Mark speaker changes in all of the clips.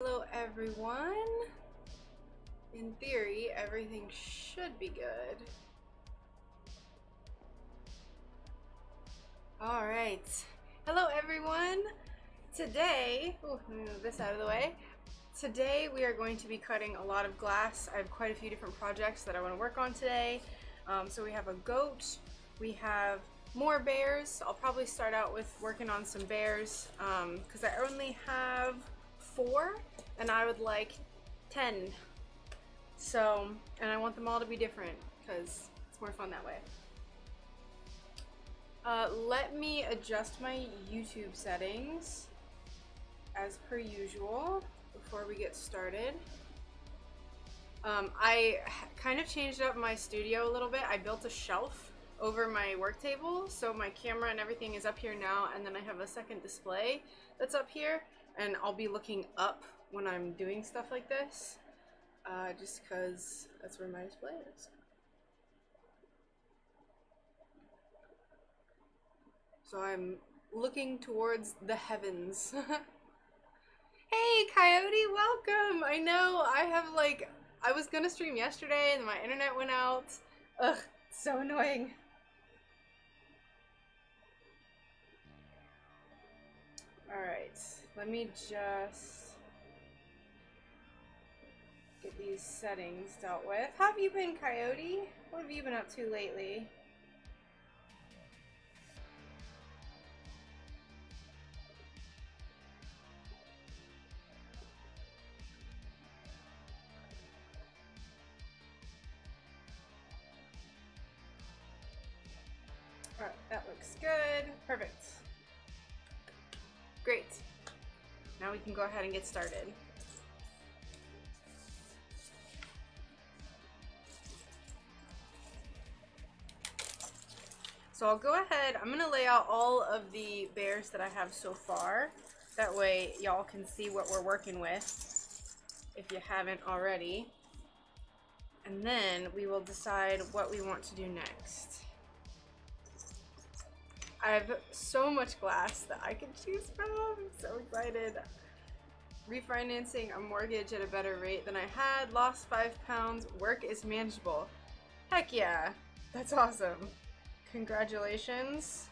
Speaker 1: Hello everyone. In theory, everything should be good. Alright. Hello everyone. Today, let me move this out of the way. Today we are going to be cutting a lot of glass. I have quite a few different projects that I want to work on today. So we have a goat, we have more bears. I'll probably start out with working on some bears because I only have 4 and I would like 10. So, and I want them all to be different because it's more fun that way. Let me adjust my YouTube settings as per usual before we get started. I kind of changed up my studio a little bit. I built a shelf over my work table, so my camera and everything is up here now, and then I have a second display that's up here, and I'll be looking up when I'm doing stuff like this, just because that's where my display is. So I'm looking towards the heavens. Hey Coyote, welcome! I know, I was gonna stream yesterday and my internet went out. Ugh, so annoying. Alright, let me just get these settings dealt with. How have you been, Coyote? What have you been up to lately? Alright, that looks good. Perfect. Great. Now we can go ahead and get started. So I'll go ahead, I'm going to lay out all of the bears that I have so far. That way y'all can see what we're working with, if you haven't already. And then we will decide what we want to do next. I have so much glass that I can choose from. I'm so excited. Refinancing a mortgage at a better rate than I had. Lost 5 pounds. Work is manageable. Heck yeah. That's awesome. Congratulations.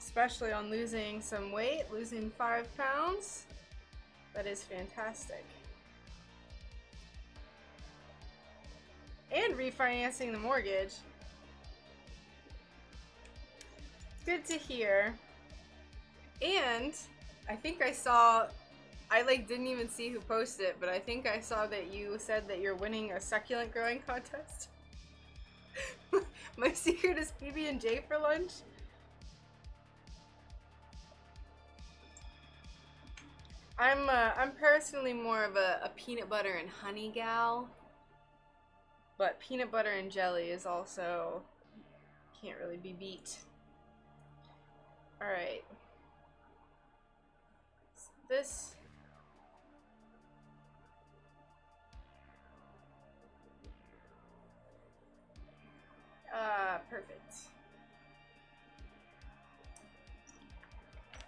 Speaker 1: Especially on losing some weight. Losing 5 pounds. That is fantastic. And refinancing the mortgage. Good to hear. And I think I saw, I didn't even see who posted it, but I think I saw that you said that you're winning a succulent growing contest. My secret is PB&J for lunch. I'm personally more of a peanut butter and honey gal, but peanut butter and jelly is also, can't really be beat. Alright. So this. Perfect.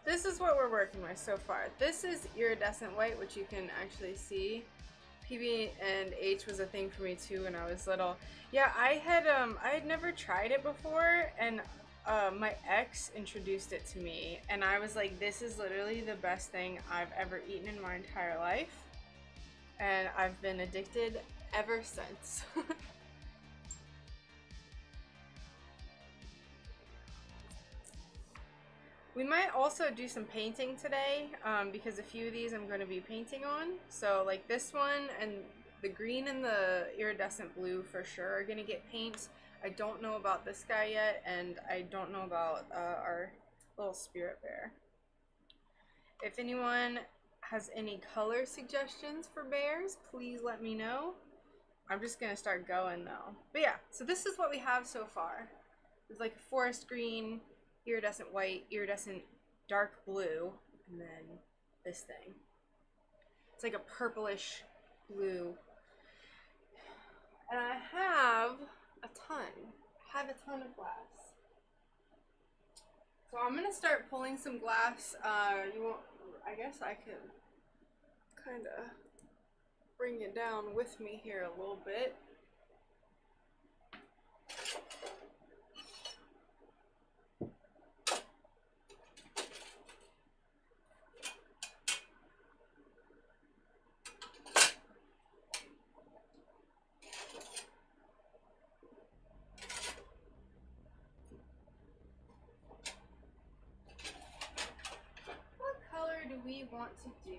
Speaker 1: This is what we're working with so far. This is iridescent white, which you can actually see. PB&H was a thing for me too when I was little. Yeah, I had never tried it before, and my ex introduced it to me, and I was like, this is literally the best thing I've ever eaten in my entire life, and I've been addicted ever since. We might also do some painting today because a few of these I'm going to be painting on. So like this one and the green and the iridescent blue for sure are going to get paint. I don't know about this guy yet, and I don't know about our little spirit bear. If anyone has any color suggestions for bears, please let me know. I'm just going to start going though. But yeah, so this is what we have so far. It's like a forest green, iridescent white, iridescent dark blue, and then this thing. It's like a purplish blue. And I have a ton. I have a ton of glass. So I'm gonna start pulling some glass. I guess I could kind of bring it down with me here a little bit. What color do we want to do?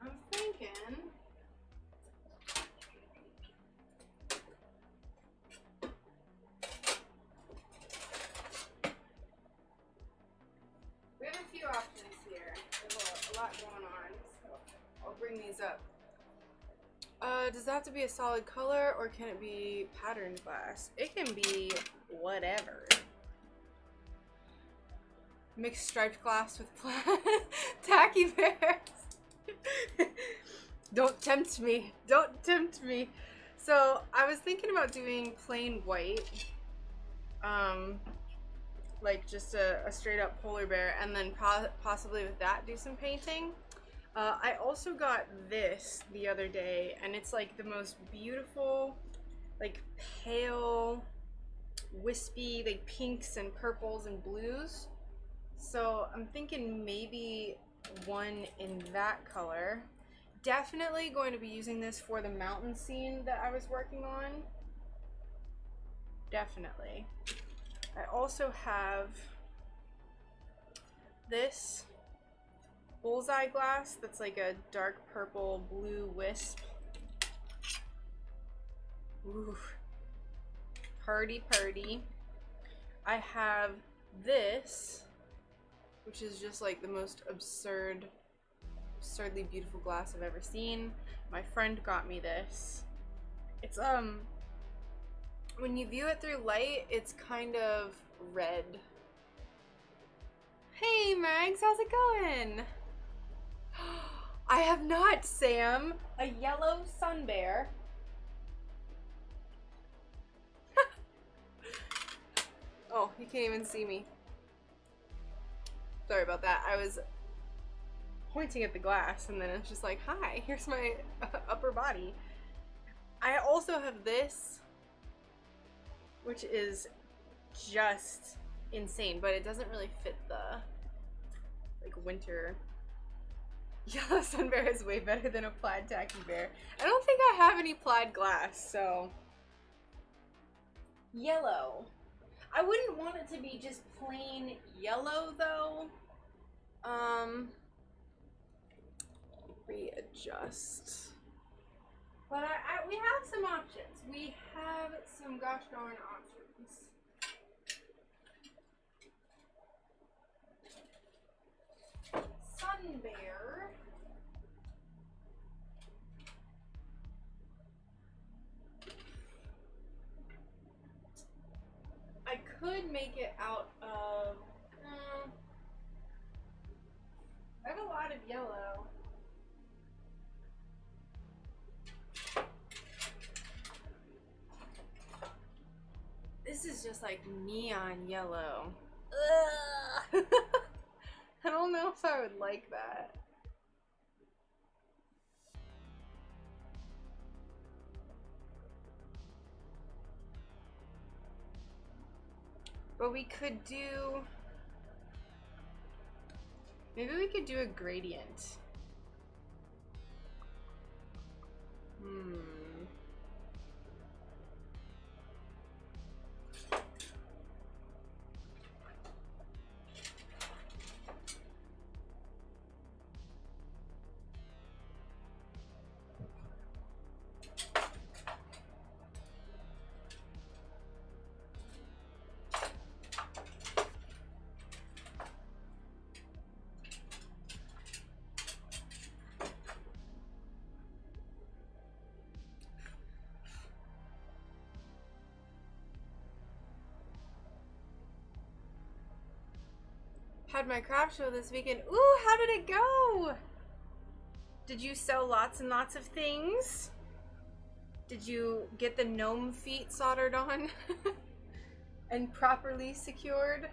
Speaker 1: I'm thinking we have a few options here. There's a lot going on, so I'll bring these up. Does that have to be a solid color or can it be patterned glass? It can be whatever. Mixed striped glass with plaid tacky bears. Don't tempt me. Don't tempt me. So I was thinking about doing plain white. Like just a straight up polar bear, and then possibly with that do some painting. I also got this the other day, and it's like the most beautiful, like pale, wispy, like pinks and purples and blues. So I'm thinking maybe one in that color. Definitely going to be using this for the mountain scene that I was working on. Definitely. I also have this bullseye glass that's like a dark purple blue wisp. Ooh. Party party. I have this, which is just like the most absurdly beautiful glass I've ever seen. My friend got me this. It's when you view it through light, it's kind of red. Hey Mags, how's it going? I have not, Sam, a yellow sun bear. Oh, you can't even see me. Sorry about that. I was pointing at the glass and then it's just like, hi, here's my upper body. I also have this, which is just insane, but it doesn't really fit the like winter. Yellow sun bear is way better than a plaid tacky bear. I don't think I have any plaid glass, so yellow. I wouldn't want it to be just plain yellow though. Readjust. But we have some options. We have some gosh darn options. Sun bear. I could make it out of. I have a lot of yellow. This is just like neon yellow. Ugh. I don't know if I would like that. But we could do, maybe we could do a gradient. Had my craft show this weekend. Ooh, how did it go? Did you sell lots and lots of things? Did you get the gnome feet soldered on? and properly secured.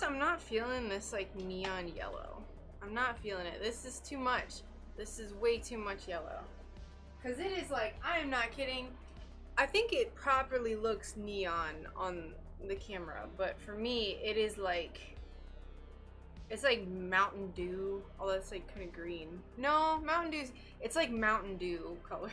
Speaker 1: I'm not feeling this like neon yellow. I'm not feeling it. This is too much. This is way too much yellow. Cause it is like, I am not kidding. I think it properly looks neon on the camera, but for me, it is like, it's like Mountain Dew, although it's like kind of green. No, Mountain Dew's, it's like Mountain Dew color.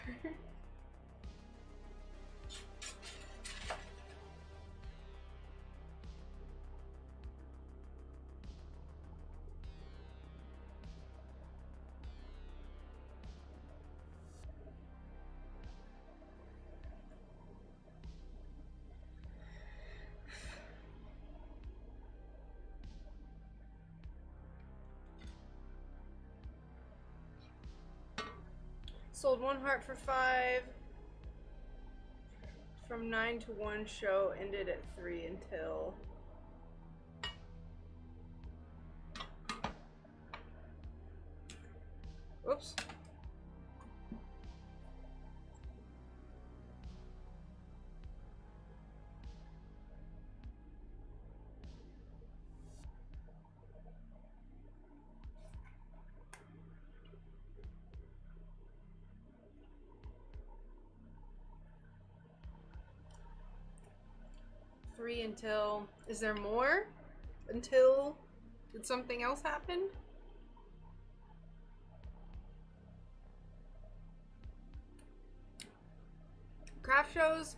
Speaker 1: Sold 1 heart for 5. From 9 to 1 show, ended at 3 until... Oops. Three until... Is there more? Until... Did something else happen? Craft shows,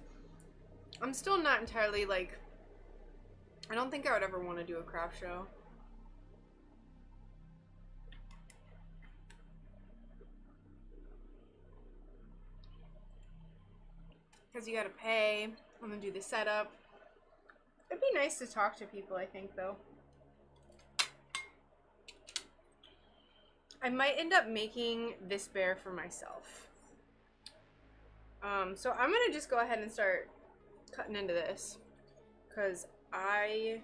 Speaker 1: I'm still not entirely like... I don't think I would ever want to do a craft show. Because you gotta pay, and then do the setup. It'd be nice to talk to people, I think, though. I might end up making this bear for myself. So I'm gonna just go ahead and start cutting into this. Because I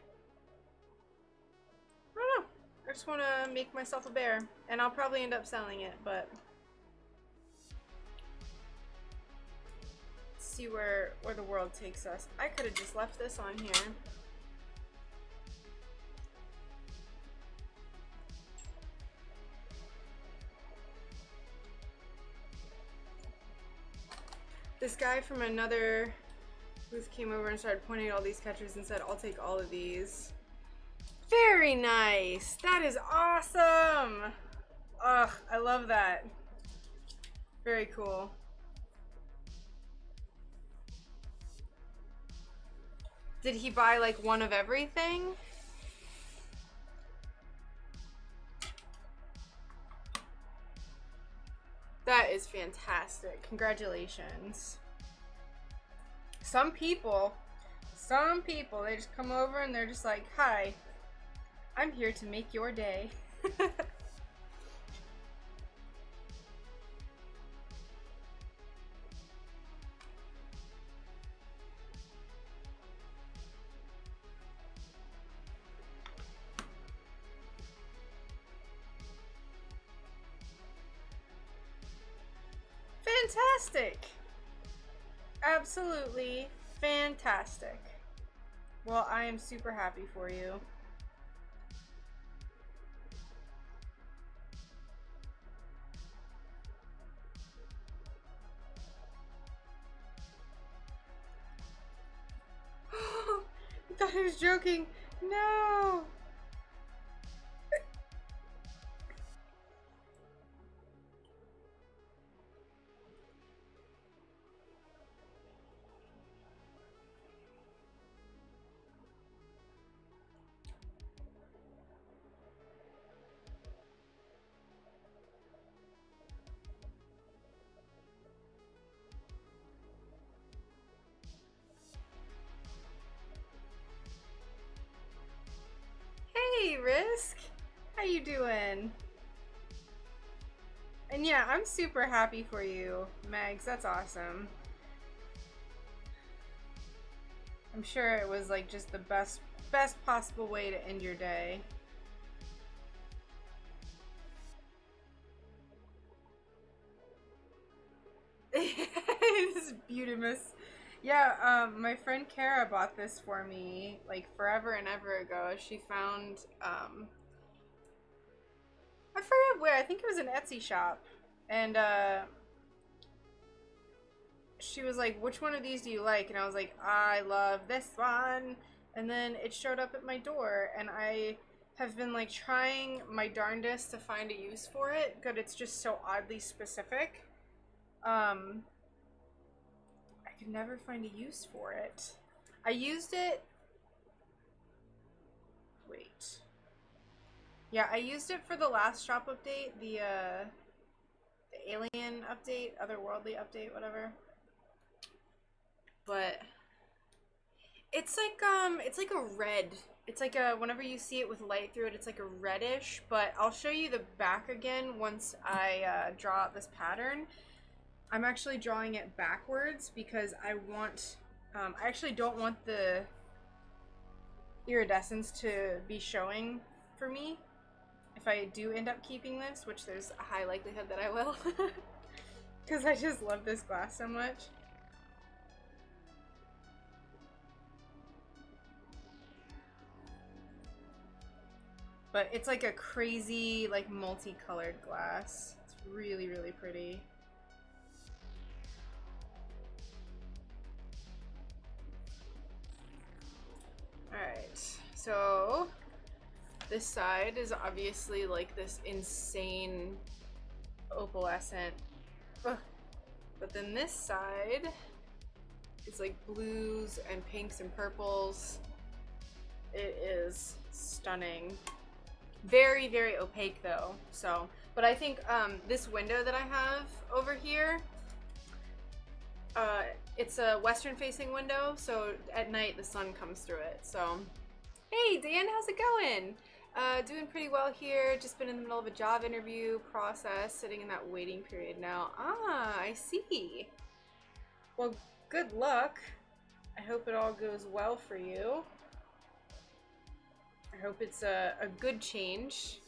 Speaker 1: don't know. I just want to make myself a bear. And I'll probably end up selling it, but... see where the world takes us. I could have just left this on here. This guy from another booth came over and started pointing at all these catchers and said, "I'll take all of these." Very nice. That is awesome. Ugh, I love that. Very cool. Did he buy like one of everything? That is fantastic. Congratulations. Some people, they just come over and they're just like, "Hi, I'm here to make your day." Fantastic. Absolutely fantastic. Well, I am super happy for you. I thought he was joking. No. Hey, Risk. How you doing? And yeah, I'm super happy for you, Megs. That's awesome. I'm sure it was like just the best possible way to end your day. This Beautimus. Yeah, my friend Kara bought this for me like forever and ever ago. She found, I forget where, I think it was an Etsy shop. And, she was like, which one of these do you like? And I was like, I love this one. And then it showed up at my door, and I have been like trying my darndest to find a use for it, but it's just so oddly specific. I could never find a use for it. I used it. Wait. Yeah, I used it for the last shop update, the alien update, otherworldly update, whatever. But it's like a red. It's like a, whenever you see it with light through it, it's like a reddish, but I'll show you the back again once I draw out this pattern. I'm actually drawing it backwards because I want, I actually don't want the iridescence to be showing for me if I do end up keeping this, which there's a high likelihood that I will, because I just love this glass so much. But it's like a crazy, like, multicolored glass. It's really, really pretty. Alright, so this side is obviously like this insane opalescent. Ugh. But then this side is like blues and pinks and purples. It is stunning. Very, very opaque though, so. But I think this window that I have over here, it's a western facing window, so at night the sun comes through it, so. Hey Dan, how's it going? Doing pretty well here, just been in the middle of a job interview process, sitting in that waiting period now. Ah, I see. Well, good luck. I hope it all goes well for you. I hope it's a good change.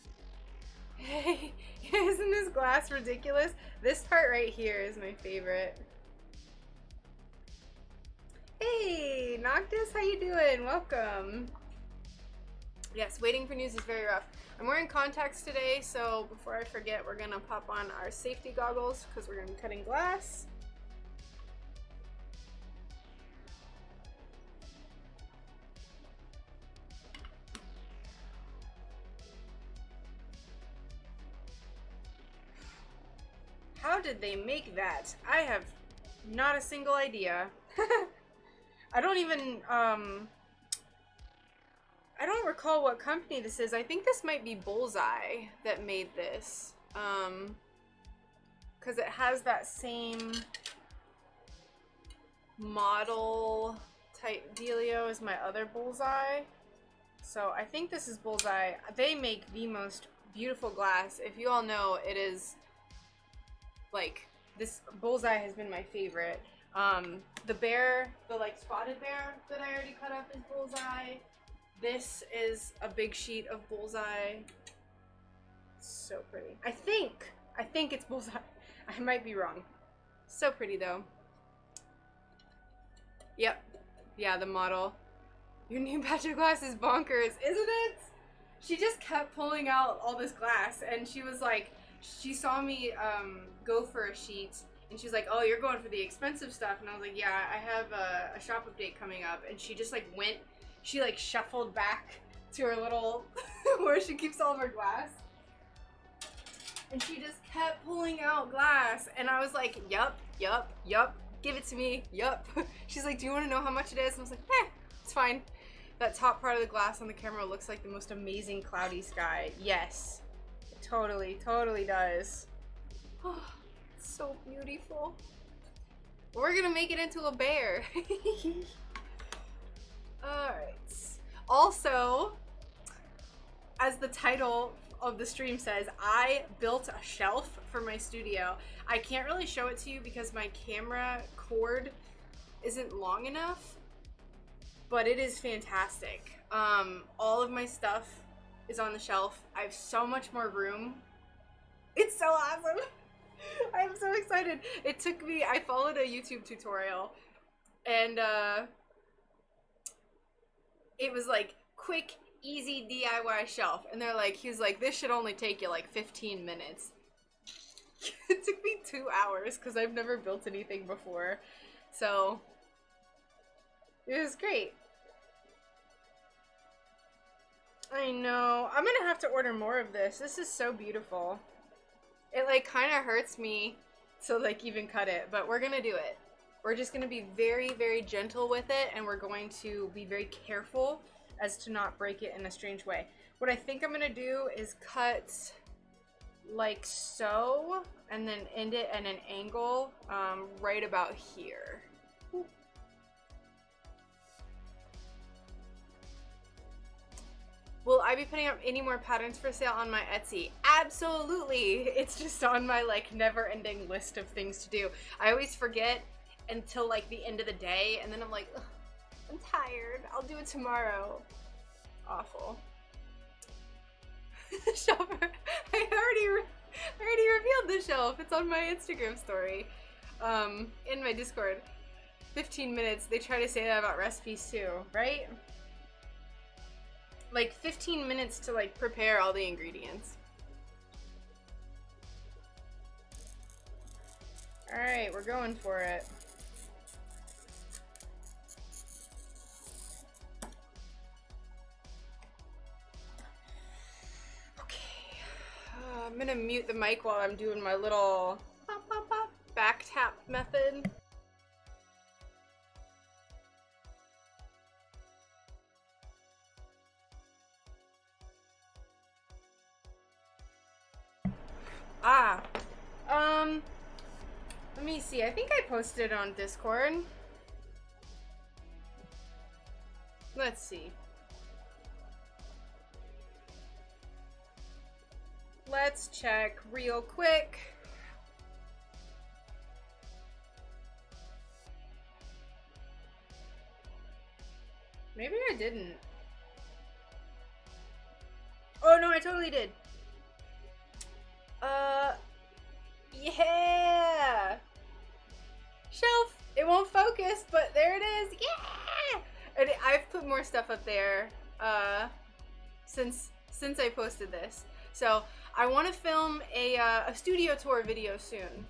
Speaker 1: Hey, isn't this glass ridiculous? This part right here is my favorite. Hey, Noctis, how you doing? Welcome. Yes, waiting for news is very rough. I'm wearing contacts today, so before I forget, we're gonna pop on our safety goggles because we're gonna be cutting glass. How did they make that? I have not a single idea. I don't even, I don't recall what company this is. I think this might be Bullseye that made this. Because it has that same model type dealio as my other Bullseye. So I think this is Bullseye. They make the most beautiful glass. If you all know, it is, like, this Bullseye has been my favorite. The bear, the like spotted bear that I already cut up is Bullseye. This is a big sheet of Bullseye. So pretty. I think it's Bullseye. I might be wrong. So pretty though. Yep. Yeah, the model. Your new batch of glass is bonkers, isn't it? She just kept pulling out all this glass, and she was like, she saw me go for a sheet, and she's like, oh, you're going for the expensive stuff. And I was like, yeah, I have a shop update coming up. And she just like went, she like shuffled back to her little, where she keeps all of her glass. And she just kept pulling out glass. And I was like, yup, yup, yup, give it to me, yup. She's like, do you want to know how much it is? And I was like, it's fine. That top part of the glass on the camera looks like the most amazing cloudy sky. Yes, it totally, totally does. Oh, it's so beautiful. We're gonna make it into a bear. Alright. Also, as the title of the stream says, I built a shelf for my studio. I can't really show it to you because my camera cord isn't long enough, but it is fantastic. All of my stuff is on the shelf. I have so much more room. It's so awesome. I'm so excited. It took me, I followed a YouTube tutorial and it was like quick, easy DIY shelf. And they're like, he was like, this should only take you like 15 minutes. It took me 2 hours because I've never built anything before. So it was great. I know. I'm gonna have to order more of this. This is so beautiful. It like kind of hurts me to like even cut it, but we're gonna do it. We're just gonna be very, very gentle with it, and we're going to be very careful as to not break it in a strange way. What I think I'm gonna do is cut like so, and then end it at an angle right about here. Will I be putting up any more patterns for sale on my Etsy? Absolutely! It's just on my like never-ending list of things to do. I always forget until like the end of the day, and then I'm like, ugh, I'm tired. I'll do it tomorrow. Awful. The shelf. I already revealed the shelf. It's on my Instagram story. In my Discord. 15 minutes. They try to say that about recipes too, right? Like 15 minutes to like prepare all the ingredients. Alright, we're going for it. Okay. I'm gonna mute the mic while I'm doing my little pop, pop, pop, back tap method. Let me see. I think I posted it on Discord. Let's see. Let's check real quick. Maybe I didn't. Oh no, I totally did. Yeah! Shelf! It won't focus, but there it is. Yeah! And I've put more stuff up there since I posted this. So I want to film a studio tour video soon.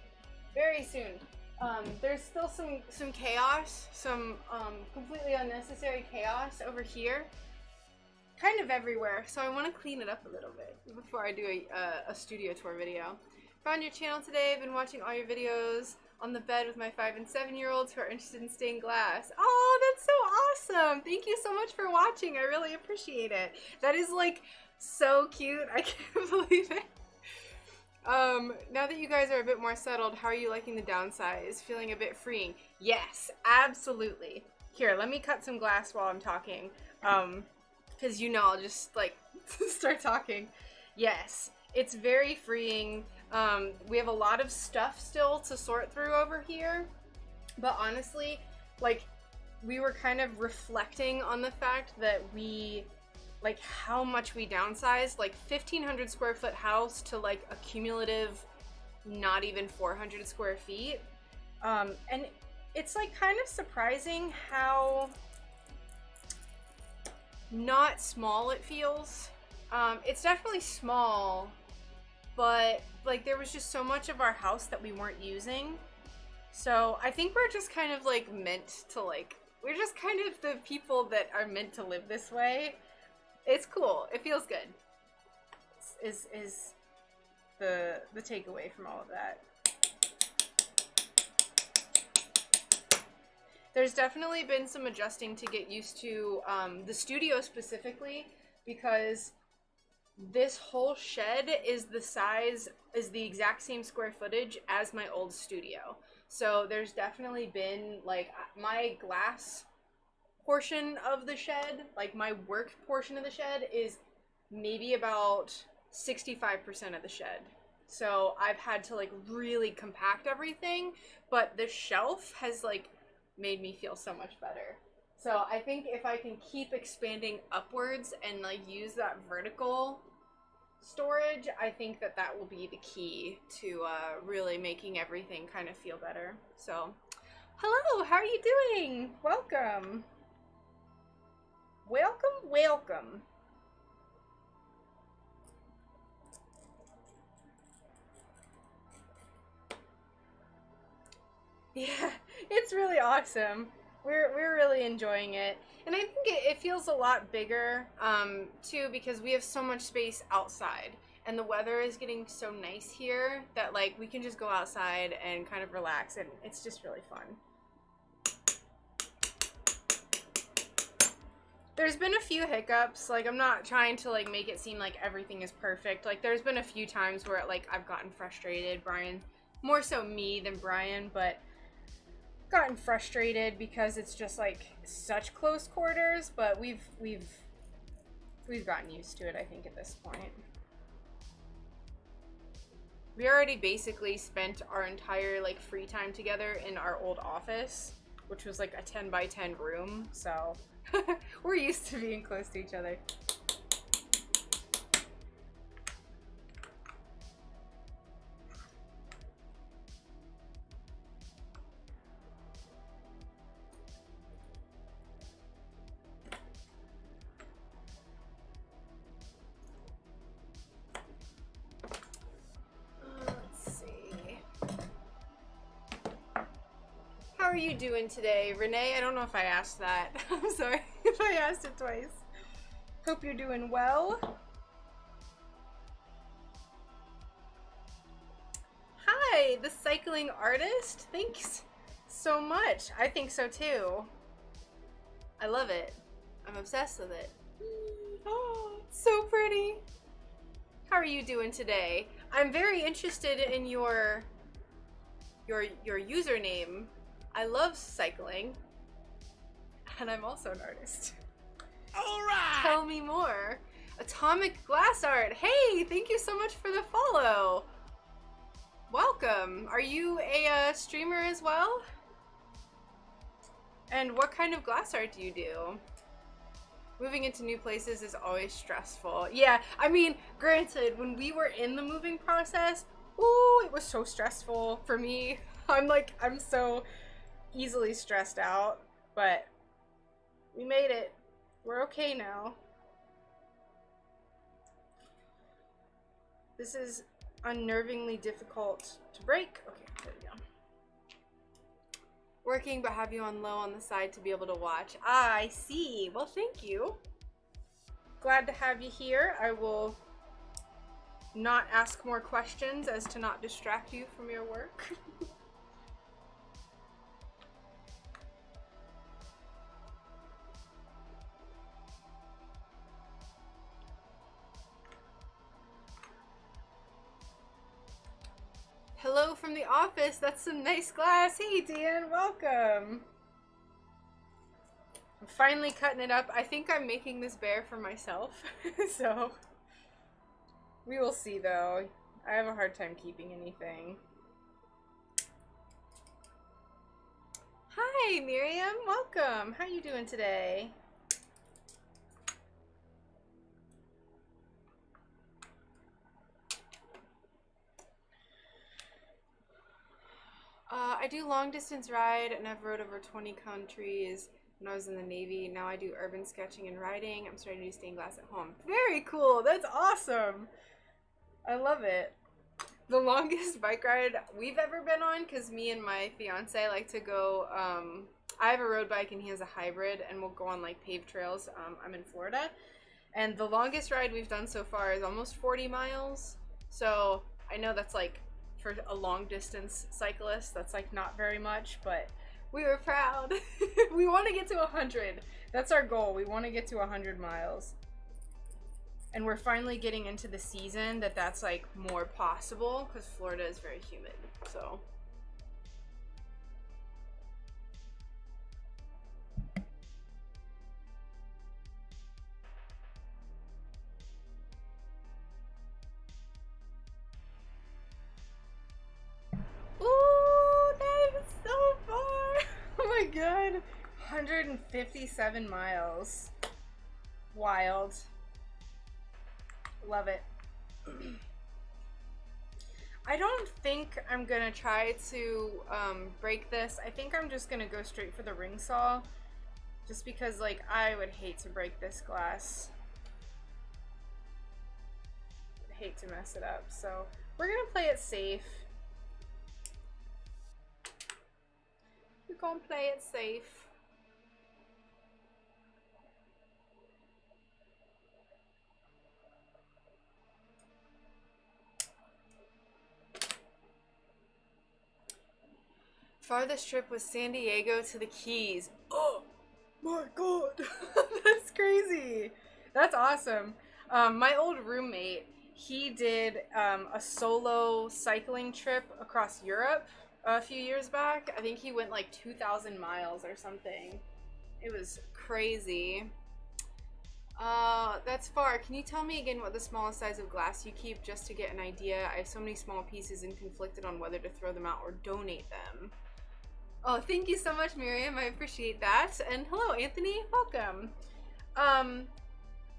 Speaker 1: Very soon. There's still some chaos, some completely unnecessary chaos over here. Kind of everywhere, so I want to clean it up a little bit before I do a studio tour video. Found your channel today. I've been watching all your videos on the bed with my 5- and 7-year-olds who are interested in stained glass. Oh, that's so awesome! Thank you so much for watching. I really appreciate it. That is like so cute. I can't believe it. Now that you guys are a bit more settled, how are you liking the downsize? Feeling a bit freeing? Yes, absolutely. Here, let me cut some glass while I'm talking. Because you know I'll just like start talking. Yes, it's very freeing. We have a lot of stuff still to sort through over here, but honestly, like, we were kind of reflecting on the fact that we, like, how much we downsized, like 1,500 square foot house to like a cumulative not even 400 square feet. And it's like kind of surprising how not small it feels. It's definitely small, but like there was just so much of our house that we weren't using. So I think we're just kind of like meant to like, we're just kind of the people that are meant to live this way. It's cool. It feels good. Is the takeaway from all of that. There's definitely been some adjusting to get used to the studio specifically, because this whole shed is the exact same square footage as my old studio. So there's definitely been like my glass portion of the shed, like my work portion of the shed is maybe about 65% of the shed. So I've had to like really compact everything, but the shelf has like made me feel so much better. So I think if I can keep expanding upwards and like use that vertical storage, I think that that will be the key to really making everything kind of feel better. So, hello, how are you doing? Welcome. Welcome, welcome. Yeah, it's really awesome. We're really enjoying it. And I think it feels a lot bigger, too, because we have so much space outside. And the weather is getting so nice here that, like, we can just go outside and kind of relax, and it's just really fun. There's been a few hiccups. Like, I'm not trying to, like, make it seem like everything is perfect. Like, there's been a few times where, like, I've gotten frustrated. Brian, more so me than Brian, but gotten frustrated because it's just like such close quarters, but we've gotten used to it, I think, at this point. We already basically spent our entire like free time together in our old office, which was like a 10 by 10 room, so we're used to being close to each other. How are you doing today, Renee? I don't know if I asked that. I'm sorry if I asked it twice. Hope you're doing well. Hi, the cycling artist. Thanks so much. I think so too. I love it. I'm obsessed with it. Oh, it's so pretty. How are you doing today? I'm very interested in your username. I love cycling, and I'm also an artist. All right. Tell me more. Atomic Glass Art. Hey, thank you so much for the follow. Welcome. Are you a streamer as well? And what kind of glass art do you do? Moving into new places is always stressful. Yeah, I mean, granted, when we were in the moving process, ooh, it was so stressful for me. I'm so easily stressed out, but we made it. We're okay now. This is unnervingly difficult to break. Okay, there we go. Working, but have you on low on the side to be able to watch. Ah, I see. Well, thank you. Glad to have you here. I will not ask more questions as to not distract you from your work. Hello from the office. That's some nice glass. Hey, Dan. Welcome. I'm finally cutting it up. I think I'm making this bear for myself. So, we will see, though. I have a hard time keeping anything. Hi, Miriam. Welcome. How you doing today? I do long distance ride, and I've rode over 20 countries when I was in the Navy. Now I do urban sketching and writing. I'm starting to do stained glass at home. Very cool. That's awesome. I love it. The longest bike ride we've ever been on, because me and my fiance like to go, I have a road bike and he has a hybrid, and we'll go on like paved trails. I'm in Florida, and the longest ride we've done so far is almost 40 miles. So I know that's like, for a long distance cyclist, that's like not very much, but we were proud. We want to get to 100. That's our goal. We want to get to 100 miles. And we're finally getting into the season that's like more possible, because Florida is very humid. So ooh, that is so far. Oh my god. 157 miles. Wild. Love it. I don't think I'm gonna try to break this. I think I'm just gonna go straight for the ring saw, just because like I would hate to break this glass. I'd hate to mess it up, so we're gonna play it safe. We're gonna play it safe. Farthest trip was San Diego to the Keys. Oh my god, that's crazy. That's awesome. My old roommate, he did a solo cycling trip across Europe a few years back. I think he went like 2,000 miles or something. It was crazy. That's far. Can you tell me again what the smallest size of glass you keep, just to get an idea? I have so many small pieces and conflicted on whether to throw them out or donate them. Oh, thank you so much, Miriam. I appreciate that. And hello, Anthony. Welcome.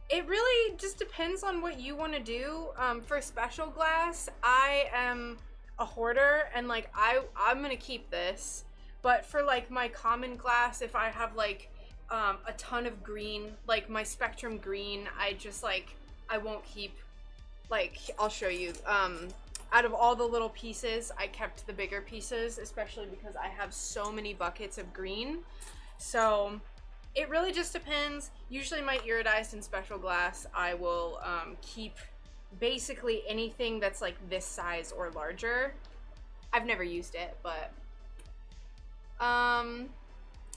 Speaker 1: It really just depends on what you want to do. For special glass, I am a hoarder, and like I'm gonna keep this. But for like my common glass, if I have like a ton of green, like my Spectrum green, I just like I won't keep. Like I'll show you. Out of all the little pieces, I kept the bigger pieces, especially because I have so many buckets of green. So it really just depends. Usually my iridized and special glass, I will keep basically anything that's like this size or larger. I've never used it, but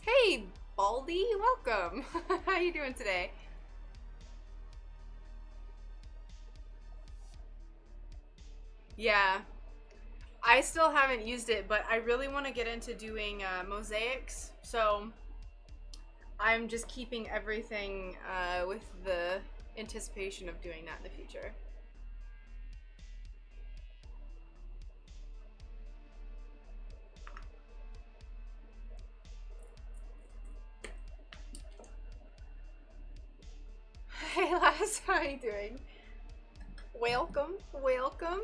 Speaker 1: hey Baldy, welcome. How you doing today? Yeah, I still haven't used it, but I really want to get into doing mosaics, so I'm just keeping everything with the anticipation of doing that in the future. Hey Lass, how are you doing? Welcome, welcome.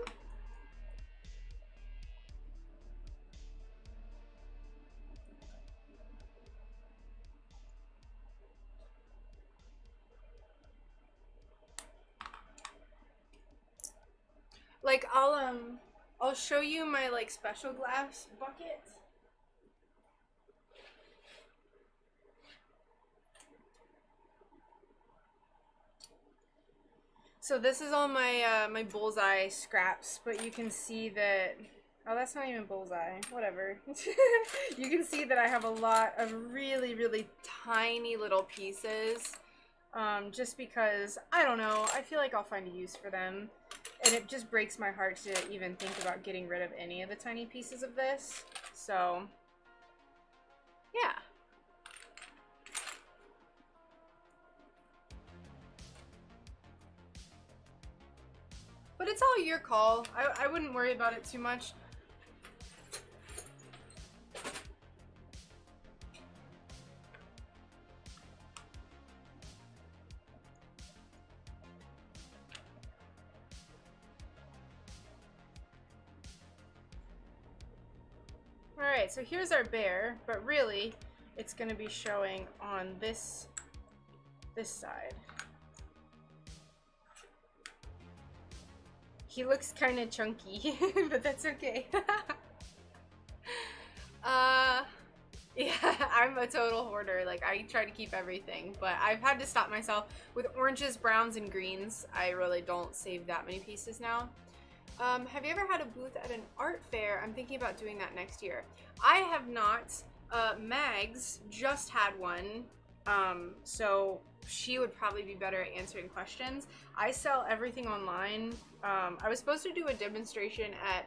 Speaker 1: Like I'll show you my like special glass bucket. So this is all my my bullseye scraps, but you can see that, oh, that's not even bullseye, whatever. You can see that I have a lot of really, really tiny little pieces, just because, I don't know, I feel like I'll find a use for them. And it just breaks my heart to even think about getting rid of any of the tiny pieces of this. So, yeah. But it's all your call. I wouldn't worry about it too much. Alright, so here's our bear, but really, it's going to be showing on this side. He looks kind of chunky, but that's okay. Yeah, I'm a total hoarder. Like, I try to keep everything, but I've had to stop myself. With oranges, browns, and greens, I really don't save that many pieces now. Have you ever had a booth at an art fair? I'm thinking about doing that next year. I have not. Mags just had one, so she would probably be better at answering questions. I sell everything online. I was supposed to do a demonstration at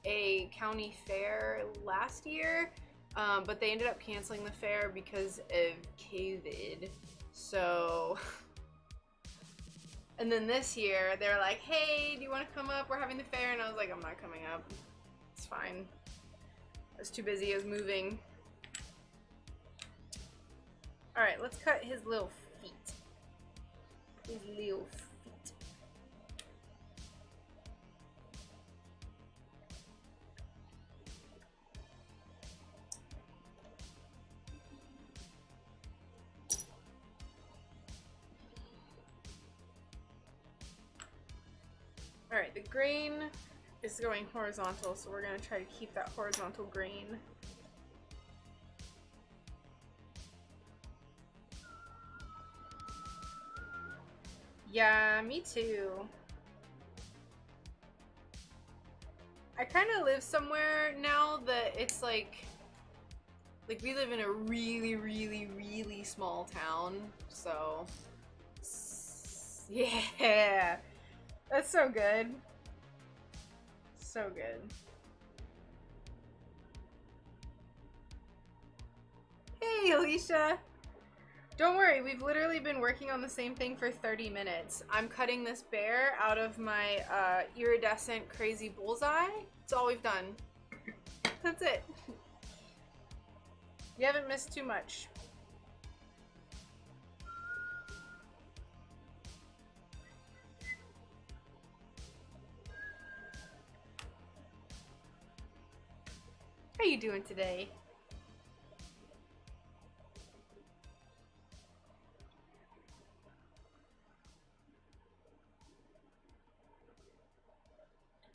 Speaker 1: a county fair last year, but they ended up canceling the fair because of COVID. So... And then this year, they're like, hey, do you want to come up? We're having the fair. And I was like, I'm not coming up. It's fine. I was too busy. I was moving. Alright, let's cut his little feet. His little feet. Alright, the grain is going horizontal, so we're going to try to keep that horizontal grain. Yeah, me too. I kind of live somewhere now that it's like we live in a really, really, really small town, so yeah, that's so good. So good. Hey, Alicia! Don't worry, we've literally been working on the same thing for 30 minutes. I'm cutting this bear out of my iridescent crazy bullseye. That's all we've done. That's it. You haven't missed too much. How you doing today?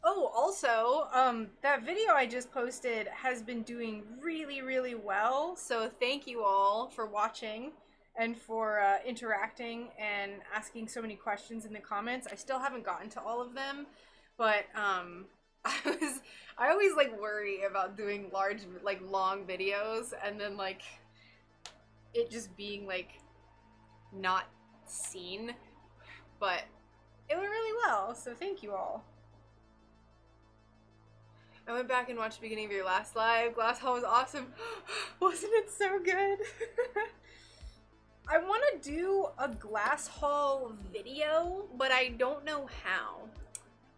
Speaker 1: Oh, also, that video I just posted has been doing really, really well. So thank you all for watching and for interacting and asking so many questions in the comments. I still haven't gotten to all of them, but I always like worry about doing large, like long videos and then like it just being like not seen. But it went really well, so thank you all. I went back and watched the beginning of your last live. Glass haul was awesome. Wasn't it so good? I want to do a glass haul video, but I don't know how.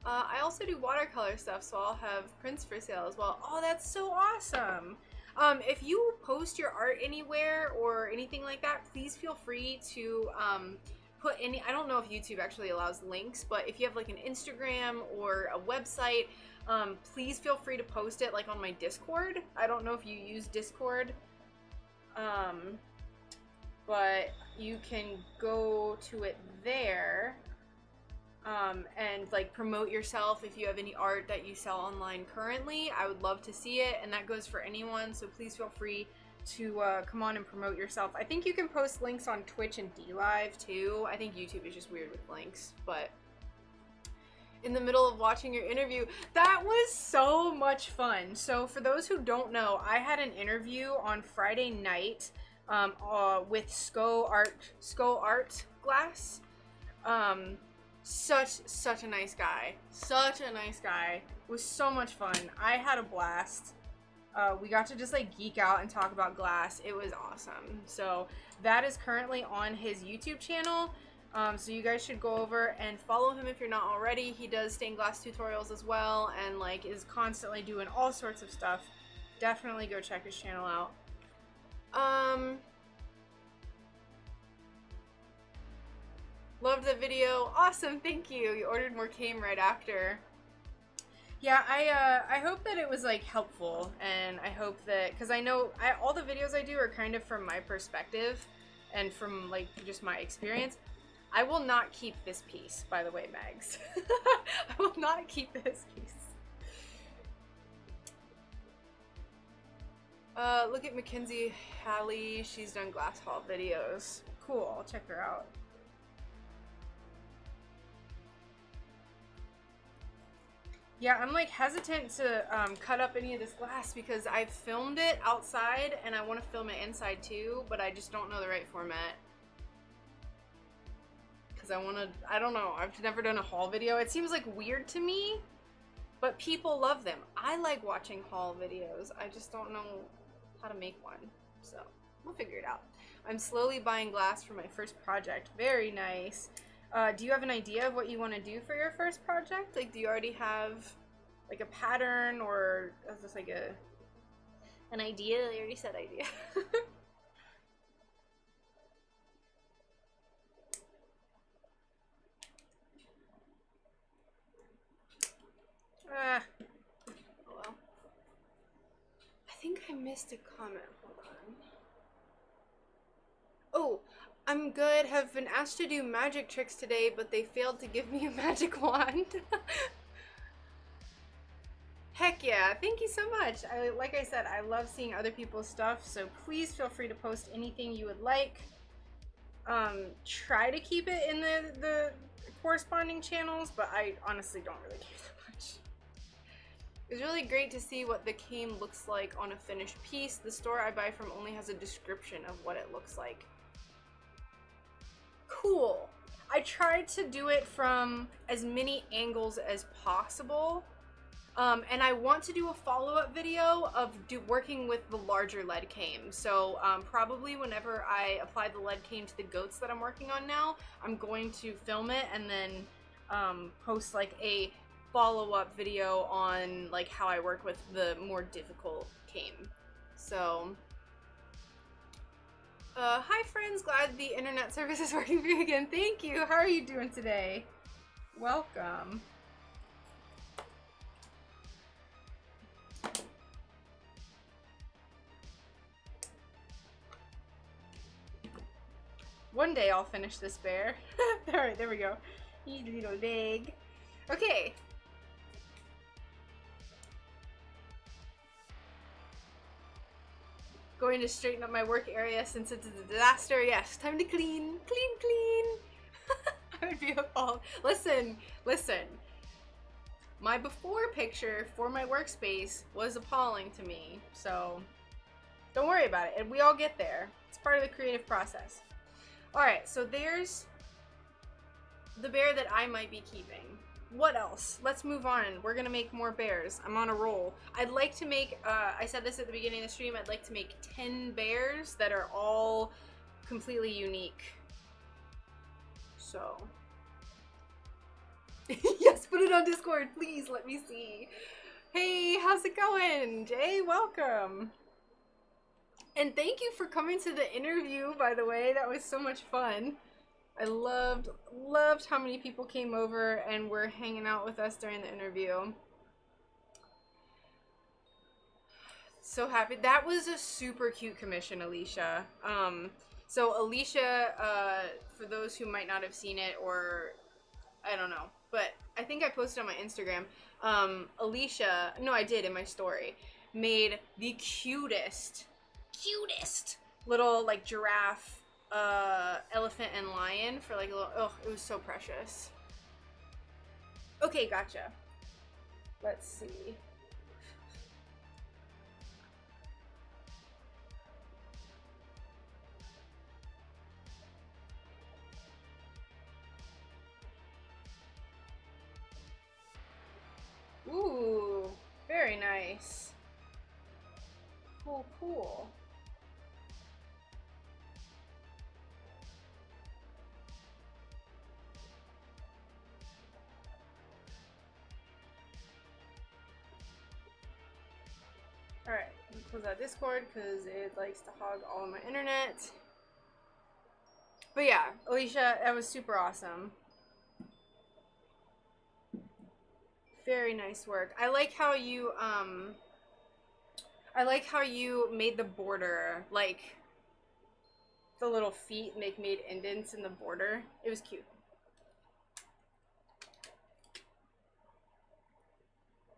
Speaker 1: I also do watercolor stuff, so I'll have prints for sale as well. Oh, that's so awesome. If you post your art anywhere or anything like that, please feel free to put any, I don't know if YouTube actually allows links, but if you have like an Instagram or a website, please feel free to post it like on my Discord. I don't know if you use Discord, but you can go to it there and like promote yourself if you have any art that you sell online currently. I would love to see it, and that goes for anyone, so please feel free to come on and promote yourself. I think you can post links on Twitch and DLive too. I think YouTube is just weird with links, but in the middle of watching your interview, that was so much fun. So for those who don't know, I had an interview on Friday night with Sko Art Glass. Such a nice guy. Such a nice guy. It was so much fun. I had a blast. We got to just like geek out and talk about glass. It was awesome. So that is currently on his YouTube channel. So you guys should go over and follow him if you're not already. He does stained glass tutorials as well and like is constantly doing all sorts of stuff. Definitely go check his channel out. Loved the video. Awesome, thank you. You ordered more came right after. Yeah, I hope that it was like helpful, and I hope that, because I know all the videos I do are kind of from my perspective and from like just my experience. I will not keep this piece, by the way, Megs. I will not keep this piece. Look at Mackenzie Halley. She's done glass haul videos. Cool, I'll check her out. Yeah, I'm like hesitant to cut up any of this glass because I've filmed it outside and I want to film it inside too, but I just don't know the right format. Because I don't know, I've never done a haul video. It seems like weird to me, but people love them. I like watching haul videos. I just don't know how to make one, so we'll figure it out. I'm slowly buying glass for my first project. Very nice. Do you have an idea of what you want to do for your first project? Like, do you already have like a pattern, or is this like an idea? I already said idea. Oh well. I think I missed a comment. Hold on. Oh, I'm good. Have been asked to do magic tricks today, but they failed to give me a magic wand. Heck yeah, thank you so much. Like I said, I love seeing other people's stuff, so please feel free to post anything you would like. Try to keep it in the corresponding channels, but I honestly don't really care that much. It's really great to see what the cane looks like on a finished piece. The store I buy from only has a description of what it looks like. Cool. I tried to do it from as many angles as possible. And I want to do a follow-up video of working with the larger lead cane. So probably whenever I apply the lead cane to the goats that I'm working on now, I'm going to film it and then post like a follow-up video on like how I work with the more difficult cane. So hi friends, glad the internet service is working for you again. Thank you. How are you doing today? Welcome. One day I'll finish this bear. Alright, there we go. You little leg. Okay. Going to straighten up my work area since it's a disaster. Yes, time to clean. Clean, clean. I would be appalled. Listen. My before picture for my workspace was appalling to me. So, don't worry about it. And we all get there. It's part of the creative process. Alright, so there's the bear that I might be keeping. What else? Let's move on. We're gonna make more bears. I'm on a roll. I'd like to make, I said this at the beginning of the stream, I'd like to make 10 bears that are all completely unique. So. Yes, put it on Discord, please, let me see. Hey, how's it going? Jay, welcome. And thank you for coming to the interview, by the way. That was so much fun. I loved how many people came over and were hanging out with us during the interview. So happy. That was a super cute commission, Alicia. So Alicia, for those who might not have seen it, or I don't know, but I think I posted on my Instagram. Alicia, no, I did in my story, made the cutest little like giraffe, elephant and lion for like a little, oh, it was so precious. Okay, gotcha. Let's see. Ooh, very nice. Cool, cool. Alright, let me close out Discord because it likes to hog all of my internet. But yeah, Alicia, that was super awesome. Very nice work. I like how you made the border, like the little feet made indents in the border. It was cute.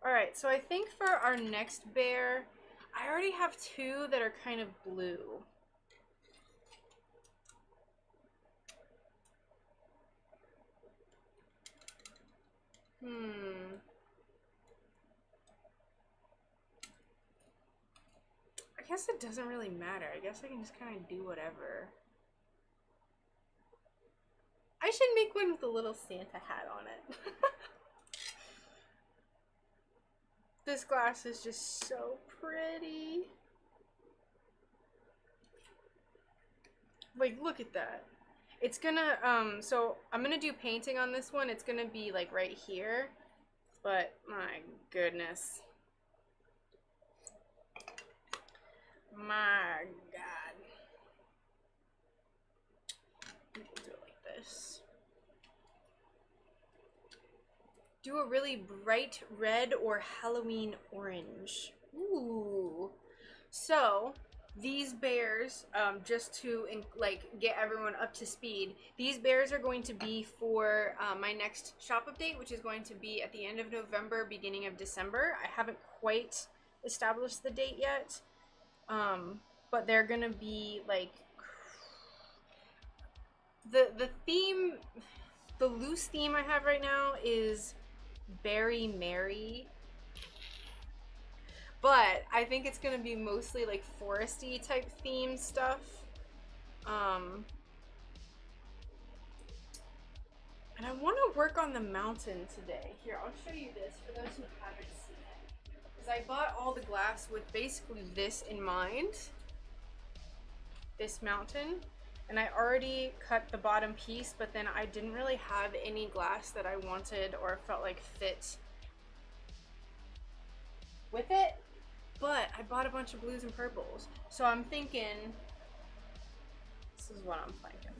Speaker 1: Alright, so I think for our next bear, I already have two that are kind of blue. I guess it doesn't really matter. I guess I can just kind of do whatever. I should make one with a little Santa hat on it. This glass is just so pretty. Like, look at that. It's gonna, so I'm gonna do painting on this one. It's gonna be like right here. But, my goodness. My God. We'll do it like this. Do a really bright red or Halloween orange. Ooh. So, these bears, just to like get everyone up to speed, these bears are going to be for my next shop update, which is going to be at the end of November, beginning of December. I haven't quite established the date yet, but they're gonna be like the theme, the loose theme I have right now is Berry Merry. But I think it's gonna be mostly like foresty type theme stuff. And I want to work on the mountain today. Here, I'll show you this for those who haven't seen it. Because I bought all the glass with basically this in mind. This mountain. And I already cut the bottom piece, but then I didn't really have any glass that I wanted or felt like fit with it. But I bought a bunch of blues and purples. So I'm thinking, this is what I'm thinking.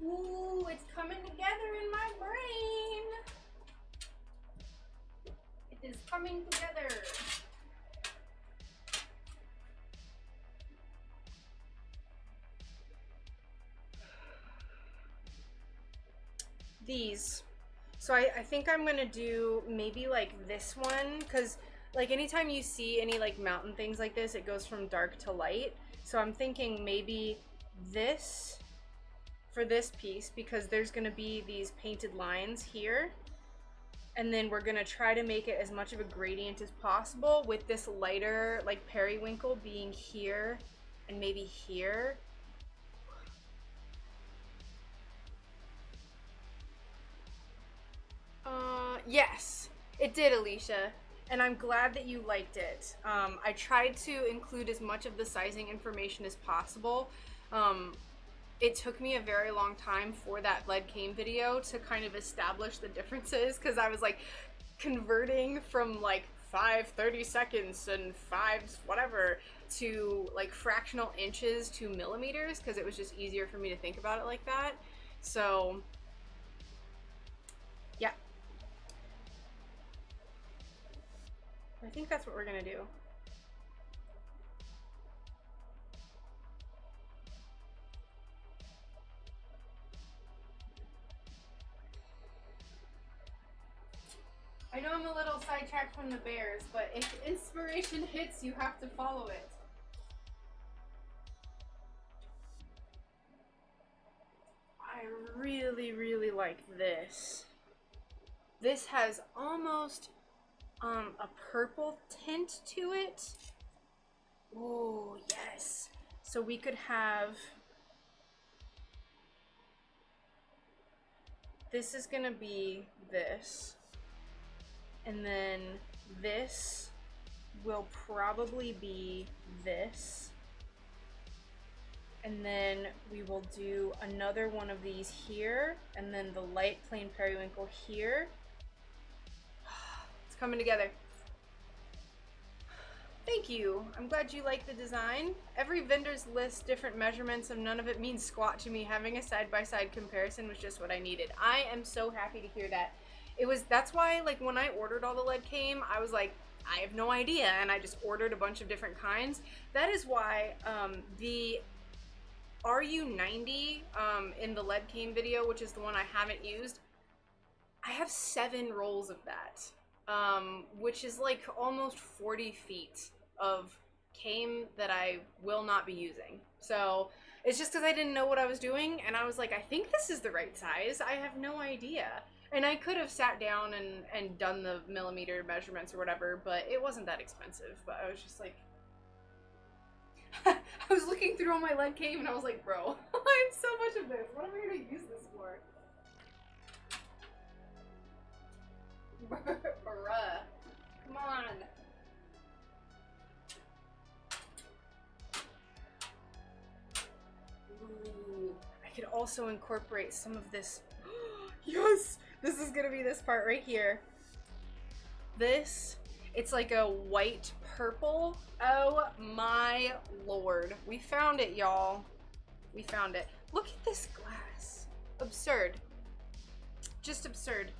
Speaker 1: Ooh, it's coming together in my brain. It is coming together. These. So I think I'm gonna do maybe like this one, because like anytime you see any like mountain things like this, it goes from dark to light. So I'm thinking maybe this for this piece, because there's gonna be these painted lines here. And then we're gonna try to make it as much of a gradient as possible with this lighter like periwinkle being here and maybe here. Yes, it did, Alicia, and I'm glad that you liked it. I tried to include as much of the sizing information as possible. It took me a very long time for that lead cane video to kind of establish the differences, because I was like converting from like 5/30 seconds and 5 whatever to like fractional inches to millimeters, because it was just easier for me to think about it like that. So yeah, I think that's what we're gonna do. I know I'm a little sidetracked from the bears, but if inspiration hits, you have to follow it. I really, really like this. This has almost a purple tint to it. Oh, yes. So we could have, this is gonna be this. And then this will probably be this. And then we will do another one of these here, and then the light plain periwinkle here. It's coming together. Thank you. I'm glad you like the design. Every vendor's lists different measurements, and none of it means squat to me. Having a side-by-side comparison was just what I needed. I am so happy to hear that. That's why, like, when I ordered all the lead came, I was like, I have no idea, and I just ordered a bunch of different kinds. That is why the RU90 in the lead cane video, which is the one I haven't used, I have 7 rolls of that, which is like almost 40 feet of cane that I will not be using. So it's just because I didn't know what I was doing, and I was like, I think this is the right size. I have no idea. And I could have sat down and done the millimeter measurements or whatever, but it wasn't that expensive. But I was just like, I was looking through all my lead cane and I was like, bro, I have so much of this. What am I going to use this for? Bruh. Come on. Ooh. I could also incorporate some of this. Yes! This is gonna be this part right here. This, it's like a white purple. Oh my lord. We found it, y'all. We found it. Look at this glass. Absurd. Just absurd.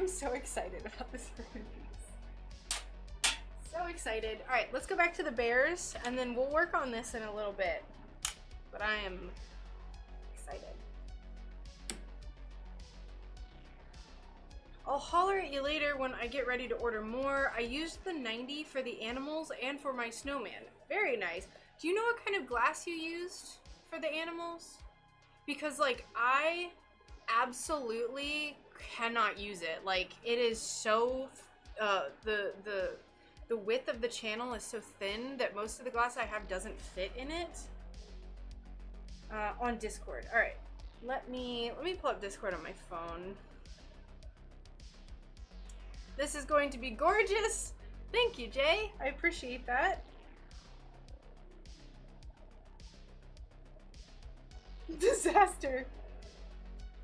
Speaker 1: I'm so excited about this piece. So excited. All right, let's go back to the bears and then we'll work on this in a little bit. But I am excited. I'll holler at you later when I get ready to order more. I used the 90 for the animals and for my snowman. Very nice. Do you know what kind of glass you used for the animals? Because like I absolutely cannot use it. Like it is so the width of the channel is so thin that most of the glass I have doesn't fit in it. On Discord. All right. Let me pull up Discord on my phone. This is going to be gorgeous. Thank you, Jay. I appreciate that. Disaster.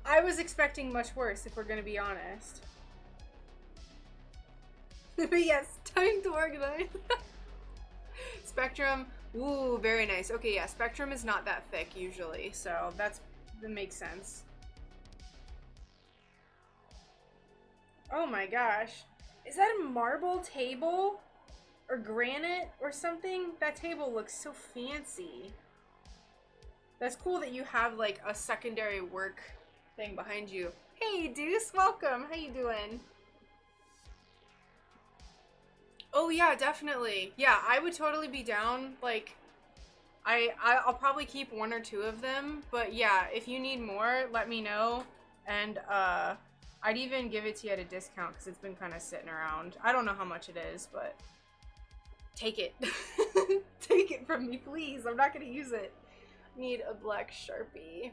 Speaker 1: I was expecting much worse, if we're gonna be honest. But yes, time to organize. Spectrum. Ooh, very nice. Okay, yeah, Spectrum is not that thick usually, so that makes sense. Oh my gosh. Is that a marble table? Or granite or something? That table looks so fancy. That's cool that you have like a secondary work thing behind you. Hey Deuce, welcome. How you doing? Oh yeah, definitely. Yeah, I would totally be down. Like, I'll probably keep 1 or 2 of them. But yeah, if you need more, let me know. And I'd even give it to you at a discount because it's been kind of sitting around. I don't know how much it is, but take it. Take it from me, please. I'm not going to use it. Need a black Sharpie.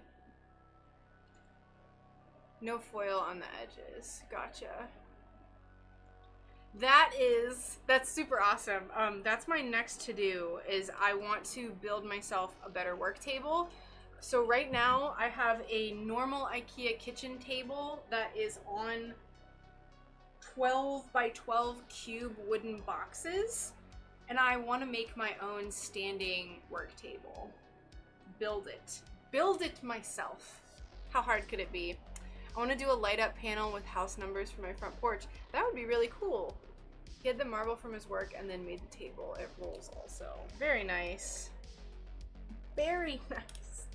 Speaker 1: No foil on the edges. Gotcha. That's super awesome. That's my next to do is I want to build myself a better work table. So right now I have a normal IKEA kitchen table that is on 12 by 12 cube wooden boxes. And I want to make my own standing work table. Build it. Build it myself. How hard could it be? I want to do a light up panel with house numbers for my front porch. That would be really cool. He had the marble from his work and then made the table. It rolls also. Very nice. Very nice.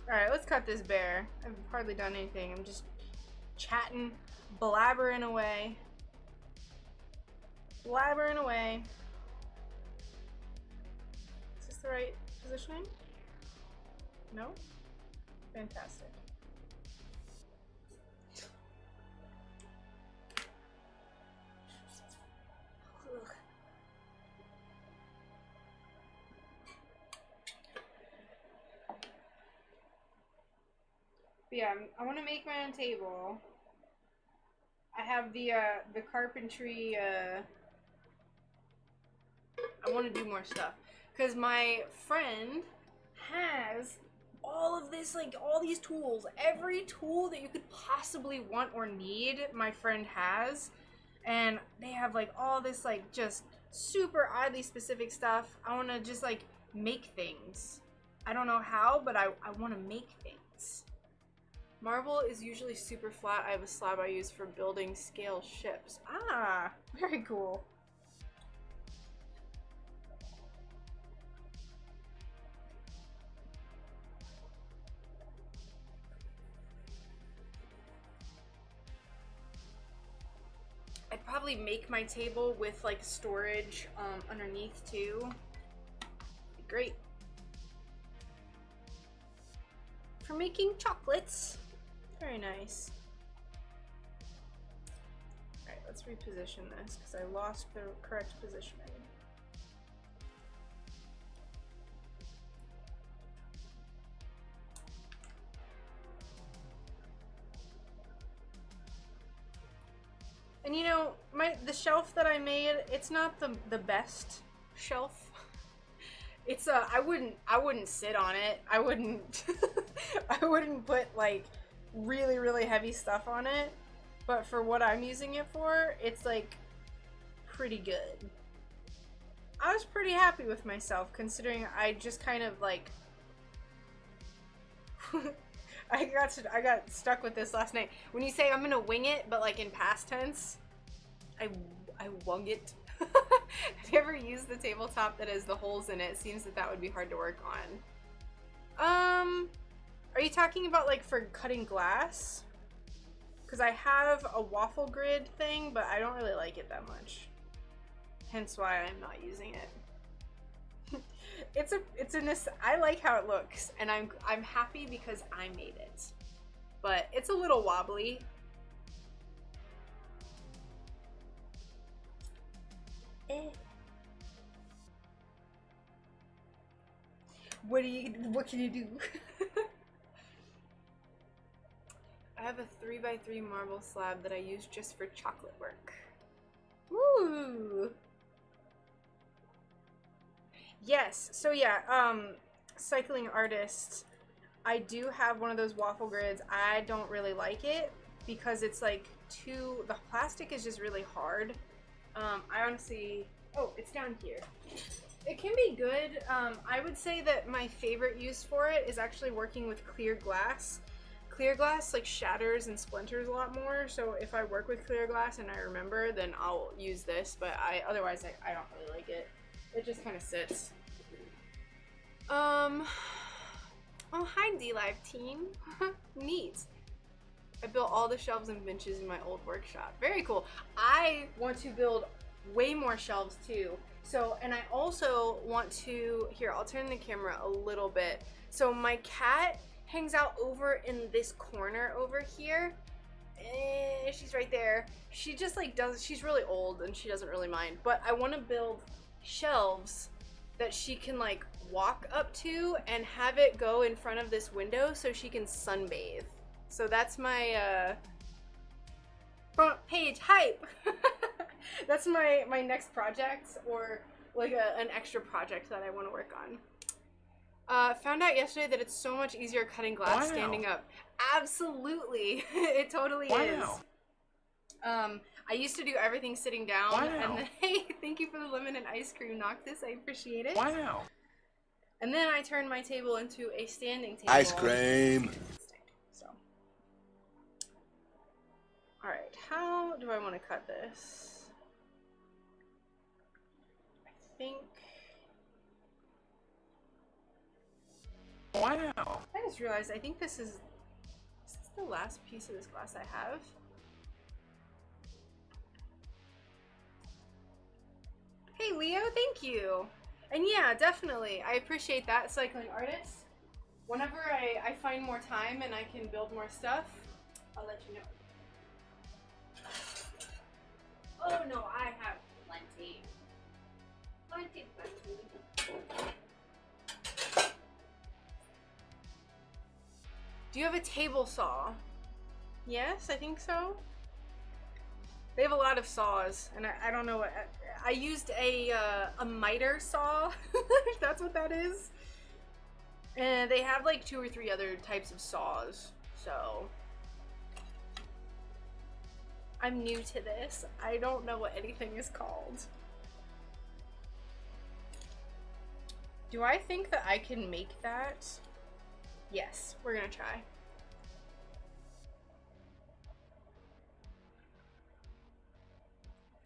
Speaker 1: Alright, let's cut this bear. I've hardly done anything. I'm just chatting, blabbering away. Blabbering away. Is this the right positioning? No? Fantastic. Ugh. But yeah, I want to make my own table. I have the carpentry, I want to do more stuff. Because my friend has all of this, like, all these tools. Every tool that you could possibly want or need, my friend has. And they have, like, all this, like, just super oddly specific stuff. I want to just, like, make things. I don't know how, but I want to make things. Marble is usually super flat. I have a slab I use for building scale ships. Ah, very cool. I'd probably make my table with like storage underneath too. Great. For making chocolates. Very nice. Alright, let's reposition this because I lost the correct positioning. And you know, the shelf that I made, it's not the best shelf. It's I wouldn't sit on it. I wouldn't I wouldn't put like really heavy stuff on it. But for what I'm using it for, it's like pretty good. I was pretty happy with myself considering I just kind of like I got stuck with this last night. When you say I'm gonna wing it, but like in past tense, I wung it. Have you ever used the tabletop that has the holes in it? Seems that would be hard to work on. Are you talking about like for cutting glass? Because I have a waffle grid thing, but I don't really like it that much. Hence why I'm not using it. I like how it looks, and I'm happy because I made it. But it's a little wobbly. What can you do? I have a 3x3 marble slab that I use just for chocolate work. Ooh. Yes, so yeah, cycling artist, I do have one of those waffle grids. I don't really like it because it's like the plastic is just really hard. I honestly, oh, it's down here. It can be good. I would say that my favorite use for it is actually working with clear glass. Clear glass like shatters and splinters a lot more, so if I work with clear glass and I remember, then I'll use this, but otherwise I don't really like it. It just kind of sits. Oh, hi D-Live team. Neat. I built all the shelves and benches in my old workshop. Very cool. I want to build way more shelves too. So, and I also want to, here, I'll turn the camera a little bit. So my cat hangs out over in this corner over here. She's right there. She just like she's really old and she doesn't really mind, but I want to build shelves that she can like walk up to and have it go in front of this window so she can sunbathe. So that's my front page hype. That's my next project, or like an extra project that I want to work on. Found out yesterday that it's so much easier cutting glass standing up. Absolutely. It totally is. I used to do everything sitting down, and then, hey, thank you for the lemon and ice cream, Noctis. I appreciate it. Wow. And then I turned my table into a standing table.
Speaker 2: Ice cream.
Speaker 1: So. Alright, how do I want to cut this? I think...
Speaker 2: Wow.
Speaker 1: I just realized, I think this is the last piece of this glass I have. Hey Leo, thank you. And yeah, definitely, I appreciate that, cycling artist. Whenever I find more time and I can build more stuff, I'll let you know. Oh no, I have plenty. Plenty. Do you have a table saw? Yes, I think so. They have a lot of saws, and I don't know what... I used a miter saw, if that's what that is. And they have like 2 or 3 other types of saws, so... I'm new to this. I don't know what anything is called. Do I think that I can make that? Yes, we're gonna try.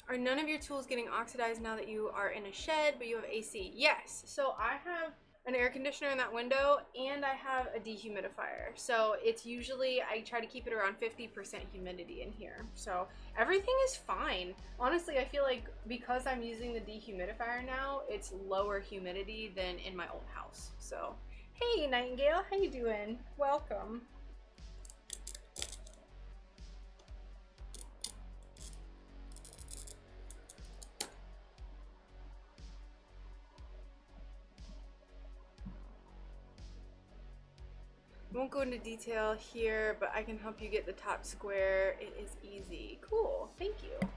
Speaker 1: Are none of your tools getting oxidized now that you are in a shed, but you have AC? Yes. So I have an air conditioner in that window, and I have a dehumidifier. So it's usually, I try to keep it around 50% humidity in here. So everything is fine. Honestly, I feel like because I'm using the dehumidifier now, it's lower humidity than in my old house. So, hey Nightingale, how you doing? Welcome. Won't go into detail here, but I can help you get the top square. It is easy. Cool, thank you.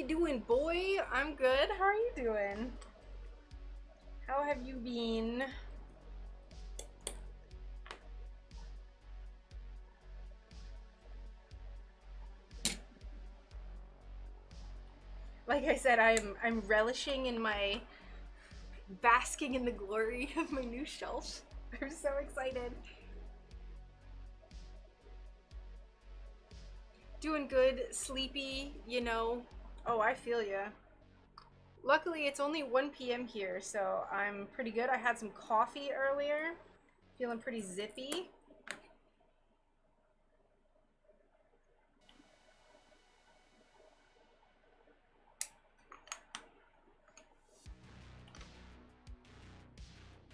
Speaker 1: you doing, boy? I'm good. How are you doing? How have you been? Like I said, I'm relishing in my basking in the glory of my new shelf. I'm so excited. Doing good, sleepy, you know. Oh, I feel ya. Luckily, it's only 1 p.m. here, so I'm pretty good. I had some coffee earlier. Feeling pretty zippy.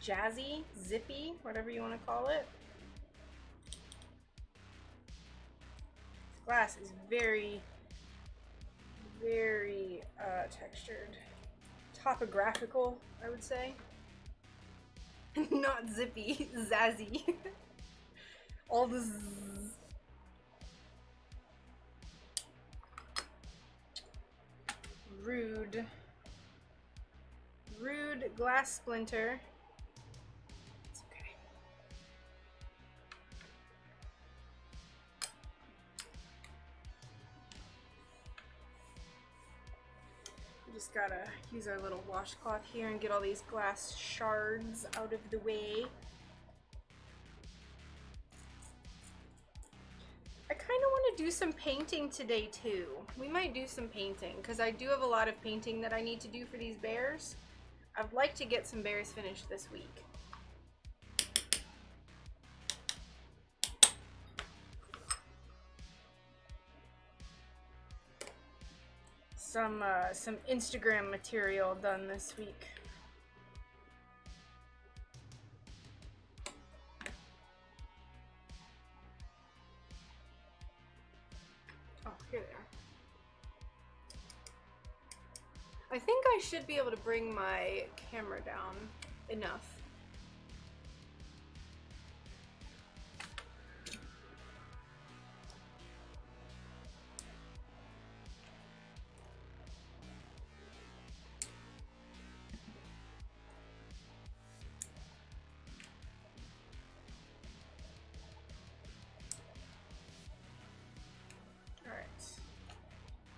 Speaker 1: Jazzy, zippy, whatever you want to call it. This glass is very, very textured. Topographical, I would say. Not zippy, zazzy. All the zzz. Rude. Rude glass splinter. It's okay. We just gotta use our little washcloth here and get all these glass shards out of the way. I kind of want to do some painting today too. We might do some painting because I do have a lot of painting that I need to do for these bears. I'd like to get some bears finished this week. Some Instagram material done this week. Oh, here they are. I think I should be able to bring my camera down enough.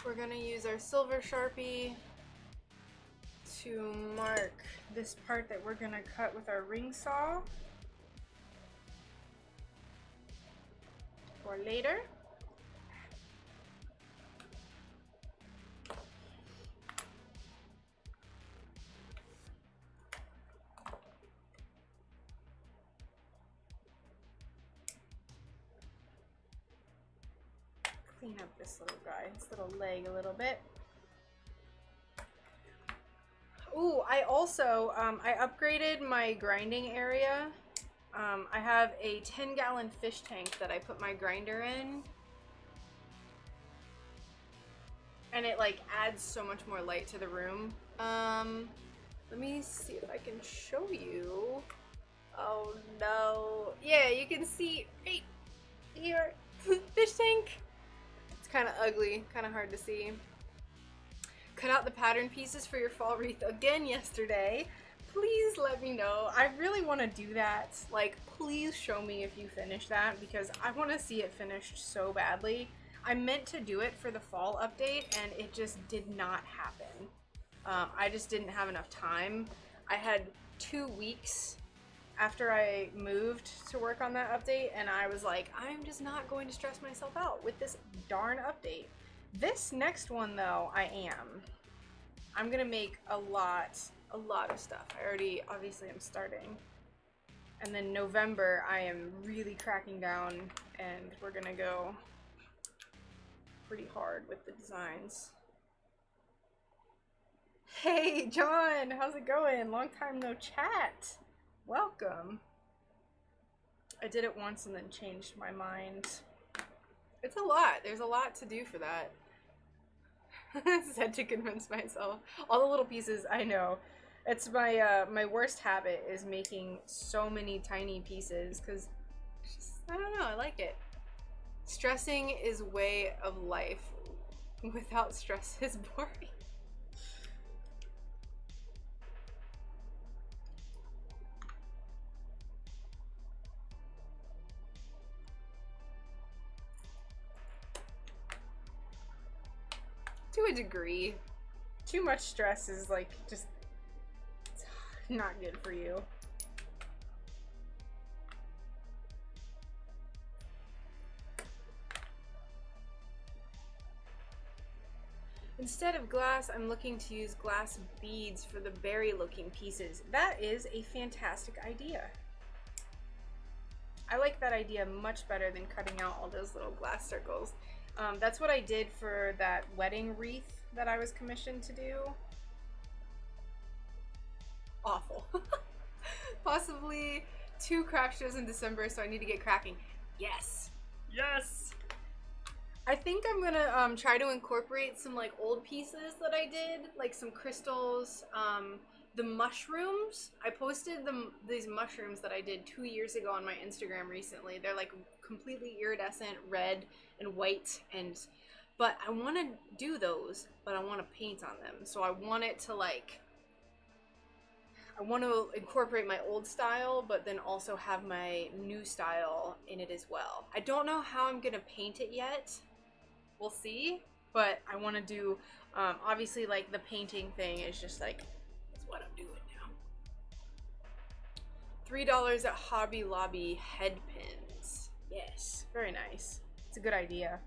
Speaker 1: We're gonna use our silver Sharpie to mark this part that we're gonna cut with our ring saw for later. Clean up this little guy, this little leg a little bit. Ooh, I also, I upgraded my grinding area. I have a 10-gallon fish tank that I put my grinder in. And it like adds so much more light to the room. Let me see if I can show you. Oh no. Yeah, you can see right here, fish tank. Kind of ugly, kind of hard to see. Cut out the pattern pieces for your fall wreath again yesterday. Please let me know. I really want to do that. Like, please show me if you finish that because I want to see it finished so badly. I meant to do it for the fall update and it just did not happen. I just didn't have enough time. I had 2 weeks after I moved to work on that update, and I was like, I'm just not going to stress myself out with this darn update. This next one, though, I am. I'm gonna make a lot of stuff. I already, obviously, I'm starting. And then November, I am really cracking down, and we're gonna go pretty hard with the designs. Hey, John, how's it going? Long time no chat. Welcome. I did it once and then changed my mind. It's a lot. There's a lot to do for that. Said to convince myself. All the little pieces, I know. It's my my worst habit is making so many tiny pieces because I don't know, I like it. Stressing is way of life. Without stress is boring. To a degree. Too much stress is like just not good for you. Instead of glass, I'm looking to use glass beads for the berry-looking pieces. That is a fantastic idea. I like that idea much better than cutting out all those little glass circles. That's what I did for that wedding wreath that I was commissioned to do. Awful. Possibly 2 craft shows in December, so I need to get cracking. Yes! Yes! I think I'm gonna try to incorporate some like old pieces that I did, like some crystals, the mushrooms. I posted these mushrooms that I did 2 years ago on my Instagram recently. They're like completely iridescent, red and white, but I want to do those, but I want to paint on them. So I want it to like, I want to incorporate my old style, but then also have my new style in it as well. I don't know how I'm gonna paint it yet. We'll see, but I want to do, obviously like the painting thing is just like, that's what I'm doing now. $3 at Hobby Lobby head pins. Yes, very nice. It's a good idea.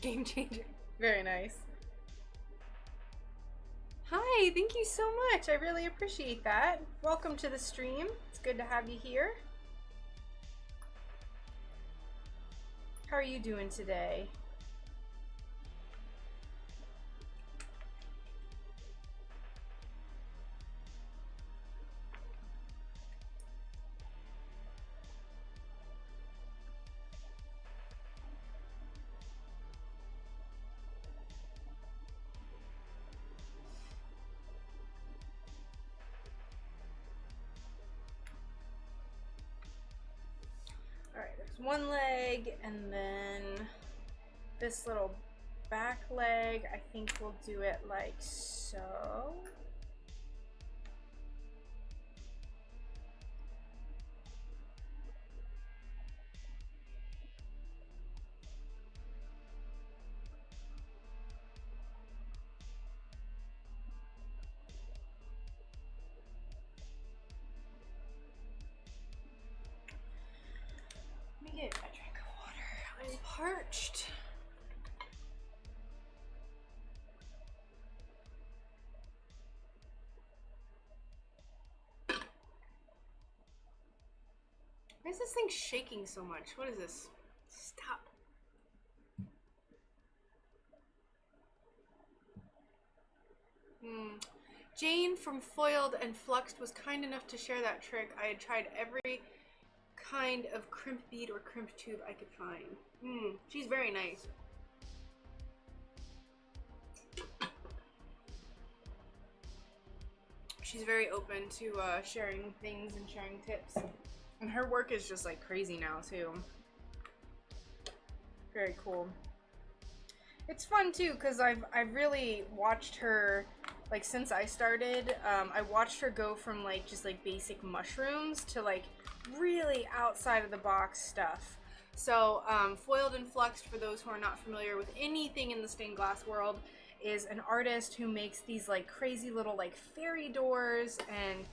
Speaker 1: Game changer. Very nice. Hi, thank you so much. I really appreciate that. Welcome to the stream. It's good to have you here. How are you doing today? One leg, and then this little back leg, I think we'll do it like so. Let me get a drink of water. I'm parched. Why is this thing shaking so much? What is this? Stop. Jane from Foiled and Fluxed was kind enough to share that trick. I had tried every kind of crimp bead or crimp tube I could find. She's very nice. She's very open to sharing things and sharing tips. And her work is just like crazy now too. Very cool. It's fun too, because I've really watched her, like since I started, I watched her go from like just like basic mushrooms to like really outside of the box stuff. So Foiled and Fluxed, for those who are not familiar with anything in the stained glass world, is an artist who makes these like crazy little like fairy doors and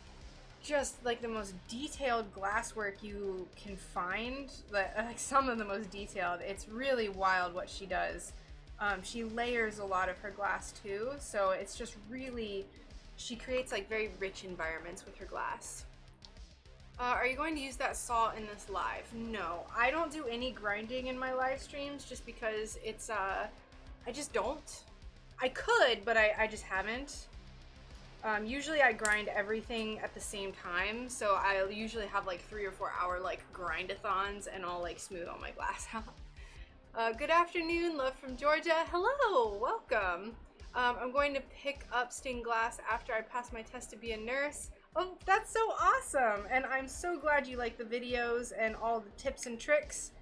Speaker 1: just like the most detailed glasswork you can find, like some of the most detailed. It's really wild what she does. She layers a lot of her glass too, so it's just really, she creates like very rich environments with her glass. Are you going to use that saw in this live? No, I don't do any grinding in my live streams just because it's, I just don't. I could, but I just haven't. Usually I grind everything at the same time, so I'll usually have like 3 or 4 hour like grind-a-thons and I'll like smooth all my glass out. Good afternoon, love from Georgia. Hello, welcome. I'm going to pick up stained glass after I pass my test to be a nurse. Oh, that's so awesome! And I'm so glad you like the videos and all the tips and tricks.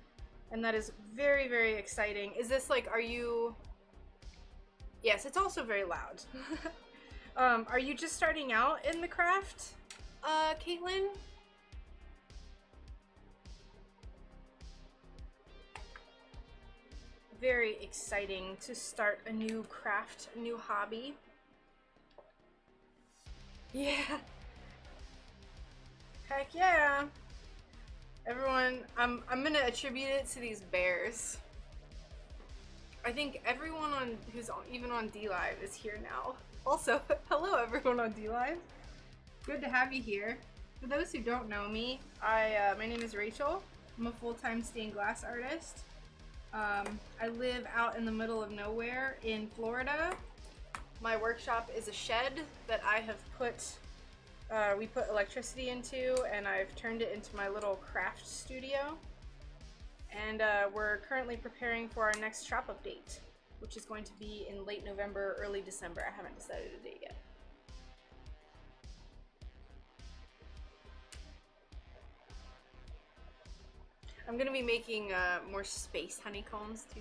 Speaker 1: And that is very, very exciting. Is this like, are you... Yes, it's also very loud. Are you just starting out in the craft, Caitlin? Very exciting to start a new craft, a new hobby. Yeah. Heck yeah. Everyone, I'm gonna attribute it to these bears. I think everyone who's even on DLive is here now. Also, hello everyone on DLive. Good to have you here. For those who don't know me, my name is Rachel. I'm a full-time stained glass artist. I live out in the middle of nowhere in Florida. My workshop is a shed that I have we put electricity into, and I've turned it into my little craft studio. And we're currently preparing for our next shop update, which is going to be in late November, early December. I haven't decided a date yet. I'm gonna be making more space honeycombs too.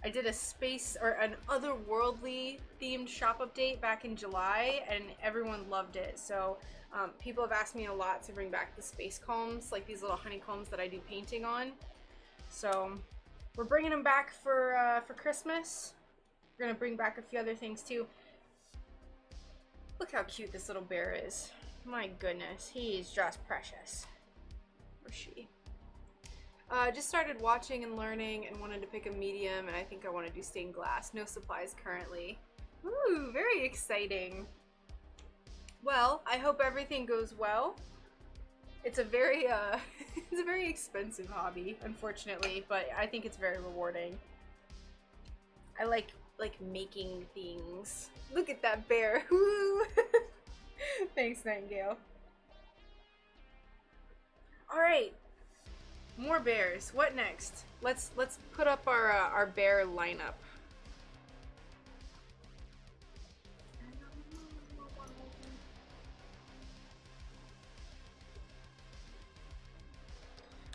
Speaker 1: I did a space or an otherworldly themed shop update back in July, and everyone loved it. So people have asked me a lot to bring back the space combs, like these little honeycombs that I do painting on. So we're bringing them back for Christmas. We're gonna bring back a few other things too. Look how cute this little bear is. My goodness, he's just precious. Or she. Just started watching and learning and wanted to pick a medium, and I think I want to do stained glass. No supplies currently. Ooh, very exciting. Well, I hope everything goes well. It's a very it's a very expensive hobby, unfortunately, but I think it's very rewarding. I like making things. Look at that bear. Woo! Thanks, Nightingale. All right. More bears. What next? Let's put up our bear lineup.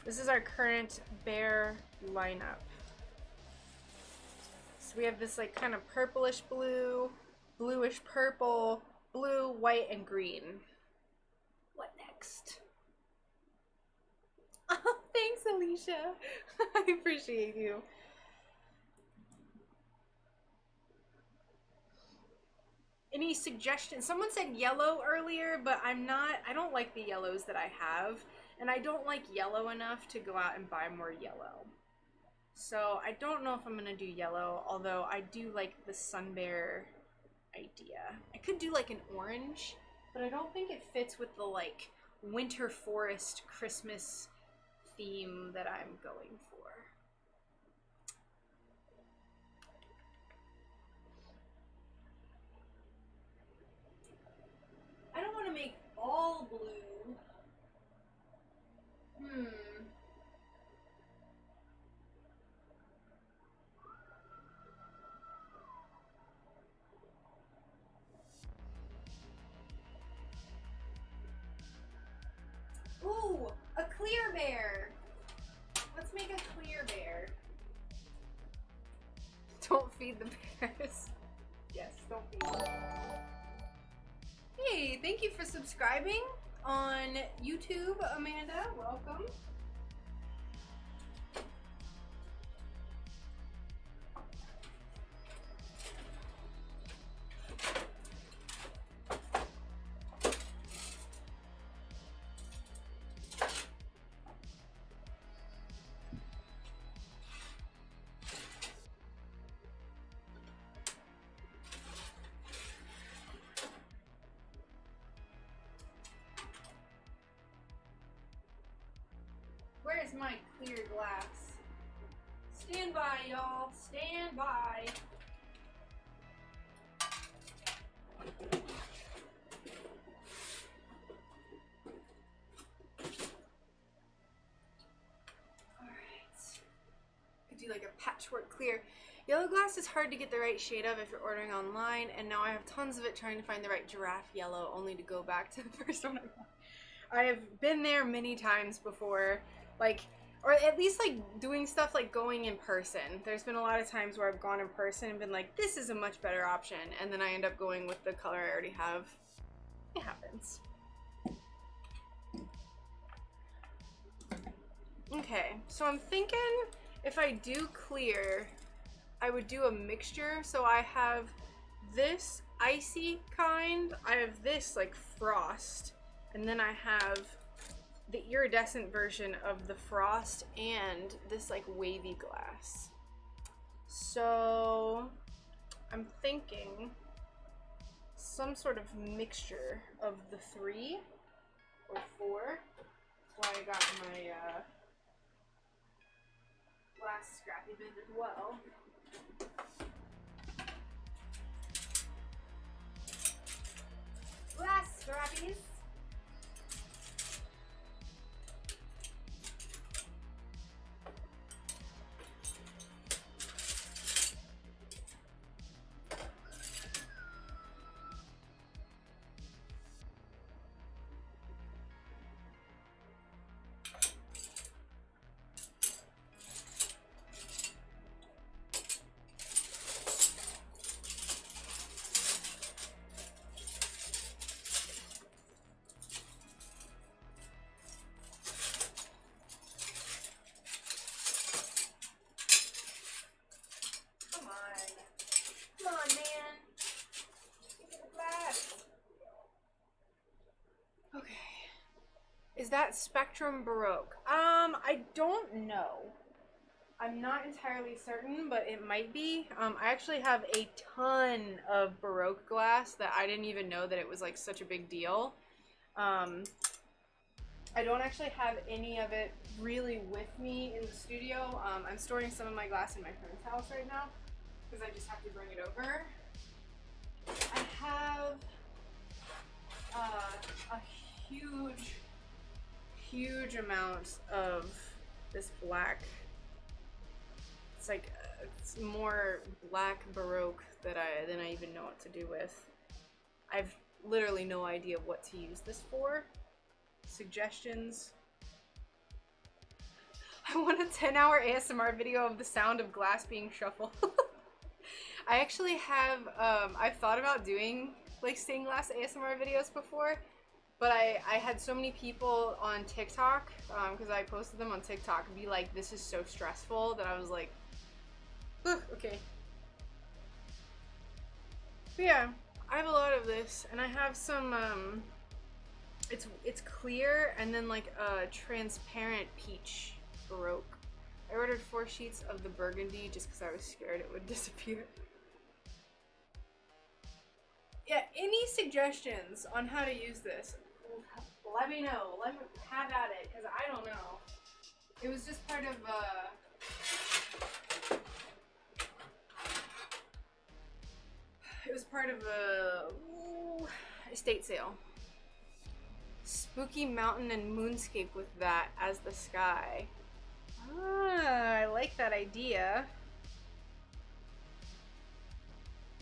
Speaker 1: This is our current bear lineup. So we have this like kind of purplish blue, bluish purple, blue, white, and green. What next? Oh, thanks, Alicia. I appreciate you. Any suggestions? Someone said yellow earlier, but I don't like the yellows that I have, and I don't like yellow enough to go out and buy more yellow. So I don't know if I'm gonna do yellow, although I do like the SunBear idea. I could do like an orange, but I don't think it fits with the like winter forest Christmas theme that I'm going for. I don't want to make all blue. Ooh, a clear bear. Let's make a clear bear. Don't feed the bears. Yes, don't feed them. Hey, thank you for subscribing on YouTube, Amanda. Welcome. Where's my clear glass? Stand by, y'all. Stand by. Alright. Patchwork Clear. Yellow glass is hard to get the right shade of if you're ordering online, and now I have tons of it trying to find the right giraffe yellow, only to go back to the first one I bought. I have been there many times before, like, or at least like doing stuff like going in person. There's been a lot of times where I've gone in person and been like, this is a much better option, and then I end up going with the color I already have. It happens. Okay, so I'm thinking if I do clear, I would do a mixture. So I have this icy kind, I have this like frost, and then I have the iridescent version of the frost and this like wavy glass. So I'm thinking some sort of mixture of the 3 or 4. That's why I got my glass scrappy bin as well. Glass scrappies. Is that Spectrum Baroque? I don't know. I'm not entirely certain, but it might be. I actually have a ton of Baroque glass that I didn't even know that it was like such a big deal. I don't actually have any of it really with me in the studio. I'm storing some of my glass in my friend's house right now because I just have to bring it over. I have a huge amount of this black. It's like it's more black Baroque than I even know what to do with. I've literally no idea what to use this for. Suggestions? I want a 10-hour ASMR video of the sound of glass being shuffled. I actually have, I've thought about doing like stained glass ASMR videos before, but I had so many people on TikTok, because I posted them on TikTok, be like, this is so stressful, that I was like, okay. But yeah, I have a lot of this, and I have some, it's clear, and then like a transparent peach Baroque. I ordered 4 sheets of the burgundy just because I was scared it would disappear. Yeah, any suggestions on how to use this? Let me know. Let me have at it, because I don't know. It was just part of a estate sale. Spooky mountain and moonscape with that as the sky. Ah, I like that idea.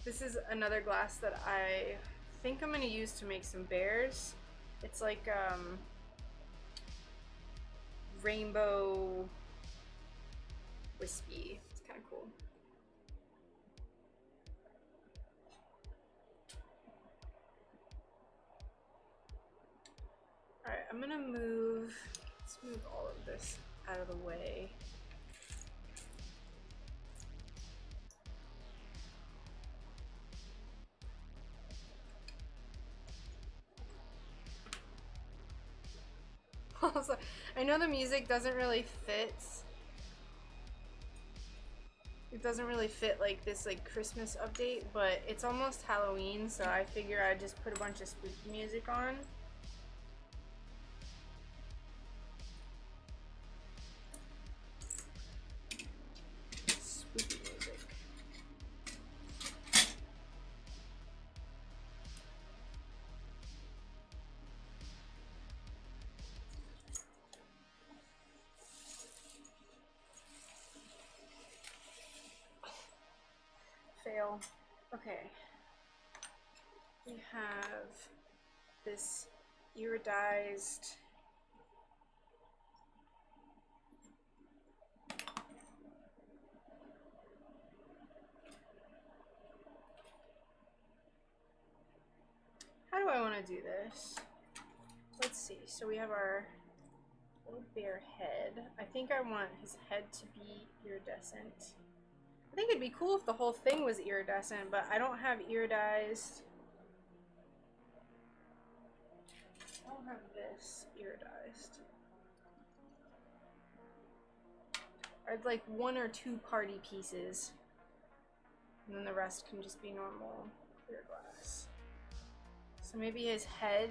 Speaker 1: This is another glass that I think I'm gonna use to make some bears. It's like rainbow wispy. It's kind of cool. Alright, I'm gonna let's move all of this out of the way. Also, I know the music doesn't really fit. It doesn't really fit like this like Christmas update, but it's almost Halloween, so I figure I'd just put a bunch of spooky music on. Spooky music. fail. Okay. We have this iridized. How do I want to do this? Let's see. So we have our little bear head. I think I want his head to be iridescent. I think it'd be cool if the whole thing was iridescent, but I don't have iridized. I don't have this iridized. I'd like 1 or 2 party pieces, and then the rest can just be normal clear glass. So maybe his head.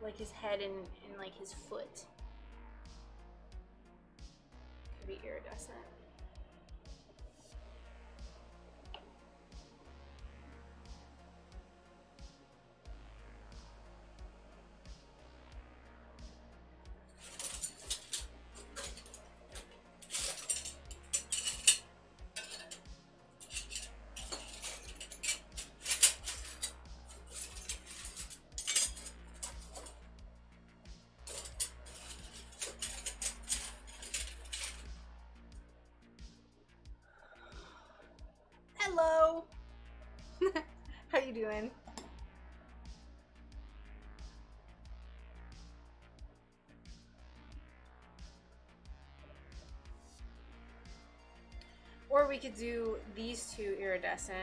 Speaker 1: Like his head and like his foot could be iridescent. Hello! How you doing? Or we could do these 2 iridescent.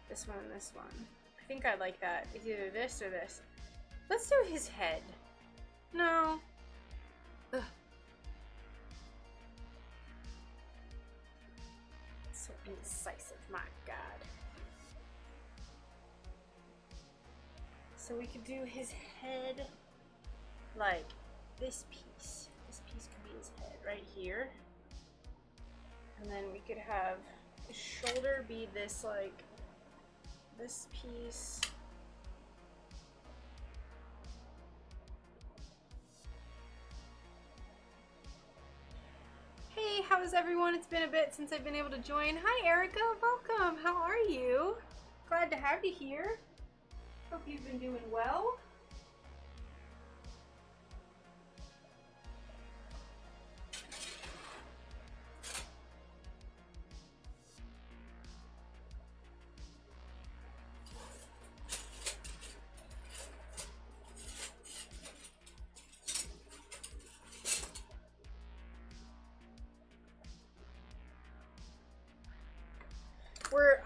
Speaker 1: This one and this one. I think I like that. It's either this or this. Let's do his head. No. Ugh. So indecisive, my God. So we could do his head like this piece. This piece could be his head right here. And then we could have his shoulder be this, like, this piece. Hey, how is everyone? It's been a bit since I've been able to join. Hi, Erica. Welcome. How are you? Glad to have you here. Hope you've been doing well.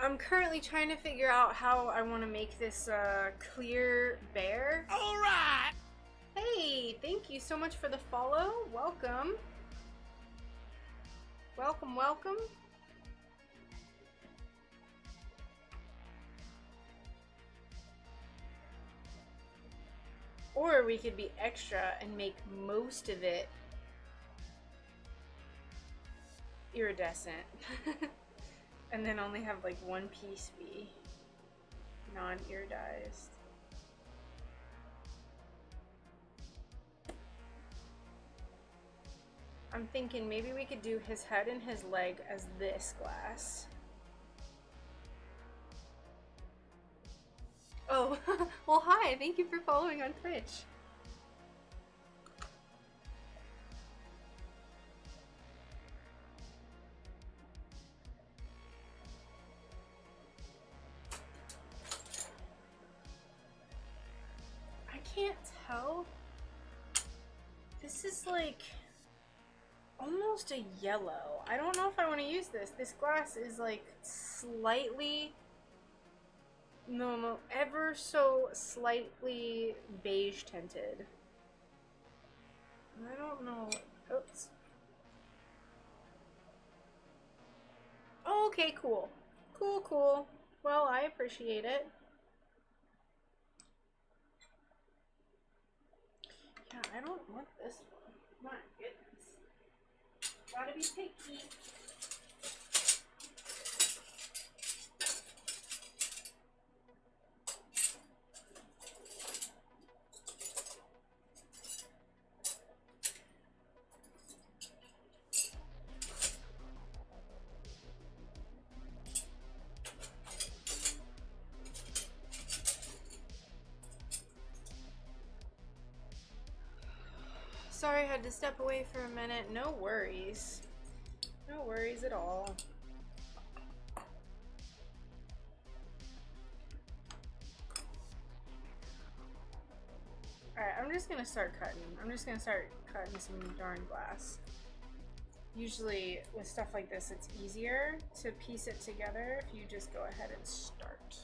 Speaker 1: I'm currently trying to figure out how I want to make this clear bear.
Speaker 2: All right.
Speaker 1: Hey, thank you so much for the follow. Welcome. Welcome, welcome. Or we could be extra and make most of it iridescent. And then only have like 1 piece be non-iridized. I'm thinking maybe we could do his head and his leg as this glass. Oh, well hi, thank you for following on Twitch. Can't tell. This is like almost a yellow. I don't know if I want to use this. This glass is like slightly, no, ever so slightly beige tinted. I don't know. Oops. Oh, okay, cool. Cool, cool. Well, I appreciate it. Yeah, I don't want this one. My goodness. Gotta be picky. sorry I had to step away for a minute. No worries. No worries at all. Alright, I'm just gonna start cutting. I'm just gonna start cutting some darn glass. Usually with stuff like this, it's easier to piece it together if you just go ahead and start.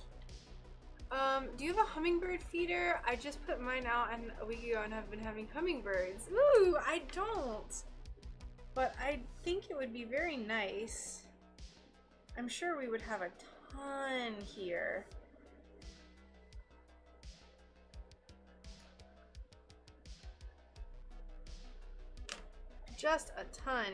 Speaker 1: Do you have a hummingbird feeder? I just put mine out a week ago and have been having hummingbirds. Ooh, I don't. But I think it would be very nice. I'm sure we would have a ton here. Just a ton.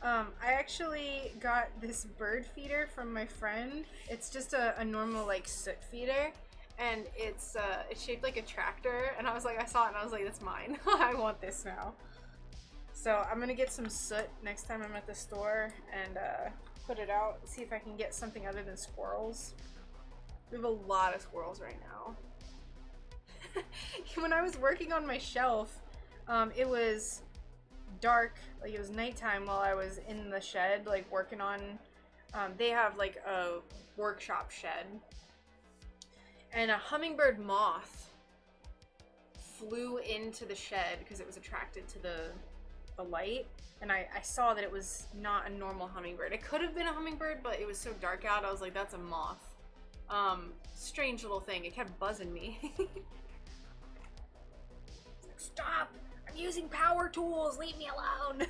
Speaker 1: I actually got this bird feeder from my friend. It's just a normal like soot feeder, and it's shaped like a tractor. And I was like, I saw it and I was like, that's mine. I want this now. So I'm gonna get some soot next time I'm at the store and put it out. See if I can get something other than squirrels. We have a lot of squirrels right now. When I was working on my shelf, it was dark, like it was nighttime while I was in the shed, like working on, they have like a workshop shed, and a hummingbird moth flew into the shed because it was attracted to the light, and I saw that it was not a normal hummingbird. It could have been a hummingbird, but it was so dark out, I was like, that's a moth. Strange little thing. It kept buzzing me. Like, stop! I'm using power tools, leave me alone.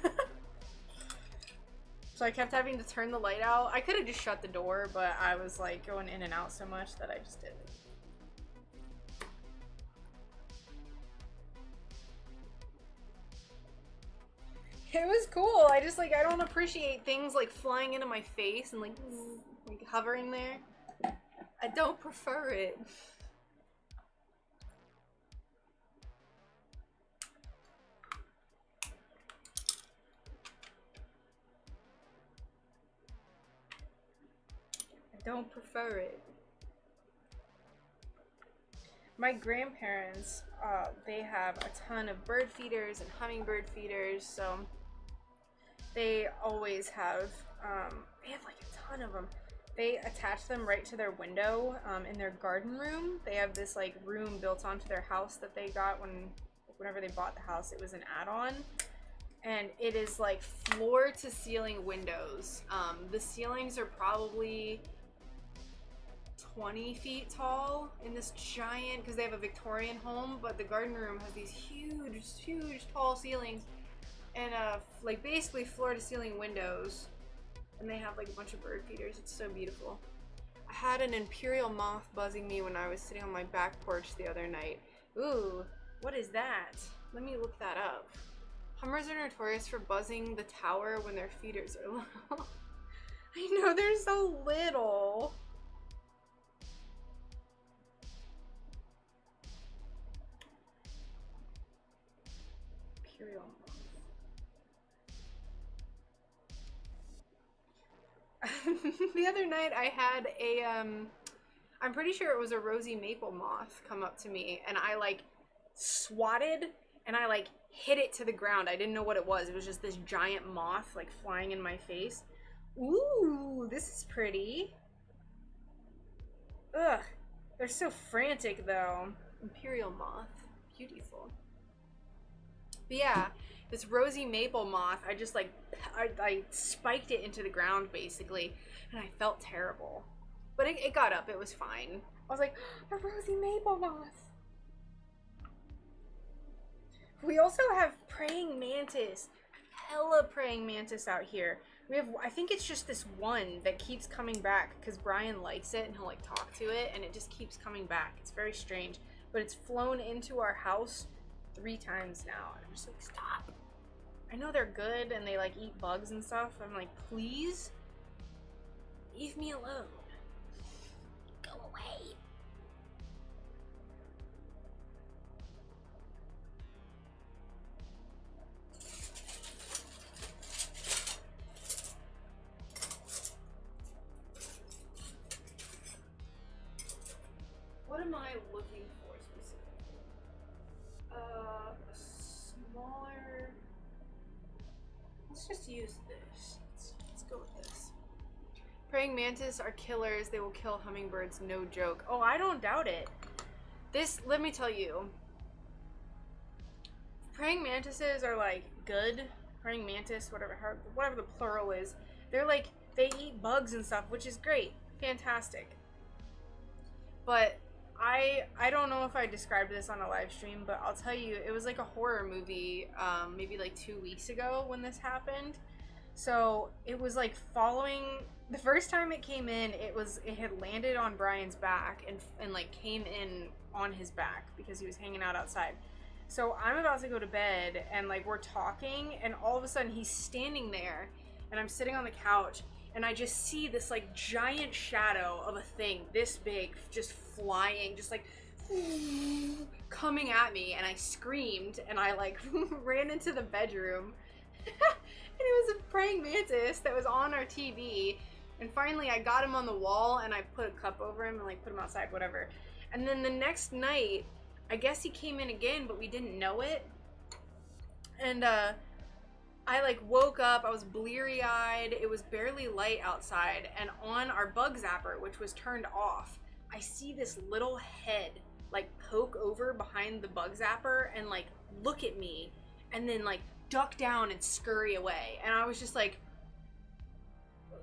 Speaker 1: So I kept having to turn the light out. I could have just shut the door, but I was like going in and out so much that I just didn't. It was cool. I just like, I don't appreciate things like flying into my face and like hovering there. I don't prefer it. Don't prefer it. My grandparents, they have a ton of bird feeders and hummingbird feeders, so they always have, they have like a ton of them. They attach them right to their window in their garden room. They have this like room built onto their house that they got whenever they bought the house. It was an add-on. And it is like floor to ceiling windows. The ceilings are probably 20 feet tall in this giant, because they have a Victorian home, but the garden room has these huge tall ceilings and like basically floor to ceiling windows, and they have like a bunch of bird feeders. It's so beautiful. I had an imperial moth buzzing me when I was sitting on my back porch the other night. Ooh, what is that? Let me look that up. Hummers are notorious for buzzing the tower when their feeders are low. I know, they're so little. Imperial moth. The other night I had a, I'm pretty sure it was a rosy maple moth come up to me, and I like swatted and I like hit it to the ground. I didn't know what it was. It was just this giant moth like flying in my face. Ooh, this is pretty. Ugh, they're so frantic though. Imperial moth, beautiful. But yeah, this rosy maple moth, I just like, I spiked it into the ground basically, and I felt terrible. But it got up, it was fine. I was like, a rosy maple moth. We also have praying mantis. Hella praying mantis out here. We have, I think it's just this one that keeps coming back because Brian likes it and he'll like talk to it, and it just keeps coming back. It's very strange. But it's flown into our house 3 times now. And I'm just like, stop. I know they're good and they like eat bugs and stuff. I'm like, please leave me alone. Go away. What am I looking for specifically? A smaller use this. Let's go with this. Praying mantis are killers. They will kill hummingbirds, no joke. Oh, I don't doubt it. This, let me tell you. Praying mantises are like good. Praying mantis, whatever the plural is. They're like, they eat bugs and stuff, which is great. Fantastic. But I don't know if I described this on a live stream, but I'll tell you, it was like a horror movie, maybe like 2 weeks ago when this happened. So it was like following, the first time it came in, it had landed on Brian's back and like came in on his back because he was hanging out outside. So I'm about to go to bed and like we're talking and all of a sudden he's standing there and I'm sitting on the couch and I just see this like giant shadow of a thing this big just flying, just like coming at me, and I screamed and I like ran into the bedroom and it was a praying mantis that was on our TV, and finally I got him on the wall and I put a cup over him and like put him outside, whatever. And then the next night I guess he came in again, but we didn't know it. And I like woke up, I was bleary-eyed, it was barely light outside, and on our bug zapper, which was turned off, I see this little head like poke over behind the bug zapper and like look at me and then like duck down and scurry away. And I was just like,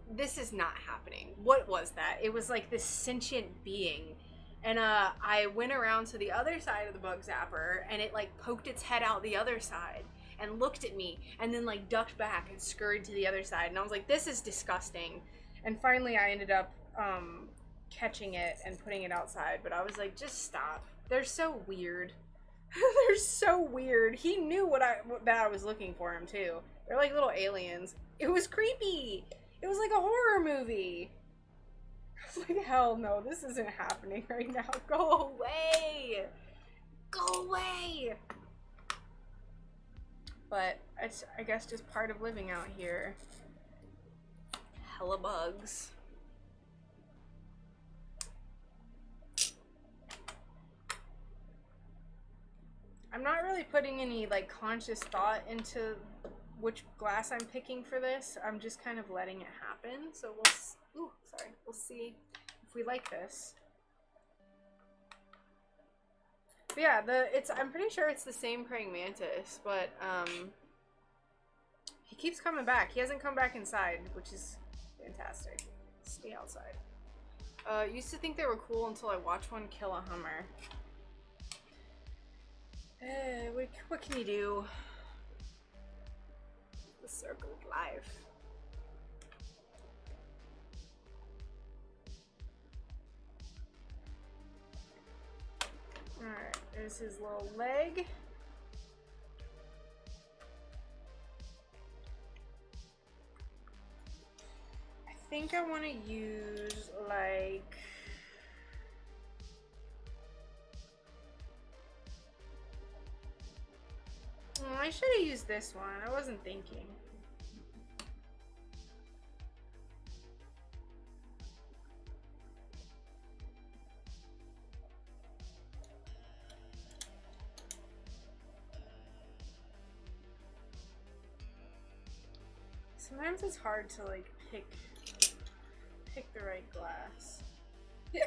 Speaker 1: this is not happening. What was that? It was like this sentient being. And I went around to the other side of the bug zapper and it like poked its head out the other side and looked at me and then like ducked back and scurried to the other side. And I was like, this is disgusting. And finally I ended up catching it and putting it outside, but I was like, just stop. They're so weird. They're so weird. He knew that I was looking for him too. They're like little aliens. It was creepy. It was like a horror movie. I was like, hell no, this isn't happening right now. Go away. Go away. But it's, I guess, just part of living out here. Hella bugs. I'm not really putting any like conscious thought into which glass I'm picking for this. I'm just kind of letting it happen. So we'll see if we like this. But yeah, I'm pretty sure it's the same praying mantis, but he keeps coming back. He hasn't come back inside, which is fantastic. Stay outside. Used to think they were cool until I watched one kill a hummer. What can you do? The circle of life. Alright, there's his little leg. I think I want to use like... Oh, I should have used this one. I wasn't thinking. Sometimes it's hard to like pick the right glass. Yeah.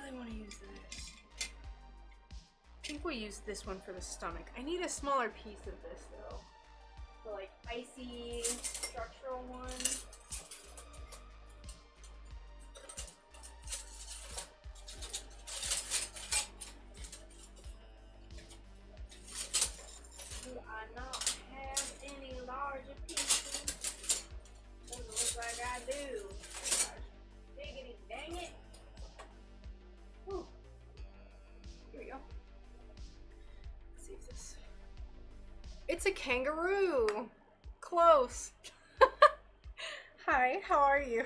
Speaker 1: I want to use this. I think we'll use this one for the stomach. I need a smaller piece of this though. The like icy structural one. Do I not have any larger pieces? Doesn't look like I do. Diggity dang it. Ooh. Here we go. Let's see if this... It's a kangaroo! Close! Hi, how are you?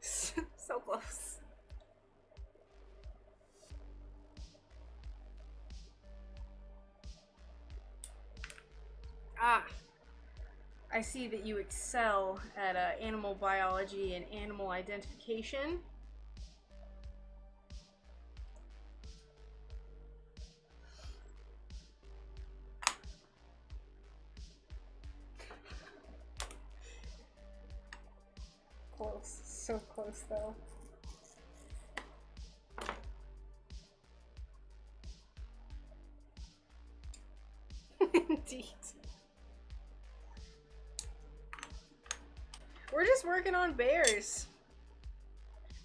Speaker 1: So close. Ah! I see that you excel at animal biology and animal identification. Close. So close, though. Indeed. We're just working on bears.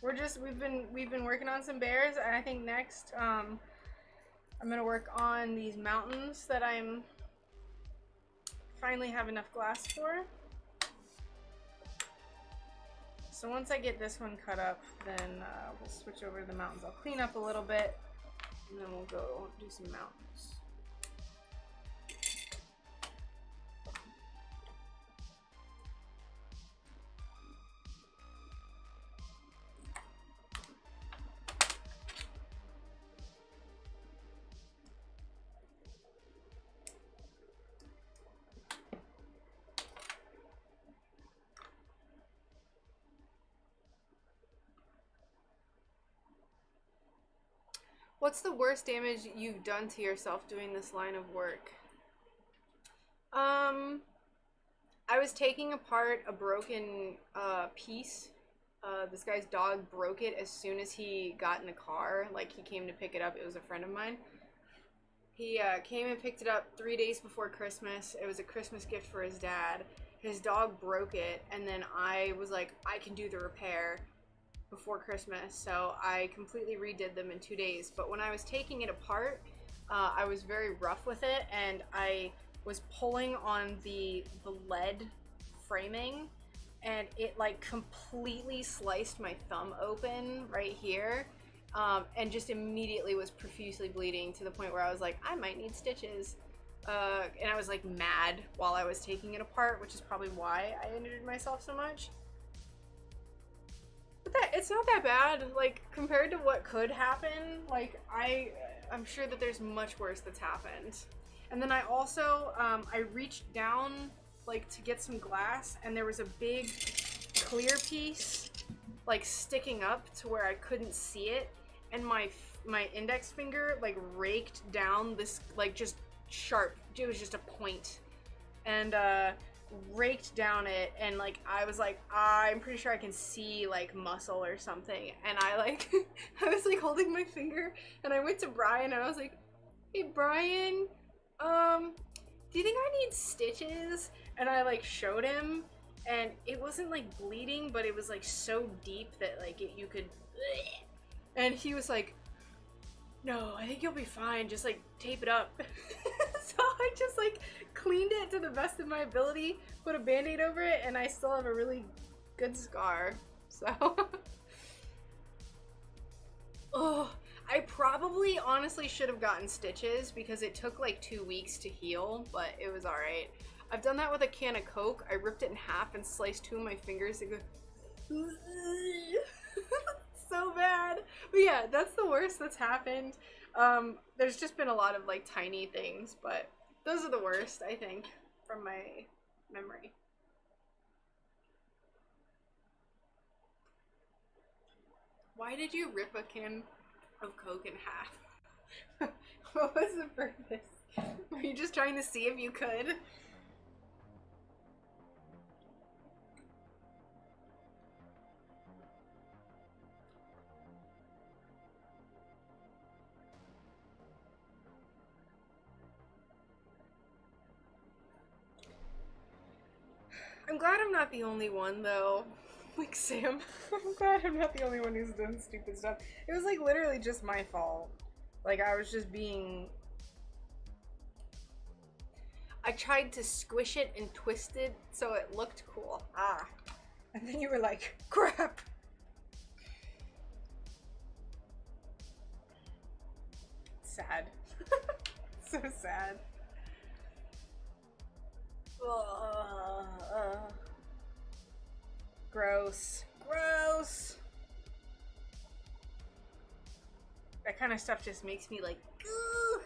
Speaker 1: We've been working on some bears, and I think next I'm gonna work on these mountains that I'm finally have enough glass for. So once I get this one cut up, then we'll switch over to the mountains. I'll clean up a little bit, and then we'll go do some mountains. What's the worst damage you've done to yourself doing this line of work? I was taking apart a broken piece. This guy's dog broke it as soon as he got in the car. Like, he came to pick it up. It was a friend of mine. He came and picked it up 3 days before Christmas. It was a Christmas gift for his dad. His dog broke it, and then I was like, I can do the repair before Christmas, so I completely redid them in 2 days. But when I was taking it apart, I was very rough with it, and I was pulling on the lead framing, and it like completely sliced my thumb open right here, and just immediately was profusely bleeding to the point where I was like, I might need stitches. And I was like mad while I was taking it apart, which is probably why I injured myself so much. But it's not that bad, like, compared to what could happen. Like, I'm sure that there's much worse that's happened. And then I also, I reached down, like, to get some glass, and there was a big clear piece, like, sticking up to where I couldn't see it, and my index finger, like, raked down this, like, just sharp, it was just a point, and, raked down it, and like I was like, I'm pretty sure I can see like muscle or something, and I like I was like holding my finger, and I went to Brian and I was like, hey Brian, do you think I need stitches? And I like showed him, and it wasn't like bleeding, but it was like so deep that like you could, and he was like, no, I think you'll be fine, just like tape it up. So I just like cleaned it to the best of my ability, put a band-aid over it, and I still have a really good scar. So oh, I probably honestly should have gotten stitches because it took like 2 weeks to heal, but it was alright. I've done that with a can of Coke. I ripped it in half and sliced 2 of my fingers and go so bad. But yeah, that's the worst that's happened. There's just been a lot of like tiny things, but those are the worst, I think, from my memory. Why did you rip a can of Coke in half? What was the purpose? Were you just trying to see if you could? I'm glad I'm not the only one, though. Like, Sam, I'm glad I'm not the only one who's done stupid stuff. It was, like, literally just my fault. Like, I was just being... I tried to squish it and twist it so it looked cool. Ah. And then you were like, crap! Sad. So sad. Gross. Gross! That kind of stuff just makes me like, ugh.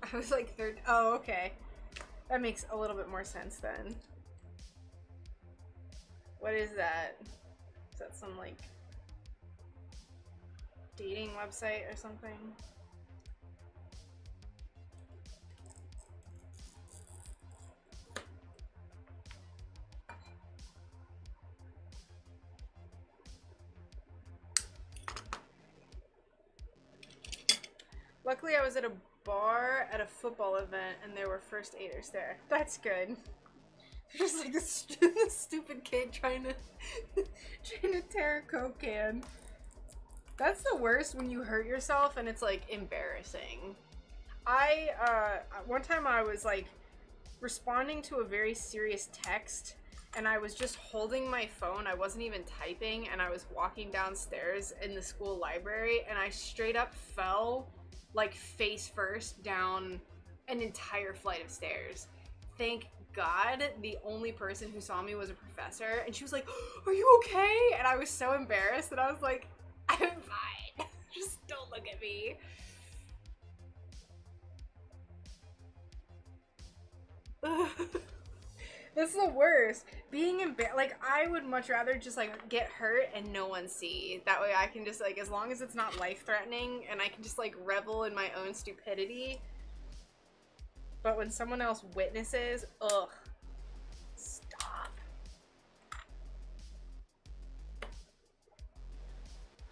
Speaker 1: I was like oh, okay. That makes a little bit more sense then. What is that? Is that some like dating website or something? Luckily, I was at a bar at a football event and there were first aiders there. That's good. Just like this stupid kid trying to tear a Coke can. That's the worst when you hurt yourself and it's like embarrassing. One time I was like responding to a very serious text and I was just holding my phone. I wasn't even typing and I was walking downstairs in the school library and I straight up fell like face first down an entire flight of stairs. Thank God the only person who saw me was a professor and she was like, "Are you okay?" And I was so embarrassed that I was like, "I'm fine. Just don't look at me." This is the worst. Being embarrassed, like I would much rather just like get hurt and no one see. That way I can just like, as long as it's not life-threatening and I can just like revel in my own stupidity. But when someone else witnesses, ugh. Stop.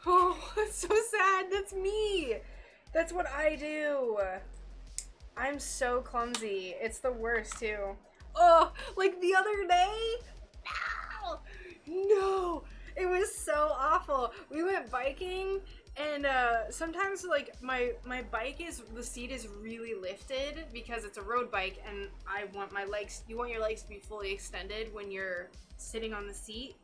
Speaker 1: Oh, that's so sad. That's me. That's what I do. I'm so clumsy. It's the worst too. Oh, like the other day? No, it was so awful. We went biking and sometimes like my bike the seat is really lifted because it's a road bike and you want your legs to be fully extended when you're sitting on the seat.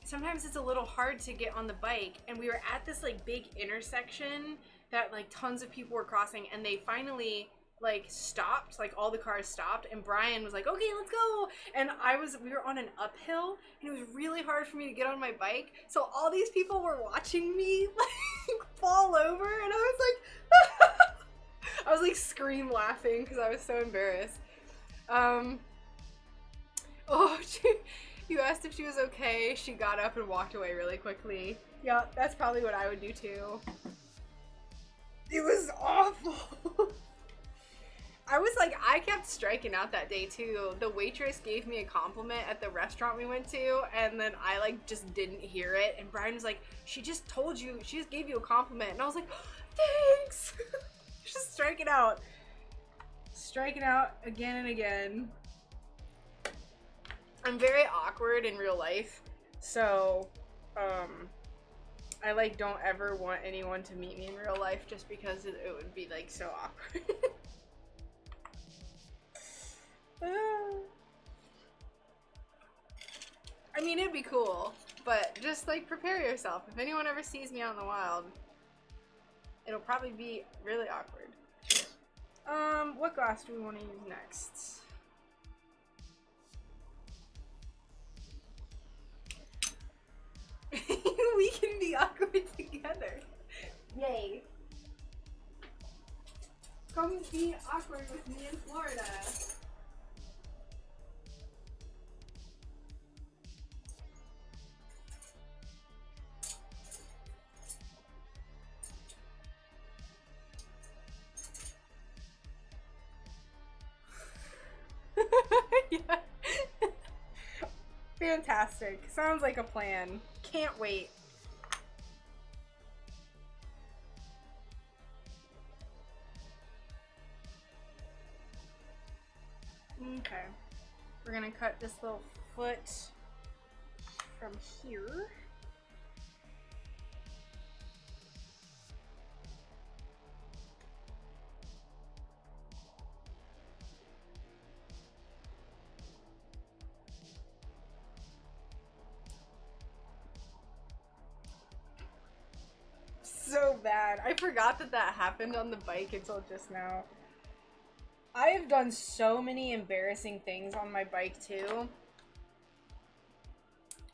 Speaker 1: Sometimes it's a little hard to get on the bike and we were at this like big intersection that like tons of people were crossing and they finally like stopped, like all the cars stopped and Brian was like, "Okay, let's go." And we were on an uphill and it was really hard for me to get on my bike. So all these people were watching me like fall over and I was like I was like scream laughing because I was so embarrassed. You asked if she was okay. She got up and walked away really quickly. Yeah, that's probably what I would do too. It was awful. I kept striking out that day too. The waitress gave me a compliment at the restaurant we went to, and then I like just didn't hear it. And Brian was like, she just gave you a compliment. And I was like, thanks. Just strike it out. Strike it out again and again. I'm very awkward in real life, so I like don't ever want anyone to meet me in real life just because it would be like so awkward. I mean, it'd be cool, but just like prepare yourself. If anyone ever sees me out in the wild, it'll probably be really awkward. What glass do we want to use next? We can be awkward together. Yay. Come be awkward with me in Florida. Yeah. Fantastic. Sounds like a plan. Can't wait. Okay. We're gonna cut this little foot from here. So bad. I forgot that happened on the bike until just now. I have done so many embarrassing things on my bike too.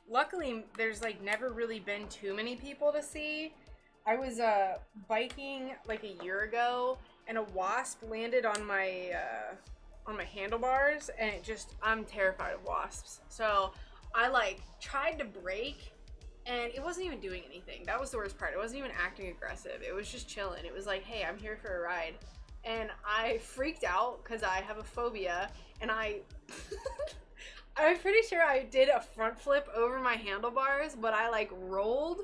Speaker 1: Luckily, there's like never really been too many people to see. I was biking like a year ago and a wasp landed on my on my handlebars, and I'm terrified of wasps. So I like tried to brake, and it wasn't even doing anything. That was the worst part. It wasn't even acting aggressive. It was just chilling. It was like, hey, I'm here for a ride. And I freaked out because I have a phobia, and I'm pretty sure I did a front flip over my handlebars, but I like rolled,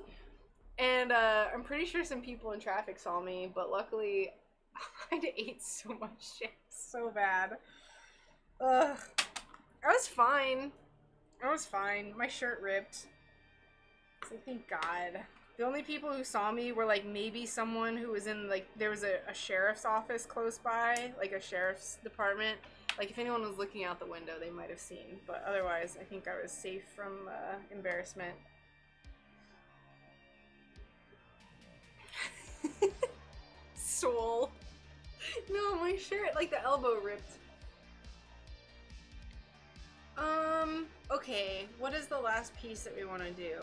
Speaker 1: and I'm pretty sure some people in traffic saw me, but luckily I ate so much shit so bad. Ugh. I was fine. My shirt ripped. So thank God. The only people who saw me were like maybe someone who was in like, there was a sheriff's office close by, like a sheriff's department. Like if anyone was looking out the window, they might have seen. But otherwise, I think I was safe from embarrassment. Soul. No, my shirt, like the elbow ripped. Okay, what is the last piece that we want to do?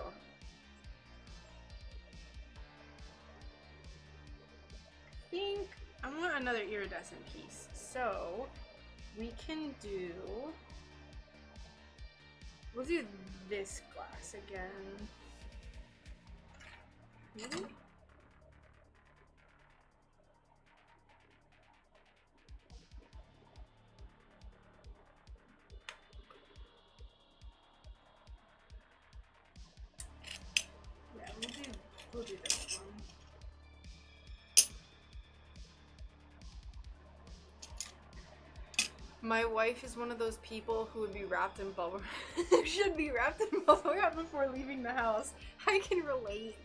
Speaker 1: I think I want another iridescent piece, so we can do, we'll do this glass again. Maybe? Yeah, we'll do this one. My wife is one of those people who would be wrapped in bubble who should be wrapped in bubble wrap before leaving the house. I can relate.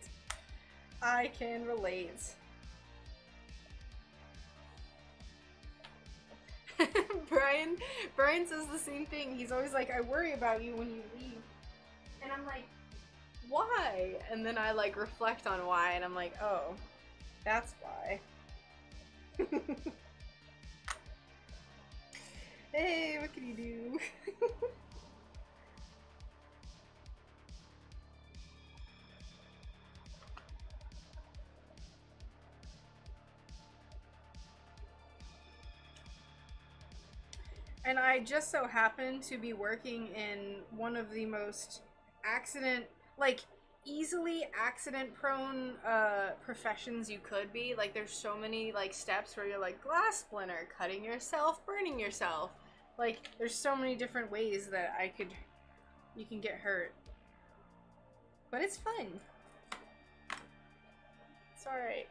Speaker 1: I can relate. Brian says the same thing. He's always like, I worry about you when you leave. And I'm like, why? And then I like reflect on why, and I'm like, oh, that's why. Hey, what can you do? And I just so happen to be working in one of the most easily accident prone professions you could be. Like there's so many like steps where you're like glass splinter, cutting yourself, burning yourself. Like there's so many different ways that you can get hurt. But it's fun. It's alright.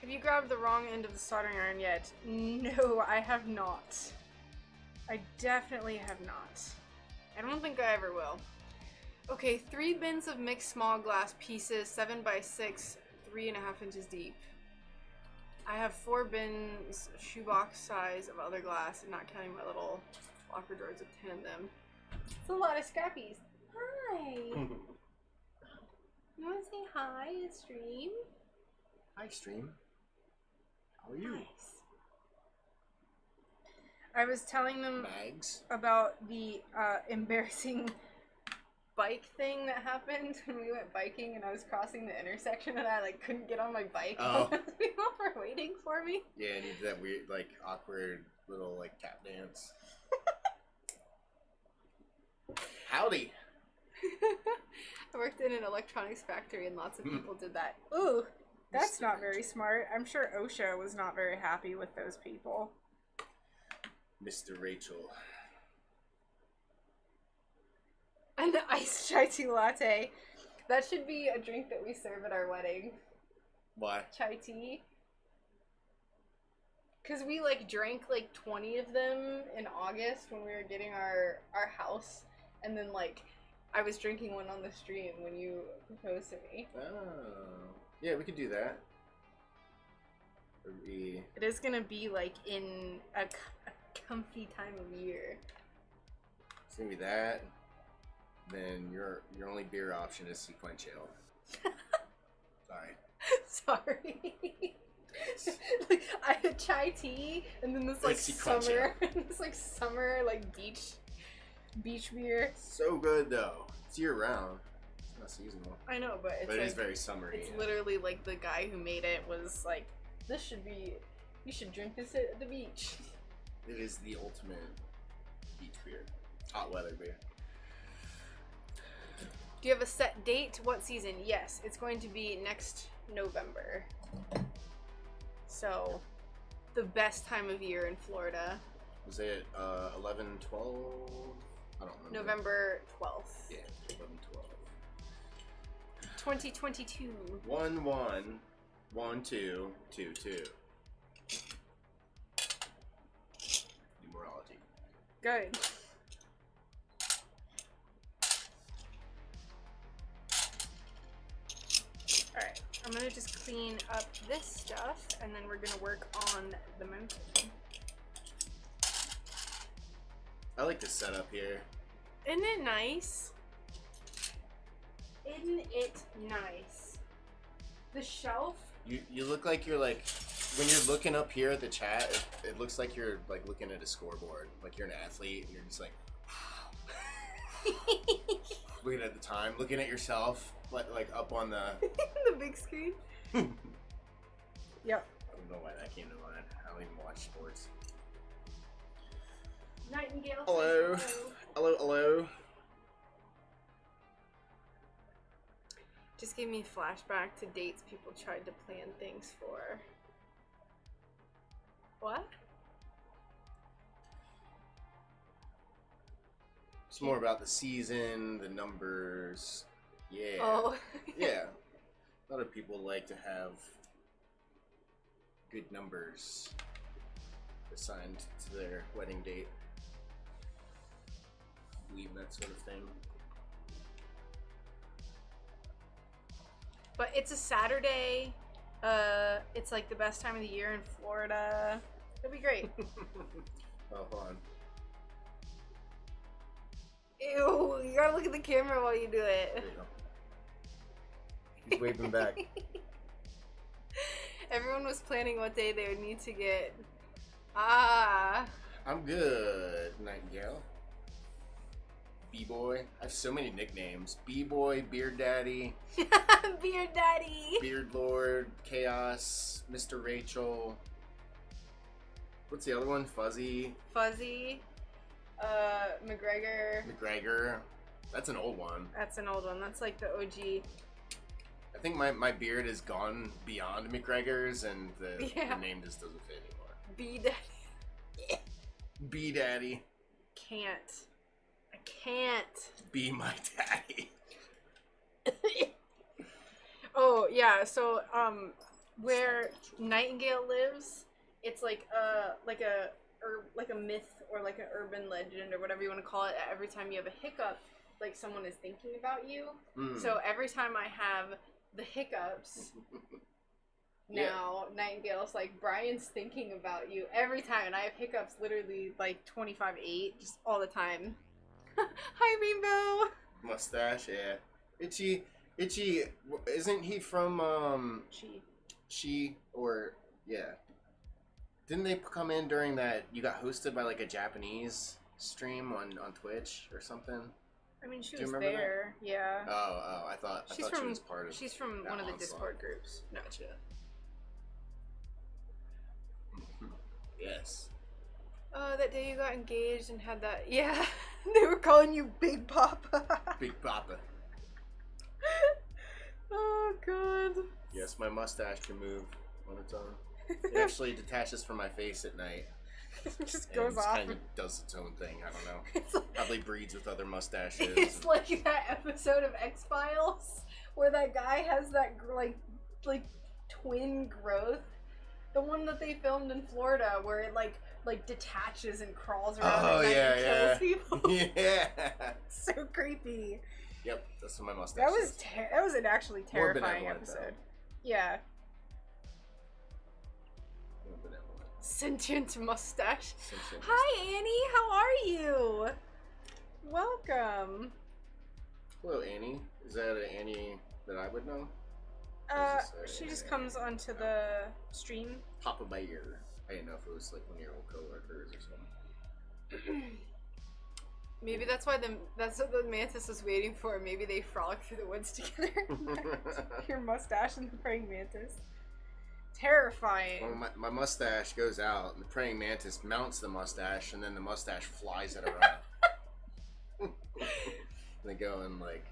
Speaker 1: Have you grabbed the wrong end of the soldering iron yet? No, I have not. I definitely have not. I don't think I ever will. Okay, 3 bins of mixed small glass pieces, 7 by 6, 3.5 inches deep. I have 4 bins, shoebox size of other glass, and not counting my little locker drawers with 10 of them. It's a lot of scrappies. Hi! You want to say hi to stream?
Speaker 2: Hi, stream. How are you?
Speaker 1: Nice. I was telling them about the embarrassing bike thing that happened when we went biking, and I was crossing the intersection, and I like couldn't get on my bike because people were waiting for me.
Speaker 2: Yeah, and you did that weird, like awkward little like tap dance. Howdy.
Speaker 1: I worked in an electronics factory, and lots of people did that. Ooh. That's not very smart. I'm sure OSHA was not very happy with those people.
Speaker 2: Mr. Rachel.
Speaker 1: An iced chai tea latte. That should be a drink that we serve at our wedding.
Speaker 2: Why?
Speaker 1: Chai tea. Because we like drank like 20 of them in August when we were getting our house. And then like I was drinking one on the stream when you proposed to me.
Speaker 2: Oh. Yeah, we could do that.
Speaker 1: It is gonna be like in a comfy time of year.
Speaker 2: It's gonna be that. Then your only beer option is sequential. Sorry.
Speaker 1: Sorry. Like, I had chai tea, and then this like summer, beach beer.
Speaker 2: So good though. It's year round. It's not seasonal.
Speaker 1: I know, but it's
Speaker 2: it
Speaker 1: like,
Speaker 2: is very summery.
Speaker 1: It's literally like the guy who made it was like, you should drink this at the beach.
Speaker 2: It is the ultimate beach beer. Hot weather beer.
Speaker 1: Do you have a set date? What season? Yes, it's going to be next November. So, the best time of year in Florida.
Speaker 2: Was it 11, 12? I don't remember.
Speaker 1: November 12th.
Speaker 2: Yeah, 11, 12.
Speaker 1: 2022.
Speaker 2: 1, 1, 1, 2, 2, 2. Numerology.
Speaker 1: Good. Alright, I'm gonna just clean up this stuff, and then we're gonna work on the mountain.
Speaker 2: I like the setup here.
Speaker 1: Isn't it nice? Isn't it nice? The shelf?
Speaker 2: You look like you're like, when you're looking up here at the chat, it looks like you're like looking at a scoreboard. Like you're an athlete and you're just like, looking at the time, looking at yourself, like up on the...
Speaker 1: the big screen? Yep.
Speaker 2: I don't know why that came to mind. I don't even watch sports.
Speaker 1: Nightingale.
Speaker 2: Hello. Hello, hello.
Speaker 1: Just gave me a flashback to dates people tried to plan things for. What?
Speaker 2: It's more about the season, the numbers. Yeah.
Speaker 1: Oh.
Speaker 2: Yeah. A lot of people like to have good numbers assigned to their wedding date. I believe that sort of thing.
Speaker 1: But it's a Saturday. It's like the best time of the year in Florida. It'll be great.
Speaker 2: Oh, hold on.
Speaker 1: Ew, you gotta look at the camera while you do it.
Speaker 2: There you go. He's waving back.
Speaker 1: Everyone was planning what day they would need to get. Ah.
Speaker 2: I'm good, Nightingale. B-Boy. I have so many nicknames. B-Boy, Beard Daddy.
Speaker 1: Beard Daddy.
Speaker 2: Beard Lord, Chaos, Mr. Rachel. What's the other one? Fuzzy.
Speaker 1: Fuzzy. McGregor.
Speaker 2: That's an old one.
Speaker 1: That's an old one. That's like the OG.
Speaker 2: I think my beard has gone beyond McGregor's and the name just doesn't fit anymore.
Speaker 1: B Daddy.
Speaker 2: B Daddy.
Speaker 1: I can't.
Speaker 2: Be my daddy.
Speaker 1: Oh yeah, so where Nightingale lives, it's like a myth or like an urban legend or whatever you want to call it. Every time you have a hiccup, like someone is thinking about you. So every time I have the hiccups, now Nightingale's like, Brian's thinking about you every time, and I have hiccups literally like 25/8 just all the time. Hi, Rainbow.
Speaker 2: Mustache, yeah. Itchy. Isn't he from She or yeah? Didn't they come in during that? You got hosted by like a Japanese stream on Twitch or something.
Speaker 1: I mean, she was there. That? Yeah.
Speaker 2: Oh, I thought she was part of.
Speaker 1: She's from one of the Discord groups. Gotcha.
Speaker 2: Yes.
Speaker 1: Oh, that day you got engaged and had that. Yeah. They were calling you Big Papa.
Speaker 2: Big Papa.
Speaker 1: Oh, God.
Speaker 2: Yes, my mustache can move on its own. It actually detaches from my face at night.
Speaker 1: It just goes off.
Speaker 2: Kind of does its own thing. I don't know. Probably breeds with other mustaches.
Speaker 1: It's like that episode of X-Files where that guy has that like twin growth. The one that they filmed in Florida where it like detaches and crawls around at night and kills people.
Speaker 2: Yeah.
Speaker 1: So creepy.
Speaker 2: Yep, that's what my mustache is.
Speaker 1: That was an actually terrifying episode. Though. Yeah. Sentient mustache. Hi, Annie. How are you? Welcome.
Speaker 2: Hello, Annie. Is that an Annie that I would know?
Speaker 1: She just comes onto the stream.
Speaker 2: Top of my ear. I didn't know if it was like one of your old coworkers or something.
Speaker 1: Maybe that's why that's what the mantis was waiting for. Maybe they frolic through the woods together. Your mustache and the praying mantis. Terrifying.
Speaker 2: Well, my mustache goes out, and the praying mantis mounts the mustache, and then the mustache flies at her. They go and like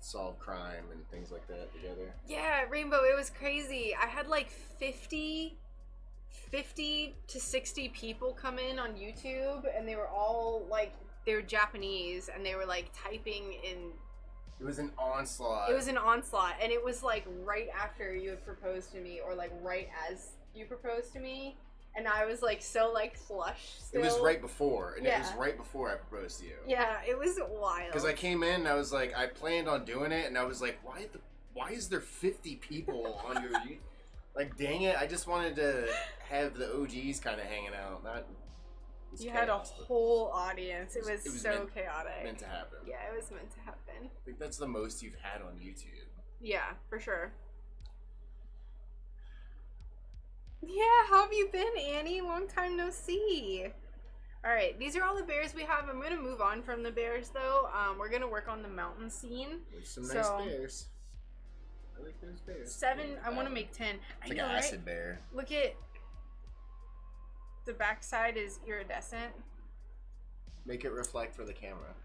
Speaker 2: solve crime and things like that together.
Speaker 1: Yeah, Rainbow, it was crazy. I had like 50 to 60 people come in on YouTube, and they were all like, they were Japanese, and they were like typing in.
Speaker 2: It was an onslaught.
Speaker 1: It was an onslaught, and it was like right after you had proposed to me, or like right as you proposed to me, and I was like so like flushed still.
Speaker 2: It was right before, and
Speaker 1: yeah.
Speaker 2: It was right before I proposed to you.
Speaker 1: Yeah, it was wild.
Speaker 2: Because I came in, and I was like, I planned on doing it, and I was like, why is there 50 people on your like, dang it, I just wanted to have the OGs kind of hanging out.
Speaker 1: You had a whole audience. It was so chaotic.
Speaker 2: Meant to happen.
Speaker 1: Yeah, it was meant to happen.
Speaker 2: I think that's the most you've had on YouTube.
Speaker 1: Yeah, for sure. Yeah, how have you been, Annie? Long time no see. Alright, these are all the bears we have. I'm going to move on from the bears, though. We're going to work on the mountain scene.
Speaker 2: There's some nice bears. I like those bears.
Speaker 1: 7, I want to make 10.
Speaker 2: It's like an acid bear.
Speaker 1: Look at... The backside is iridescent.
Speaker 2: Make it reflect for the camera.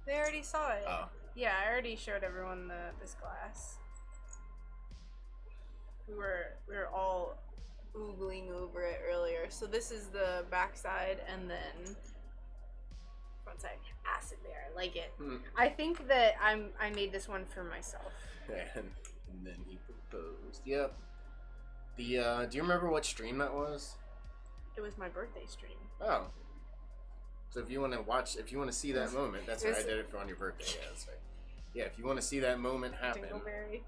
Speaker 1: They already saw it.
Speaker 2: Oh.
Speaker 1: Yeah, I already showed everyone this glass. We were all oogling over it earlier. So this is the backside, and then front side. Acid bear, I like it. I think that I made this one for myself.
Speaker 2: And then he proposed. Yep. Do you remember what stream that was?
Speaker 1: It was my birthday stream.
Speaker 2: Oh. So if you want to see that moment, that's why I did it on your birthday. Yeah, that's right. Yeah, if you want to see that moment happen.
Speaker 1: Dingleberry.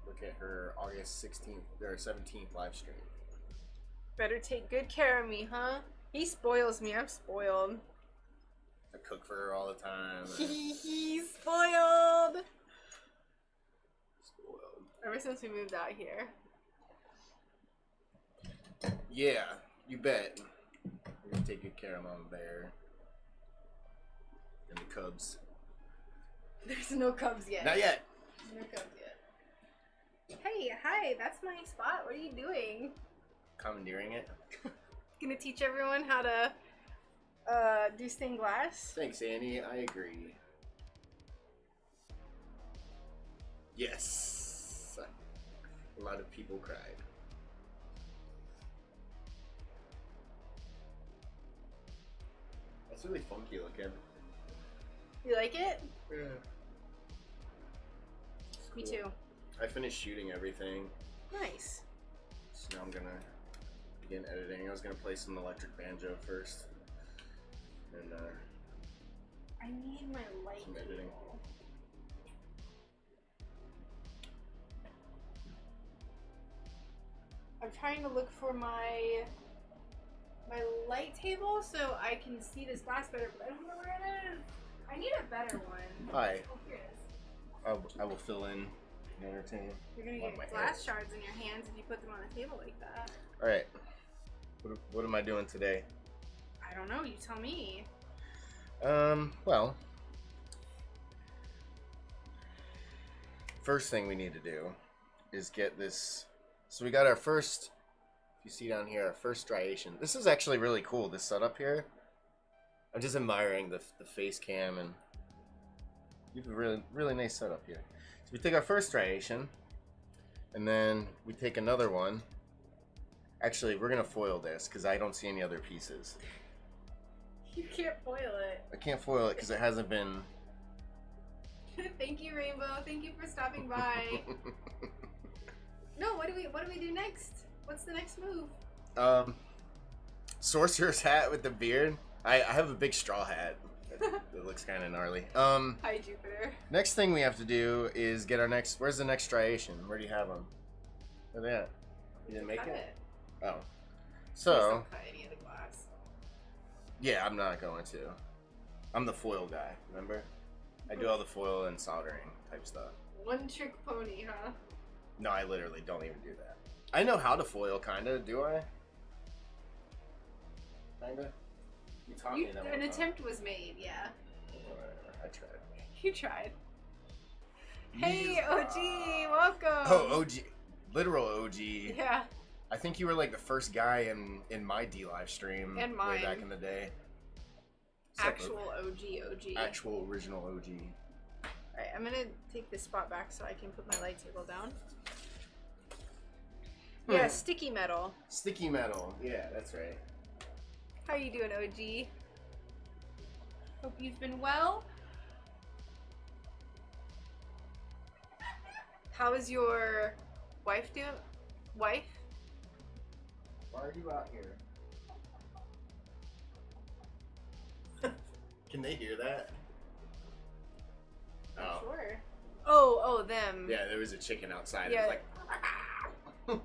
Speaker 2: Look at her August 16th or 17th live stream.
Speaker 1: Better take good care of me, huh? He spoils me. I'm spoiled.
Speaker 2: I cook for her all the time.
Speaker 1: He's spoiled. Ever since we moved out here.
Speaker 2: Yeah, you bet. We're gonna take good care of Mama Bear. And the cubs.
Speaker 1: There's no cubs yet.
Speaker 2: Not yet.
Speaker 1: There's no cubs yet. Hey, hi, that's my spot. What are you doing?
Speaker 2: Commandeering it.
Speaker 1: Gonna teach everyone how to do stained glass?
Speaker 2: Thanks, Annie. I agree. Yes. A lot of people cried. That's really funky looking.
Speaker 1: You like it?
Speaker 2: Yeah.
Speaker 1: Me too.
Speaker 2: I finished shooting everything.
Speaker 1: Nice.
Speaker 2: So now I'm gonna begin editing. I was gonna play some electric banjo first. And
Speaker 1: I need my light.
Speaker 2: some editing.
Speaker 1: I'm trying to look for my light table so I can see this glass better, but I don't know where it is. I need a better one.
Speaker 2: Hi.
Speaker 1: Oh, here it is.
Speaker 2: I will fill in and entertain.
Speaker 1: You're gonna get glass shards in your hands if you put them on the table like that.
Speaker 2: Alright. What am I doing today?
Speaker 1: I don't know, you tell me.
Speaker 2: Well, first thing we need to do is get this. So we got our first, if you see down here, our first striation. This is actually really cool, this setup here. I'm just admiring the face cam, and you have a really, really nice setup here. So we take our first striation, and then we take another one. Actually, we're gonna foil this because I don't see any other pieces.
Speaker 1: You can't foil it.
Speaker 2: I can't foil it because it hasn't been.
Speaker 1: Thank you, Rainbow. Thank you for stopping by. No, what do we do next? What's the next move?
Speaker 2: Sorcerer's hat with the beard. I have a big straw hat. It looks kind of gnarly.
Speaker 1: Hi, Jupiter.
Speaker 2: Next thing we have to do is get our next. Where's the next striation? Where do you have them? Where they at? You didn't make it? Oh. So.
Speaker 1: Please don't cut any of the glass.
Speaker 2: Yeah, I'm not going to. I'm the foil guy, remember? I do all the foil and soldering type stuff.
Speaker 1: One trick pony, huh?
Speaker 2: No, I literally don't even do that. I know how to foil, kinda. Do I? Kinda. You taught me that.
Speaker 1: An attempt was made, yeah.
Speaker 2: Whatever. I tried.
Speaker 1: You tried. Hey, OG, welcome.
Speaker 2: Oh, OG, literal OG.
Speaker 1: Yeah.
Speaker 2: I think you were like the first guy in my D live stream
Speaker 1: and mine.
Speaker 2: way back in the day.
Speaker 1: Actual OG.
Speaker 2: Actual original OG.
Speaker 1: Alright, I'm gonna take this spot back so I can put my light table down. Yeah, sticky metal.
Speaker 2: Sticky metal. Yeah, that's right.
Speaker 1: How you doing, OG? Hope you've been well. How is your wife doing? Wife?
Speaker 2: Why are you out here? Can they hear that? Oh.
Speaker 1: Sure. Oh, them.
Speaker 2: Yeah, there was a chicken outside.
Speaker 1: Yeah.
Speaker 2: It was like.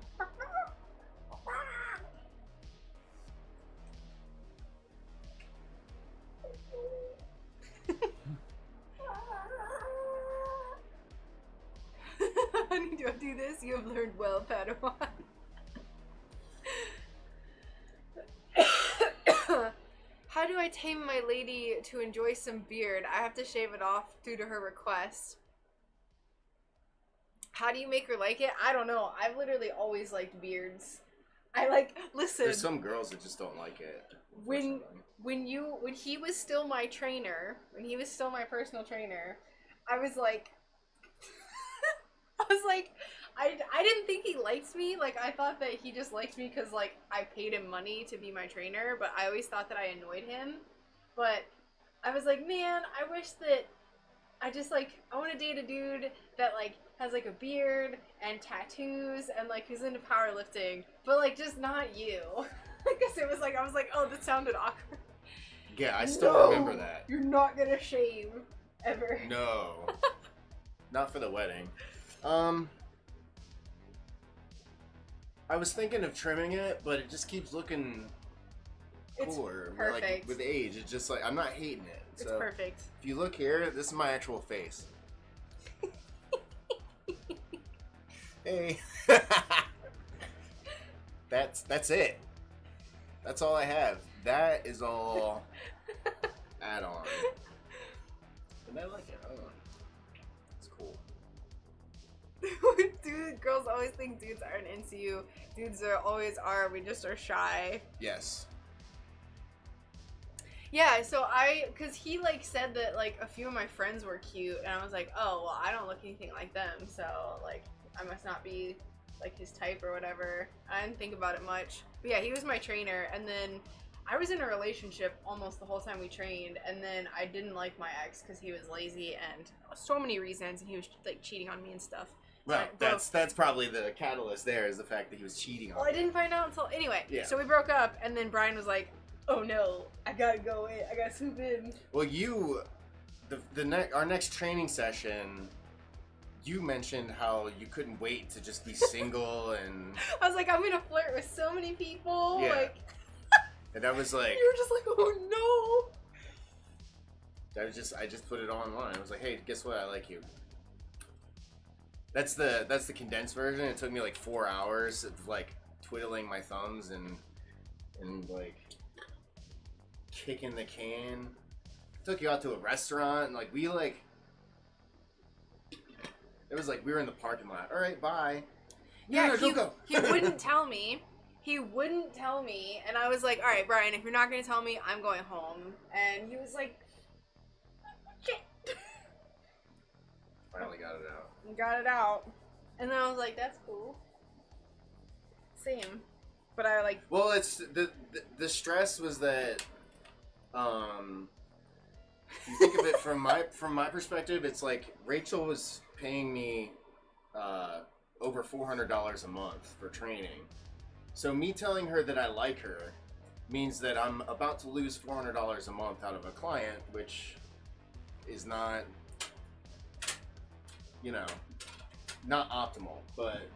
Speaker 1: Honey, don't do this. You have learned well, Padawan. How do I tame my lady to enjoy some beard? I have to shave it off due to her request. How do you make her like it? I don't know. I've literally always liked beards. Listen.
Speaker 2: There's some girls that just don't like it.
Speaker 1: When he was still my trainer, when he was still my personal trainer, I was like, I didn't think he liked me. Like, I thought that he just liked me because, like, I paid him money to be my trainer, but I always thought that I annoyed him. But I was like, man, I wish that I want to date a dude that, like, has, like, a beard and tattoos and, like, who's into powerlifting, but, like, just not you. Because it was like, I was like, oh, that sounded awkward.
Speaker 2: Yeah, I still remember that.
Speaker 1: You're not gonna shave, ever.
Speaker 2: No. Not for the wedding. I was thinking of trimming it, but it just keeps looking cooler.
Speaker 1: It's perfect.
Speaker 2: Like, with age, it's just like, I'm not hating it.
Speaker 1: It's
Speaker 2: so,
Speaker 1: perfect.
Speaker 2: If you look here, this is my actual face. Hey. That's it. That's all I have. That is all add-on. And I like it. I don't know. It's cool.
Speaker 1: Dude, girls always think dudes aren't into you. Dudes always are. We just are shy.
Speaker 2: Yes.
Speaker 1: Yeah, so because he, like, said that, like, a few of my friends were cute, and I was like, oh, well, I don't look anything like them, so, like, I must not be, like, his type or whatever. I didn't think about it much. But yeah, he was my trainer, and then I was in a relationship almost the whole time we trained, and then I didn't like my ex because he was lazy and so many reasons, and he was, like, cheating on me and stuff.
Speaker 2: Well, that's probably the catalyst there, is the fact that he was cheating on me.
Speaker 1: Well, I didn't find out until, anyway,
Speaker 2: yeah.
Speaker 1: So we broke up, and then Brian was like, oh no, I gotta go in, I gotta swoop in.
Speaker 2: Well, our next training session, you mentioned how you couldn't wait to just be single, and
Speaker 1: I was like, I'm gonna flirt with so many people.
Speaker 2: Yeah.
Speaker 1: Like,
Speaker 2: and that was like,
Speaker 1: you were just like, oh no.
Speaker 2: I just put it online. I was like, hey, guess what? I like you. That's the condensed version. It took me like 4 hours of like twiddling my thumbs and like kicking the can. Took you out to a restaurant, and like it was like we were in the parking lot. All right, bye.
Speaker 1: Yeah,
Speaker 2: go.
Speaker 1: He wouldn't tell me. He wouldn't tell me, and I was like, all right, Brian, if you're not gonna tell me, I'm going home. And he was like, shit.
Speaker 2: Finally got it out.
Speaker 1: Got it out, and then I was like, that's cool. Same, but I like.
Speaker 2: Well, it's the stress was that. You think of it from my perspective, it's like Rachel was paying me over $400 a month for training. So me telling her that I like her means that I'm about to lose $400 a month out of a client, which is not, not optimal. But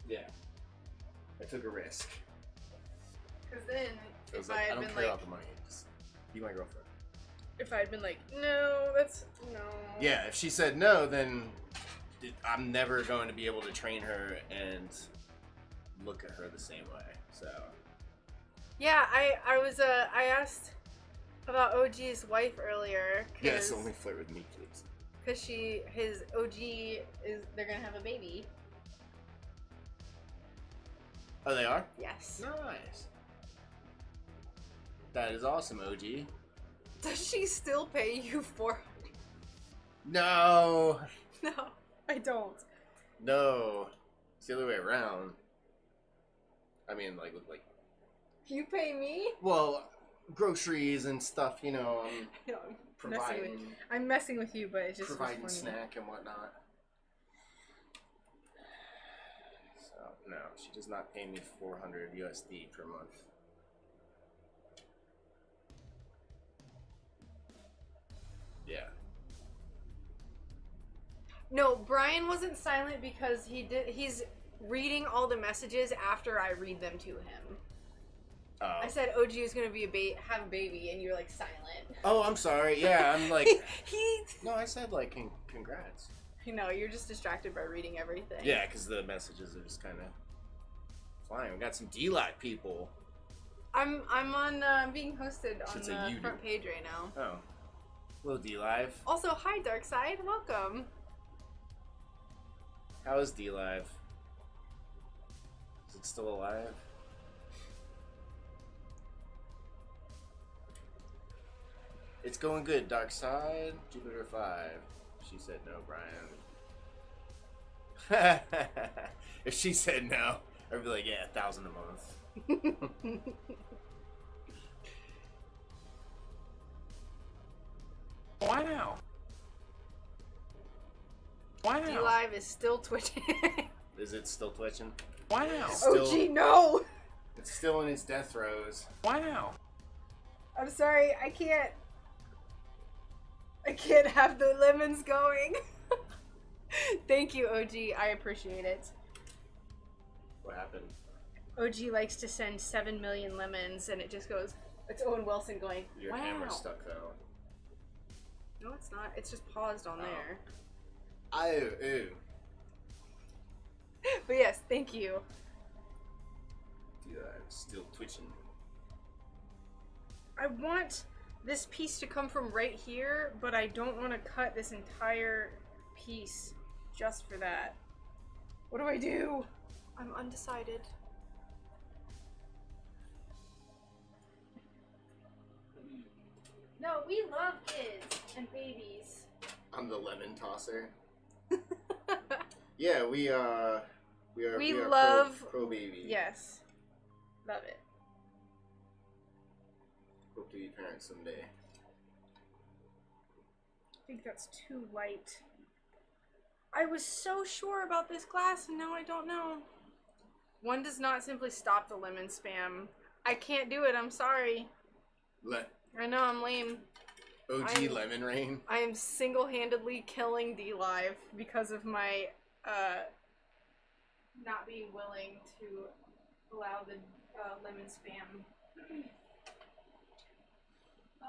Speaker 2: yeah, I took a risk.
Speaker 1: Because then, if I
Speaker 2: I
Speaker 1: had
Speaker 2: don't
Speaker 1: been
Speaker 2: care
Speaker 1: like,
Speaker 2: about the money. Just be my girlfriend.
Speaker 1: if I had been like, no, that's no.
Speaker 2: Yeah, if she said no, then I'm never going to be able to train her and look at her the same way. So.
Speaker 1: Yeah, I asked about OG's wife earlier.
Speaker 2: Yes, only flirt with me, please.
Speaker 1: Because his OG they're gonna have a baby.
Speaker 2: Oh, they are?
Speaker 1: Yes.
Speaker 2: Nice. That is awesome, OG.
Speaker 1: Does she still pay you $400?
Speaker 2: No.
Speaker 1: No, I don't.
Speaker 2: No. It's the other way around. I mean, like.
Speaker 1: You pay me?
Speaker 2: Well, groceries and stuff, you know.
Speaker 1: I'm messing with you, but it's just
Speaker 2: providing snack and whatnot. So no, she does not pay me 400 USD per month. Yeah.
Speaker 1: No, Brian wasn't silent because he's reading all the messages after I read them to him.
Speaker 2: Oh.
Speaker 1: I said OG is gonna have a baby, and you're like silent.
Speaker 2: Oh, I'm sorry. Yeah, I'm like.
Speaker 1: he.
Speaker 2: No, I said like congrats.
Speaker 1: No, you're just distracted by reading everything.
Speaker 2: Yeah, because the messages are just kind of flying. We got some D-Live people.
Speaker 1: I'm on being hosted on the front page right now.
Speaker 2: Oh, hello D-Live.
Speaker 1: Also, hi Darkside, welcome.
Speaker 2: How is D-Live? Is it still alive? It's going good, Dark Side. Jupiter 5. She said no, Brian. If she said no, I'd be like, yeah, 1,000 a month. Wow. Wow.
Speaker 1: D-Live is still twitching.
Speaker 2: Is it still twitching?
Speaker 1: Wow. OG, no!
Speaker 2: It's still in its death throes.
Speaker 1: Wow. I'm sorry, I can't have the lemons going. Thank you, OG. I appreciate it.
Speaker 2: What happened?
Speaker 1: OG likes to send 7 million lemons, and it just goes. It's Owen Wilson going.
Speaker 2: Your
Speaker 1: wow.
Speaker 2: camera's stuck though.
Speaker 1: No, it's not. It's just paused on there.
Speaker 2: Ew.
Speaker 1: But yes, thank you.
Speaker 2: Dude, I'm still twitching.
Speaker 1: I want this piece to come from right here, but I don't want to cut this entire piece just for that. What do I do? I'm undecided. No, we love kids and babies.
Speaker 2: I'm the lemon tosser. Yeah, we are
Speaker 1: love
Speaker 2: pro baby.
Speaker 1: Yes. Love it.
Speaker 2: Hope to be parents someday.
Speaker 1: I think that's too light. I was so sure about this glass and now I don't know. One does not simply stop the lemon spam. I can't do it, I'm sorry. I know, I'm lame.
Speaker 2: OG lemon rain.
Speaker 1: I am single-handedly killing D-Live because of my not being willing to allow the lemon spam. I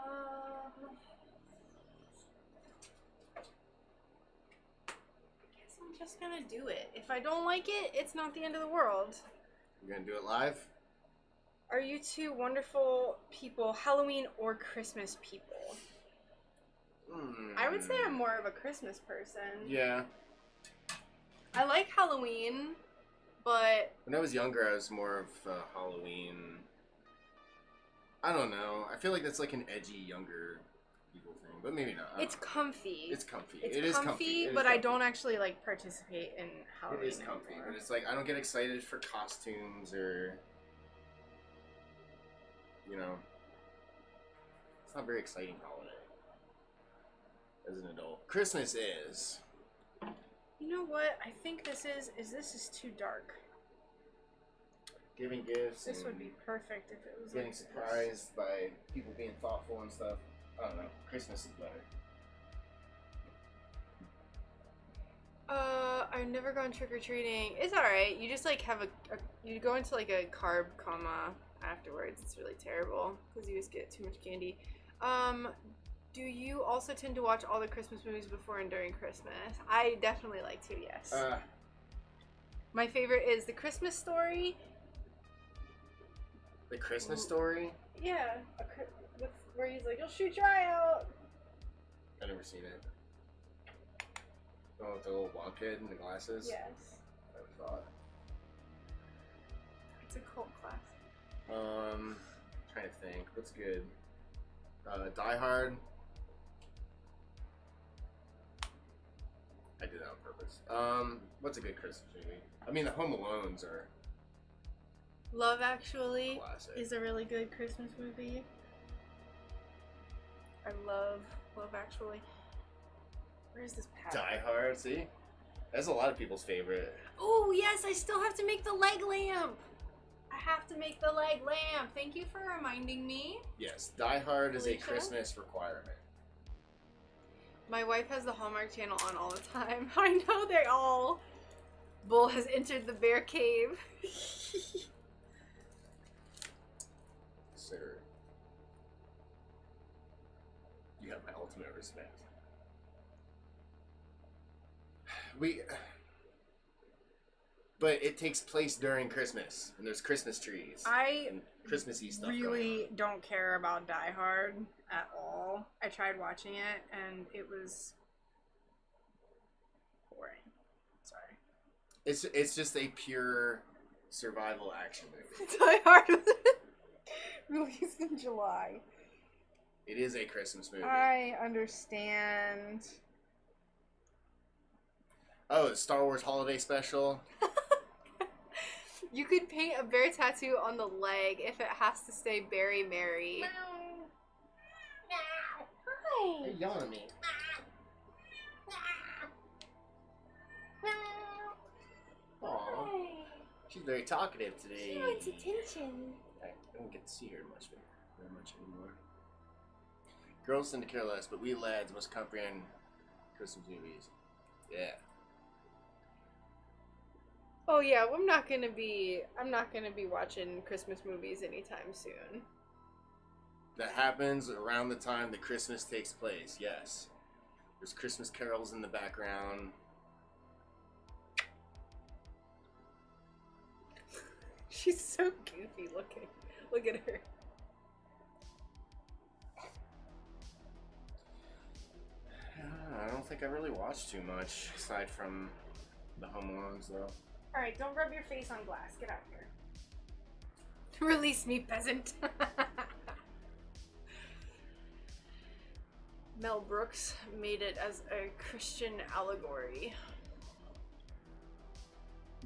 Speaker 1: guess I'm just gonna do it. If I don't like it, it's not the end of the world.
Speaker 2: You're gonna do it live?
Speaker 1: Are you two wonderful people, Halloween or Christmas people? I would say I'm more of a Christmas person.
Speaker 2: Yeah.
Speaker 1: I like Halloween, but...
Speaker 2: When I was younger, I was more of Halloween. I don't know. I feel like that's like an edgy, younger people thing, but maybe not.
Speaker 1: It's comfy.
Speaker 2: It's comfy.
Speaker 1: It
Speaker 2: is
Speaker 1: comfy,
Speaker 2: comfy.
Speaker 1: but I don't actually like participate in Halloween.
Speaker 2: It is comfy,
Speaker 1: anymore.
Speaker 2: but it's like I don't get excited for costumes or... You know, it's not a very exciting holiday as an adult. Christmas is.
Speaker 1: You know what? I think this is too dark.
Speaker 2: Giving gifts.
Speaker 1: This would be perfect if it was
Speaker 2: getting
Speaker 1: like
Speaker 2: surprised by people being thoughtful and stuff. I don't know. Christmas is better.
Speaker 1: I've never gone trick-or-treating. It's alright. You just like have you go into like a carb coma afterwards. It's really terrible because you just get too much candy. Do you also tend to watch all the Christmas movies before and during Christmas? I definitely like to, yes. My favorite is The Christmas Story.
Speaker 2: The Christmas Story?
Speaker 1: Yeah. Where he's like, you'll shoot your eye out.
Speaker 2: I've never seen it. Oh, with the little blonde kid and the glasses?
Speaker 1: Yes.
Speaker 2: I never saw it.
Speaker 1: It's a cult classic.
Speaker 2: Trying to think. What's good? Die Hard. I did that on purpose. What's a good Christmas movie? I mean, the Home Alones are
Speaker 1: Love Actually
Speaker 2: classic.
Speaker 1: is a really good Christmas movie. I love Love Actually. Where's this pattern?
Speaker 2: Die Hard, see? That's a lot of people's favorite.
Speaker 1: Oh, yes, I still have to make the leg lamp. I have to make the leg lamp. Thank you for reminding me.
Speaker 2: Yes, Die Hard is a
Speaker 1: Alicia?
Speaker 2: Christmas requirement.
Speaker 1: My wife has the Hallmark Channel on all the time. I know they all. Bull has entered the bear cave.
Speaker 2: Sir. You have my ultimate respect. But it takes place during Christmas, and there's Christmas trees. And Christmassy stuff
Speaker 1: really don't care about Die Hard at all. I tried watching it, and it was boring. Sorry.
Speaker 2: It's just a pure survival action movie.
Speaker 1: Die Hard released in July.
Speaker 2: It is a Christmas movie.
Speaker 1: I understand.
Speaker 2: Oh, the Star Wars Holiday Special.
Speaker 1: You could paint a bear tattoo on the leg if it has to say Berry Mary. Hi.
Speaker 2: You're yelling at me. Aww. She's very talkative today.
Speaker 1: She wants attention.
Speaker 2: I don't get to see her very much anymore. Girls tend to care less, but we lads must comprehend Christmas movies. Yeah.
Speaker 1: Oh yeah, I'm not gonna be watching Christmas movies anytime soon.
Speaker 2: That happens around the time that Christmas takes place, yes. There's Christmas carols in the background.
Speaker 1: She's so goofy looking. Look at her.
Speaker 2: I don't think I really watched too much, aside from the Home Alones, though.
Speaker 1: Alright, don't rub your face on glass. Get out here. Release me, peasant. Mel Brooks made it as a Christian allegory.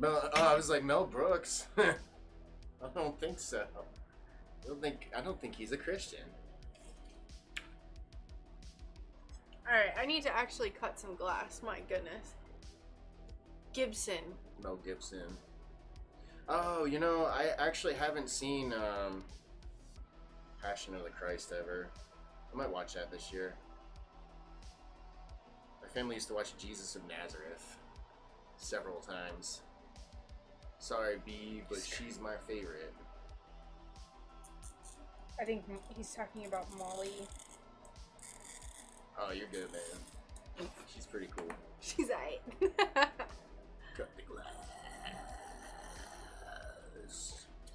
Speaker 2: I was like, Mel Brooks? I don't think so. I don't think he's a Christian.
Speaker 1: Alright, I need to actually cut some glass. My goodness. Gibson.
Speaker 2: Mel Gibson. Oh, you know, I actually haven't seen Passion of the Christ ever. I might watch that this year. My family used to watch Jesus of Nazareth several times. Sorry, B, but she's my favorite.
Speaker 1: I think he's talking about Molly.
Speaker 2: Oh, you're good, man. She's pretty cool.
Speaker 1: She's aight.
Speaker 2: Cut the glass.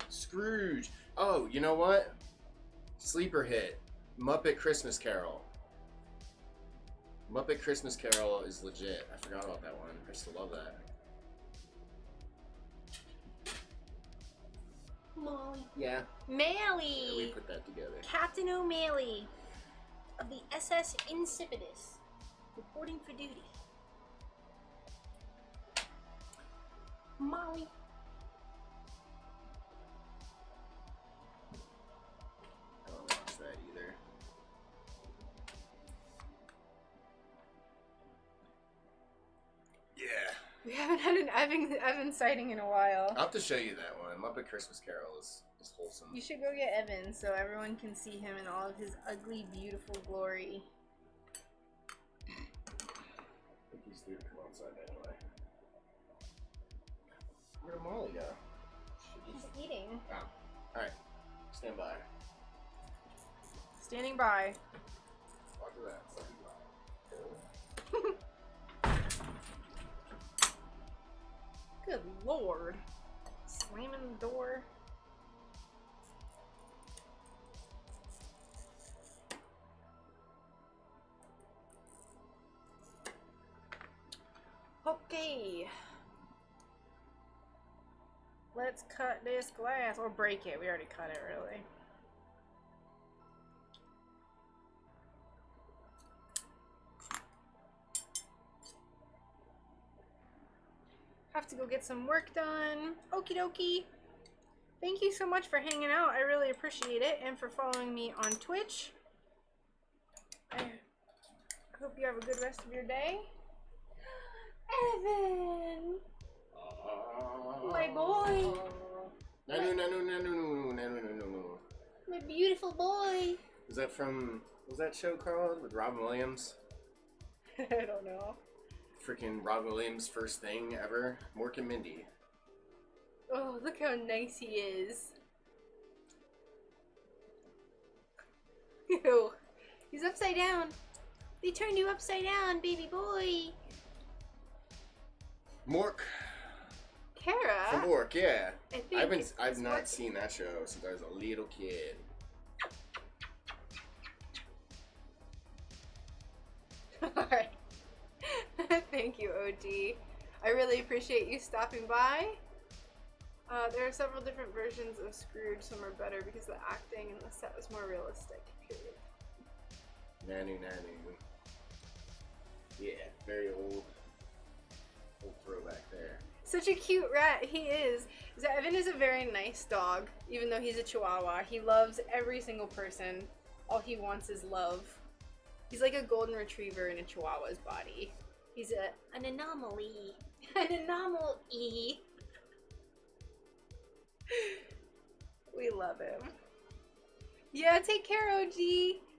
Speaker 2: Scrooge. Oh, you know what? Sleeper hit. Muppet Christmas Carol. Muppet Christmas Carol is legit. I forgot about that one. I still love that.
Speaker 1: Molly.
Speaker 2: Yeah.
Speaker 1: Mally.
Speaker 2: Yeah, we put that together.
Speaker 1: Captain O'Malley of the SS Insipidus, reporting for duty. Molly.
Speaker 2: I don't watch that either. Yeah.
Speaker 1: We haven't had an Evan sighting in a while.
Speaker 2: I'll have to show you that one. Muppet Christmas Carol is wholesome.
Speaker 1: You should go get Evan so everyone can see him in all of his ugly, beautiful glory.
Speaker 2: I think he's due to come outside anyway. Where'd Molly go?
Speaker 1: He's eating.
Speaker 2: Oh. Alright. Stand by.
Speaker 1: Standing by.
Speaker 2: Walk
Speaker 1: Good lord. Slamming the door. Okay. Let's cut this glass. Or break it. We already cut it, really. Have to go get some work done. Okie dokie. Thank you so much for hanging out. I really appreciate it. And for following me on Twitch. I hope you have a good rest of your day. Evan! My boy!
Speaker 2: No.
Speaker 1: My beautiful boy!
Speaker 2: Is that from, was that show called with Robin Williams?
Speaker 1: I don't know.
Speaker 2: Freaking Robin Williams' first thing ever. Mork and Mindy.
Speaker 1: Oh, look how nice he is. Ew. He's upside down. They turned you upside down, baby boy.
Speaker 2: Mork.
Speaker 1: Kara?
Speaker 2: From Mork, yeah.
Speaker 1: I've
Speaker 2: not seen that show since I was a little kid.
Speaker 1: Alright. Thank you, OG. I really appreciate you stopping by. There are several different versions of Scrooge. Some are better because the acting and the set was more realistic. Period.
Speaker 2: Nanu. Yeah, very old throwback there.
Speaker 1: Such a cute rat, he is. Evan is a very nice dog, even though he's a Chihuahua. He loves every single person. All he wants is love. He's like a golden retriever in a Chihuahua's body. He's an anomaly. An anomaly. We love him. Yeah, take care, OG.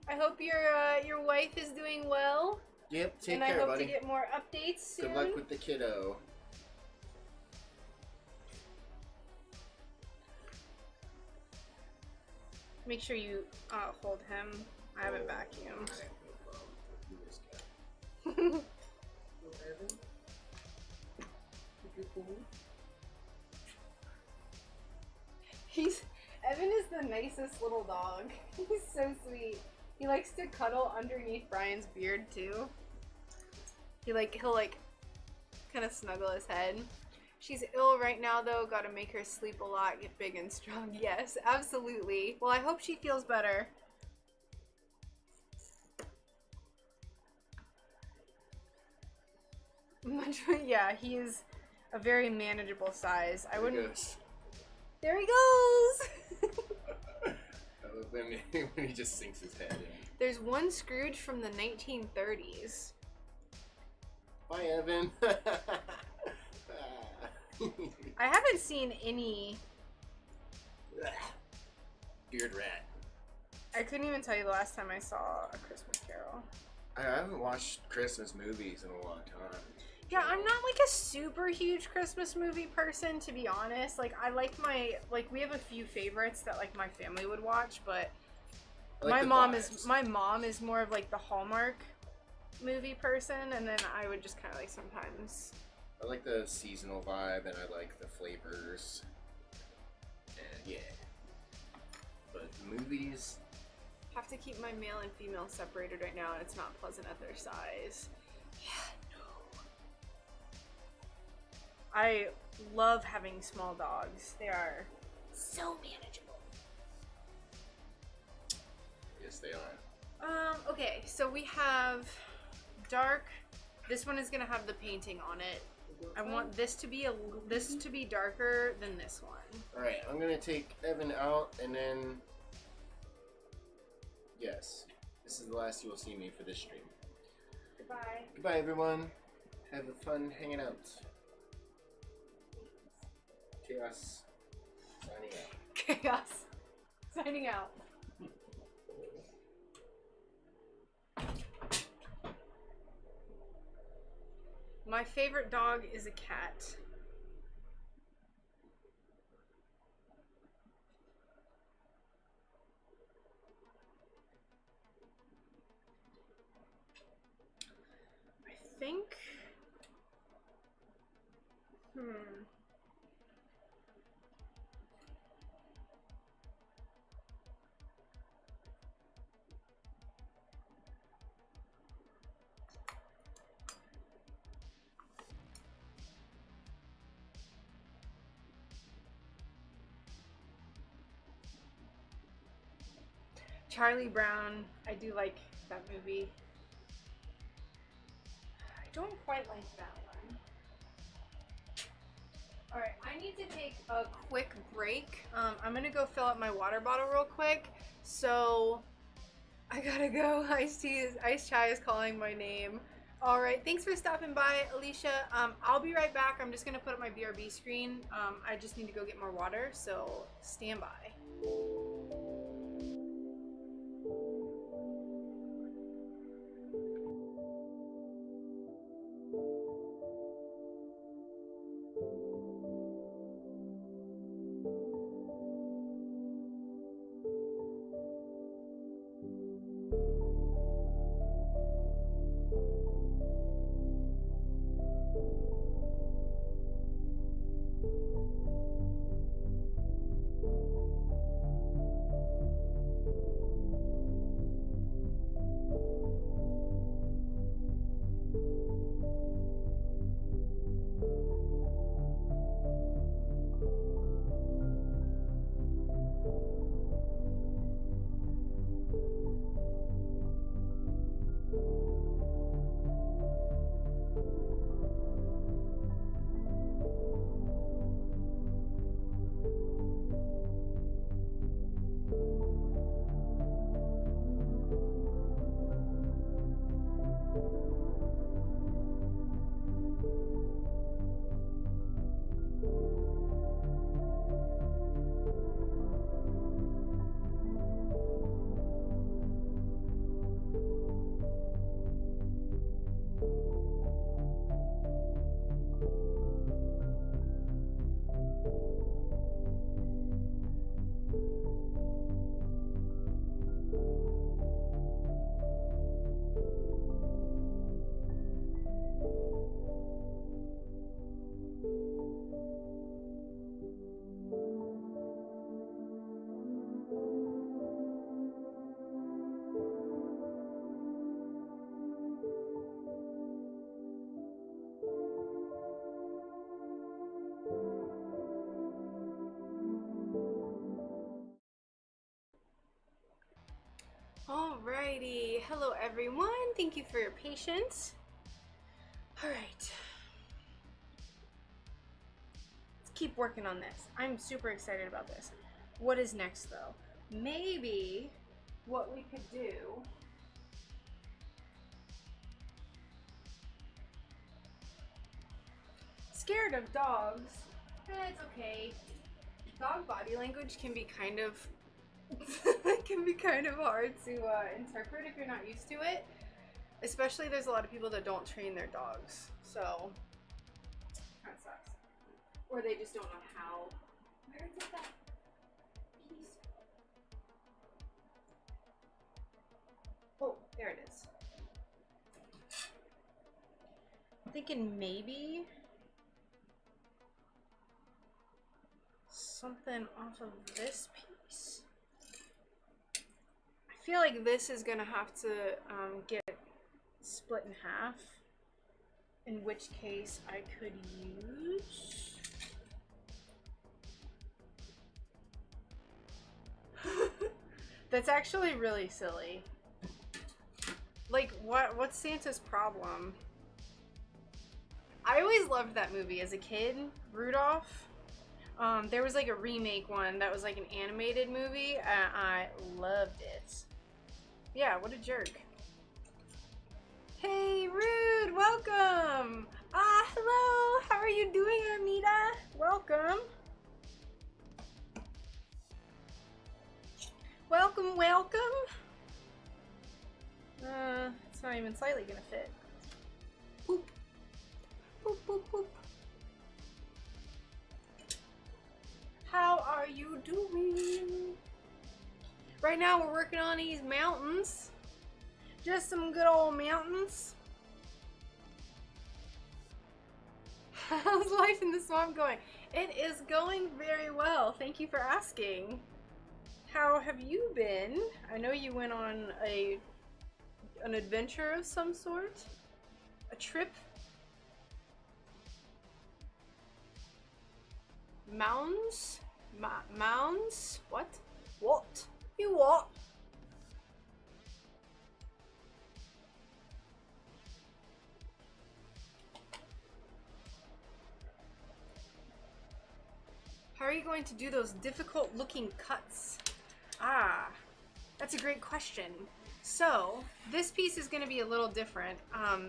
Speaker 1: I hope your wife is doing well.
Speaker 2: Yep, take
Speaker 1: care,
Speaker 2: buddy.
Speaker 1: And I hope to get more updates soon.
Speaker 2: Good luck with the kiddo.
Speaker 1: Make sure you hold him. I haven't vacuumed. Evan is the nicest little dog. He's so sweet. He likes to cuddle underneath Brian's beard too. He'll kind of snuggle his head. She's ill right now though, gotta make her sleep a lot, get big and strong. Yes, absolutely. Well, I hope she feels better. Yeah, he is a very manageable size. I wouldn't. There he goes!
Speaker 2: when he just sinks his head in.
Speaker 1: There's one Scrooge from the 1930s.
Speaker 2: Bye, Evan.
Speaker 1: I haven't seen any.
Speaker 2: Beard rat.
Speaker 1: I couldn't even tell you the last time I saw A Christmas Carol.
Speaker 2: I haven't watched Christmas movies in a long time.
Speaker 1: Yeah, I'm not like a super huge Christmas movie person, to be honest. Like, I like we have a few favorites that like my family would watch, but my mom is more of like the Hallmark movie person, and then I would just kind of like sometimes.
Speaker 2: I like the seasonal vibe, and I like the flavors, and yeah. But movies.
Speaker 1: Have to keep my male and female separated right now, and it's not pleasant at their size. Yeah. I love having small dogs. They are so manageable.
Speaker 2: Yes, they are.
Speaker 1: Okay, so we have dark. This one is gonna have the painting on it. I want this to be darker than this one.
Speaker 2: All right, I'm gonna take Evan out, and then yes, this is the last you will see me for this stream.
Speaker 1: Goodbye.
Speaker 2: Goodbye, everyone. Have fun hanging out. Chaos. Signing out.
Speaker 1: Chaos. Signing out. My favorite dog is a cat. think. Charlie Brown, I do like that movie. I don't quite like that one. Alright, I need to take a quick break. I'm gonna go fill up my water bottle real quick. So, I gotta go. Ice Chai is calling my name. Alright, thanks for stopping by, Alicia. I'll be right back. I'm just gonna put up my BRB screen. I just need to go get more water, so stand by. Alrighty, hello everyone, thank you for your patience. Alright, let's keep working on this. I'm super excited about this. What is next though? Maybe what we could do scared of dogs. It's okay. Dog body language can be kind of hard to interpret if you're not used to it. Especially there's a lot of people that don't train their dogs. So kind of sucks. Or they just don't know how. Where did that piece? Oh, there it is. I'm thinking maybe something off of this piece. I feel like this is gonna have to get split in half, in which case I could use that's actually really silly. Like, what's Santa's problem? I always loved that movie as a kid, Rudolph. There was like a remake one that was like an animated movie, and I loved it. Yeah, what a jerk. Hey, Rude, welcome! Hello, how are you doing, Armida? Welcome. Welcome, welcome. It's not even slightly gonna fit. Boop. Boop, boop, boop. How are you doing? Right now we're working on these mountains. Just some good old mountains. How's life in the swamp going? It is going very well. Thank you for asking. How have you been? I know you went on an adventure of some sort? A trip? Mounds? Mounds? What? What? You what? How are you going to do those difficult looking cuts? Ah, that's a great question. So this piece is going to be a little different.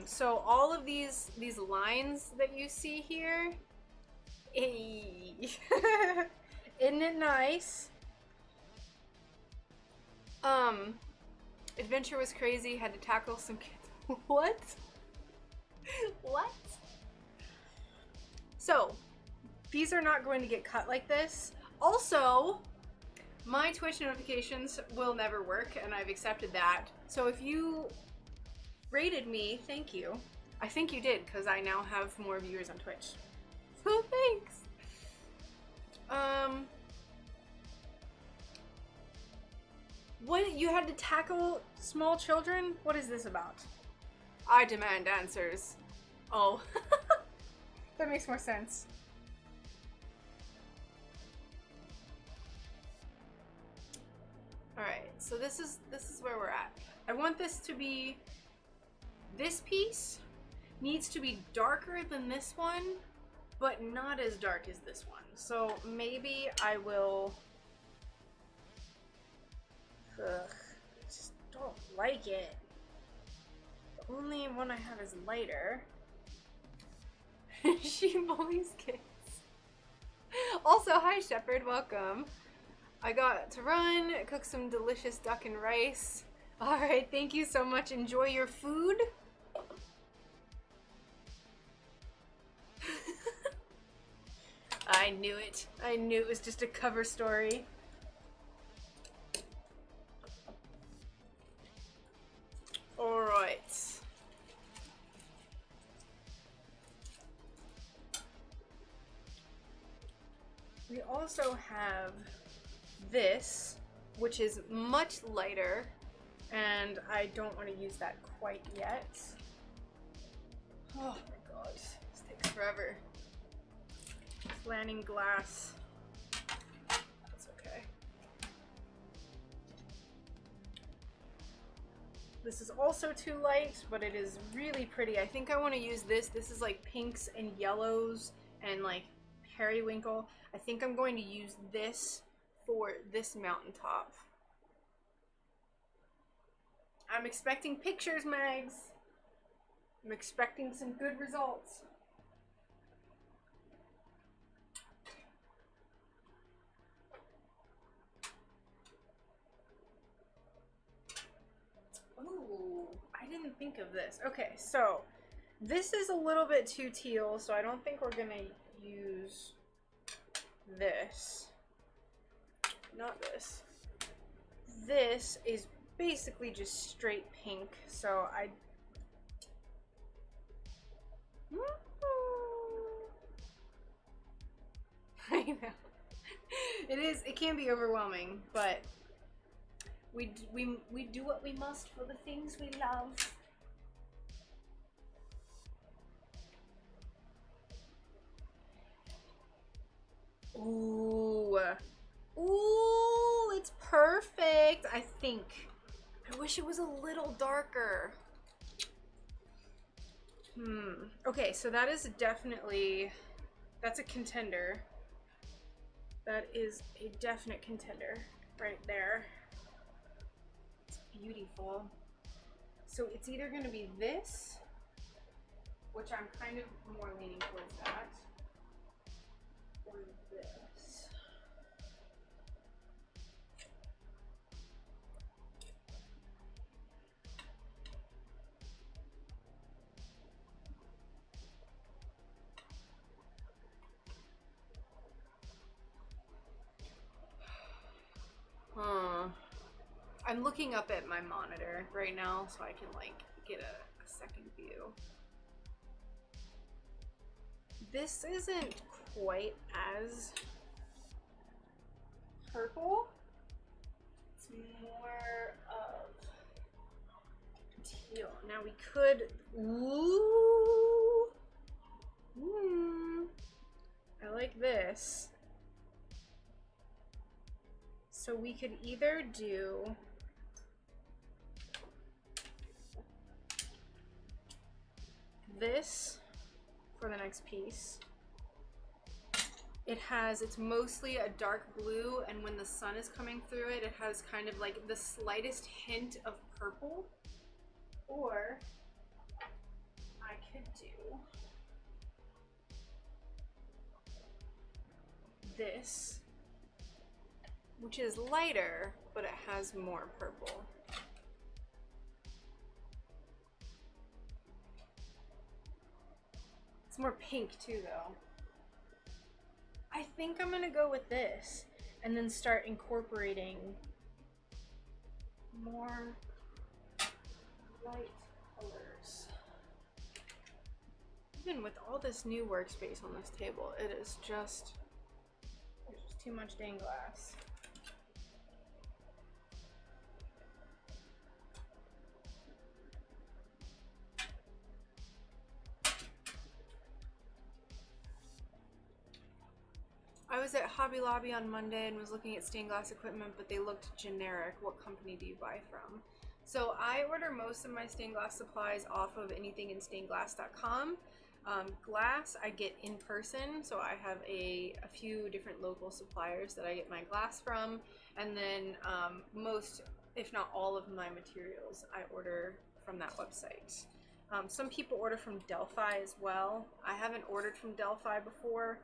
Speaker 1: So all of these lines that you see here, isn't it nice? Adventure was crazy. Had to tackle some kids. What? What? So these are not going to get cut like this. Also, my Twitch notifications will never work, and I've accepted that. So if you rated me, thank you. I think you did, because I now have more viewers on Twitch. So thanks. What, you had to tackle small children? What is this about? I demand answers. Oh. That makes more sense. Alright, so this is where we're at. I want this to be, this piece needs to be darker than this one, but not as dark as this one. So maybe I will, I just don't like it. The only one I have is lighter. She bullies kids. Also, hi Shepherd, welcome. I got to run, cook some delicious duck and rice. Alright, thank you so much. Enjoy your food. I knew it. I knew it was just a cover story. Alright. We also have this, which is much lighter, and I don't want to use that quite yet. Oh my god, this takes forever. Planning glass. That's okay. This is also too light, but it is really pretty. I think I want to use this. This is like pinks and yellows and like periwinkle. I think I'm going to use this for this mountaintop. I'm expecting pictures, Mags. I'm expecting some good results. Ooh, I didn't think of this. Okay, so this is a little bit too teal, so I don't think we're gonna use this. Not this. This is basically just straight pink, so I know. It can be overwhelming, but we do what we must for the things we love. Ooh. Ooh, it's perfect, I think. I wish it was a little darker. Okay, so that is definitely, that's a contender. That is a definite contender right there. It's beautiful. So it's either going to be this, which I'm kind of more leaning towards that, or this. I'm looking up at my monitor right now so I can like get a second view. this isn't quite as purple. It's more of teal. Now we could, ooh, I like this. So we could either do this for the next piece. It's mostly a dark blue, and when the sun is coming through it, it has kind of like the slightest hint of purple. Or I could do this, which is lighter, but it has more purple. It's more pink too, though. I think I'm gonna go with this and then start incorporating more light colors. Even with all this new workspace on this table, it is just, there's just too much dang glass. I was at Hobby Lobby on Monday and was looking at stained glass equipment, but they looked generic. What company do you buy from? So I order most of my stained glass supplies off of anythinginstainedglass.com. Glass I get in person, so I have a few different local suppliers that I get my glass from, and then most, if not all of my materials, I order from that website. Some people order from Delphi as well. I haven't ordered from Delphi before,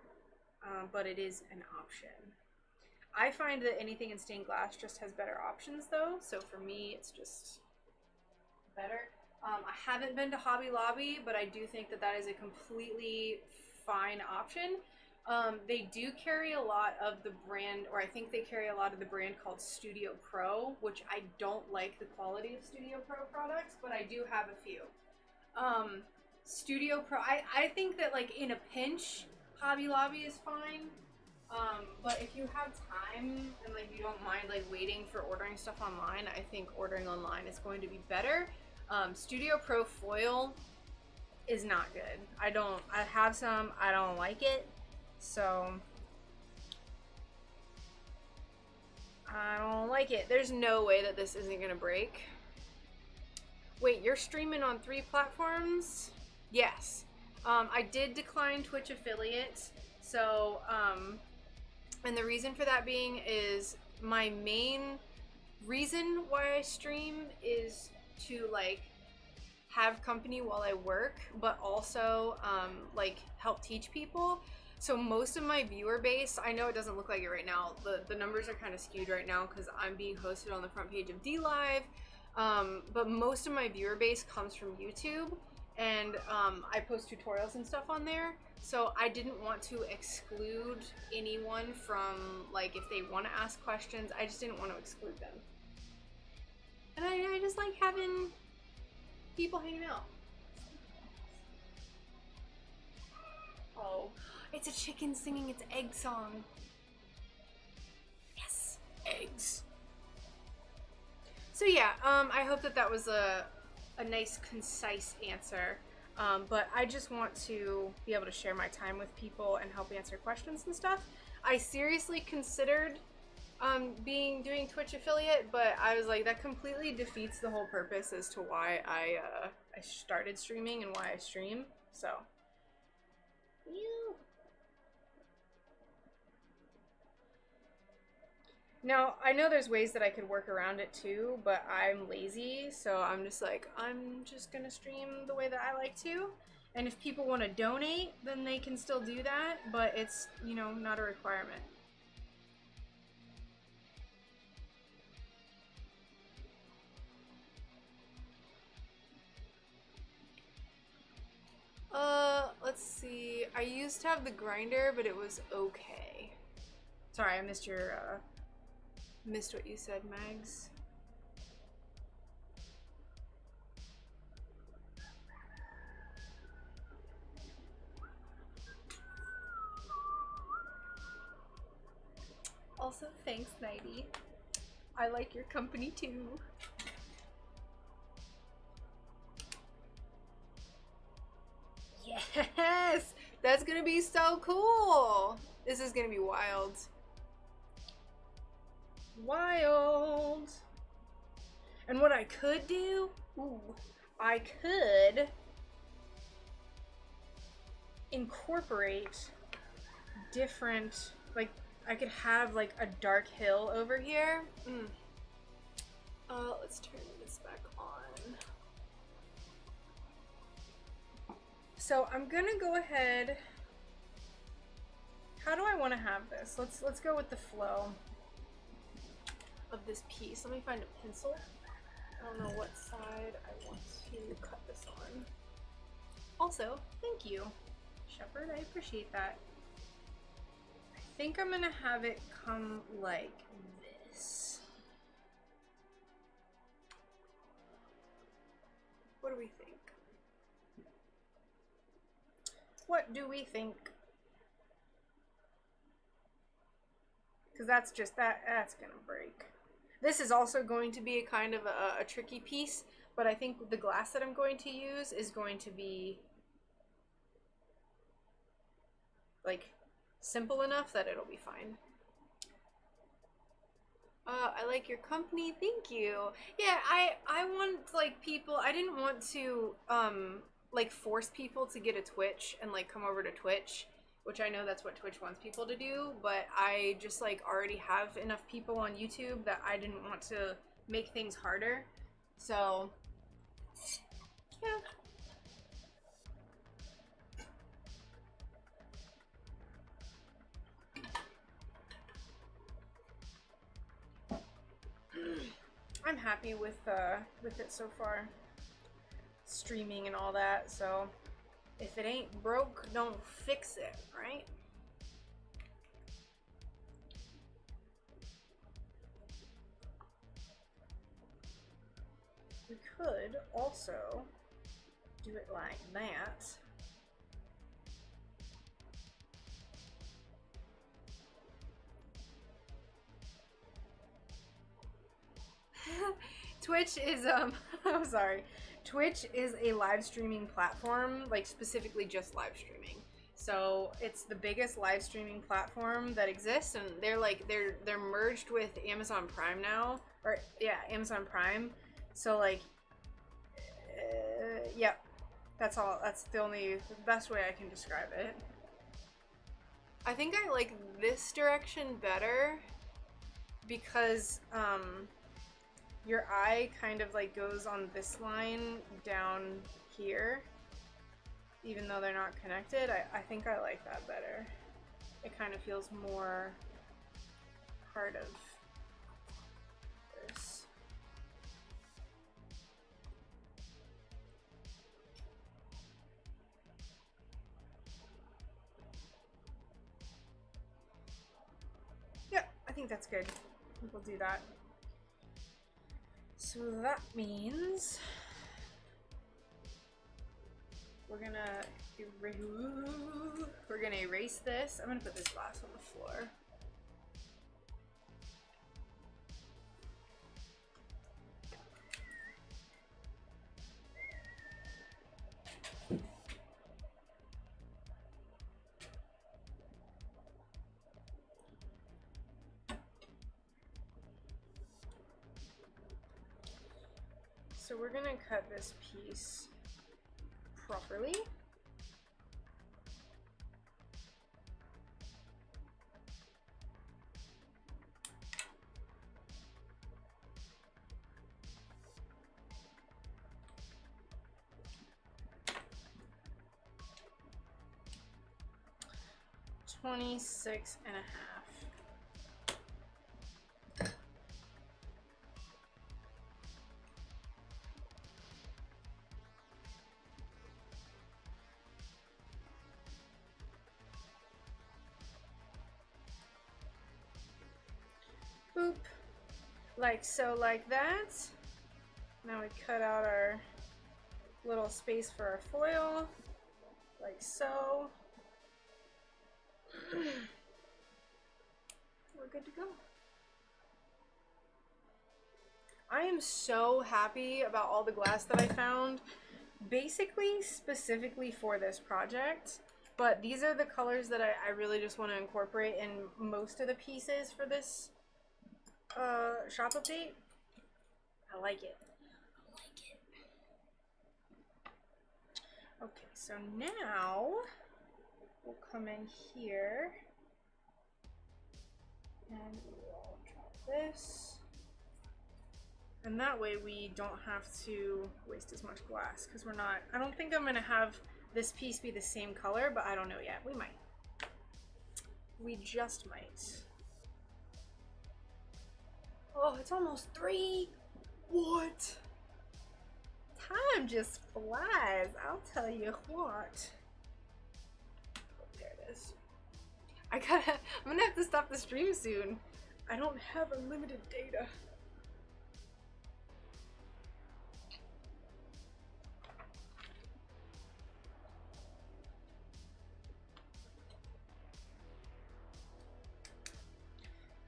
Speaker 1: but it is an option. I find that anything in stained glass just has better options though, so for me it's just better. I haven't been to Hobby Lobby, but I do think that that is a completely fine option. They do carry a lot of the brand, or I think they carry a lot of the brand called Studio Pro, which I don't like the quality of Studio Pro products, but I do have a few. Studio Pro, I think that like in a pinch, Hobby Lobby is fine. But if you have time and like you don't mind like waiting for ordering stuff online, I think ordering online is going to be better. Studio Pro foil is not good. I have some, I don't like it. So I don't like it. There's no way that this isn't gonna break. Wait, you're streaming on 3 platforms? Yes. I did decline Twitch affiliate. So, and the reason for that being is my main reason why I stream is to like have company while I work, but also like help teach people. So most of my viewer base, I know it doesn't look like it right now. The numbers are kind of skewed right now because I'm being hosted on the front page of DLive. But most of my viewer base comes from YouTube, and I post tutorials and stuff on there. So I didn't want to exclude anyone from, like, if they want to ask questions, I just didn't want to exclude them. And I just like having people hanging out. Oh, it's a chicken singing its egg song. Yes, eggs. So yeah, I hope that that was a nice, concise answer. But I just want to be able to share my time with people and help answer questions and stuff. I seriously considered doing Twitch affiliate, but I was like, that completely defeats the whole purpose as to why I started streaming and why I stream. So, now, I know there's ways that I could work around it too, but I'm lazy, so I'm just like, I'm just gonna stream the way that I like to. And if people want to donate, then they can still do that, but it's, you know, not a requirement. Let's see. I used to have the grinder, but it was okay. Sorry, I missed your, missed what you said, Mags. Also, thanks, Nighty. I like your company too. Yes! That's gonna be so cool! This is gonna be wild. Wild! And what I could do, ooh, I could incorporate different, like, I could have like a dark hill over here. Let's turn this back on. So I'm gonna go ahead. How do I want to have this? Let's go with the flow of this piece. Let me find a pencil. I don't know what side I want to cut this on. Also, thank you, Shepherd. I appreciate that. I think I'm gonna have it come like this. What do we think? What do we think? Because that's just, that's gonna break. This is also going to be a kind of a tricky piece, but I think the glass that I'm going to use is going to be like simple enough that it'll be fine. I like your company, thank you. Yeah, I want like people, I didn't want to like force people to get a Twitch and like come over to Twitch, which I know that's what Twitch wants people to do, but I just like already have enough people on YouTube that I didn't want to make things harder. So yeah. I'm happy with it so far, streaming and all that. So if it ain't broke, don't fix it, right? We could also do it like that. Twitch is I'm sorry. Twitch is a live streaming platform, like specifically just live streaming. So it's the biggest live streaming platform that exists, and they're like they're merged with Amazon Prime now, or yeah, Amazon Prime. So like, yeah, that's all. That's the best way I can describe it. I think I like this direction better because your eye kind of like goes on this line down here, even though they're not connected. I think I like that better. It kind of feels more part of this. Yeah, I think that's good. I think we'll do that. So that means we're gonna erase this. I'm gonna put this glass on the floor. So we're gonna cut this piece properly. $26.50. Boop. Like so, like that. Now we cut out our little space for our foil. Like so. we're good to go. I am so happy about all the glass that I found, basically specifically for this project, but these are the colors that I really just want to incorporate in most of the pieces for this shop update. I like it. Okay, so now we'll come in here and we'll drop this. And that way we don't have to waste as much glass, because we're not, I don't think I'm gonna have this piece be the same color, but I don't know yet. We might. We just might. Oh, it's almost 3. What? Time just flies, I'll tell you what. Oh, there it is. I'm gonna have to stop the stream soon. I don't have unlimited data.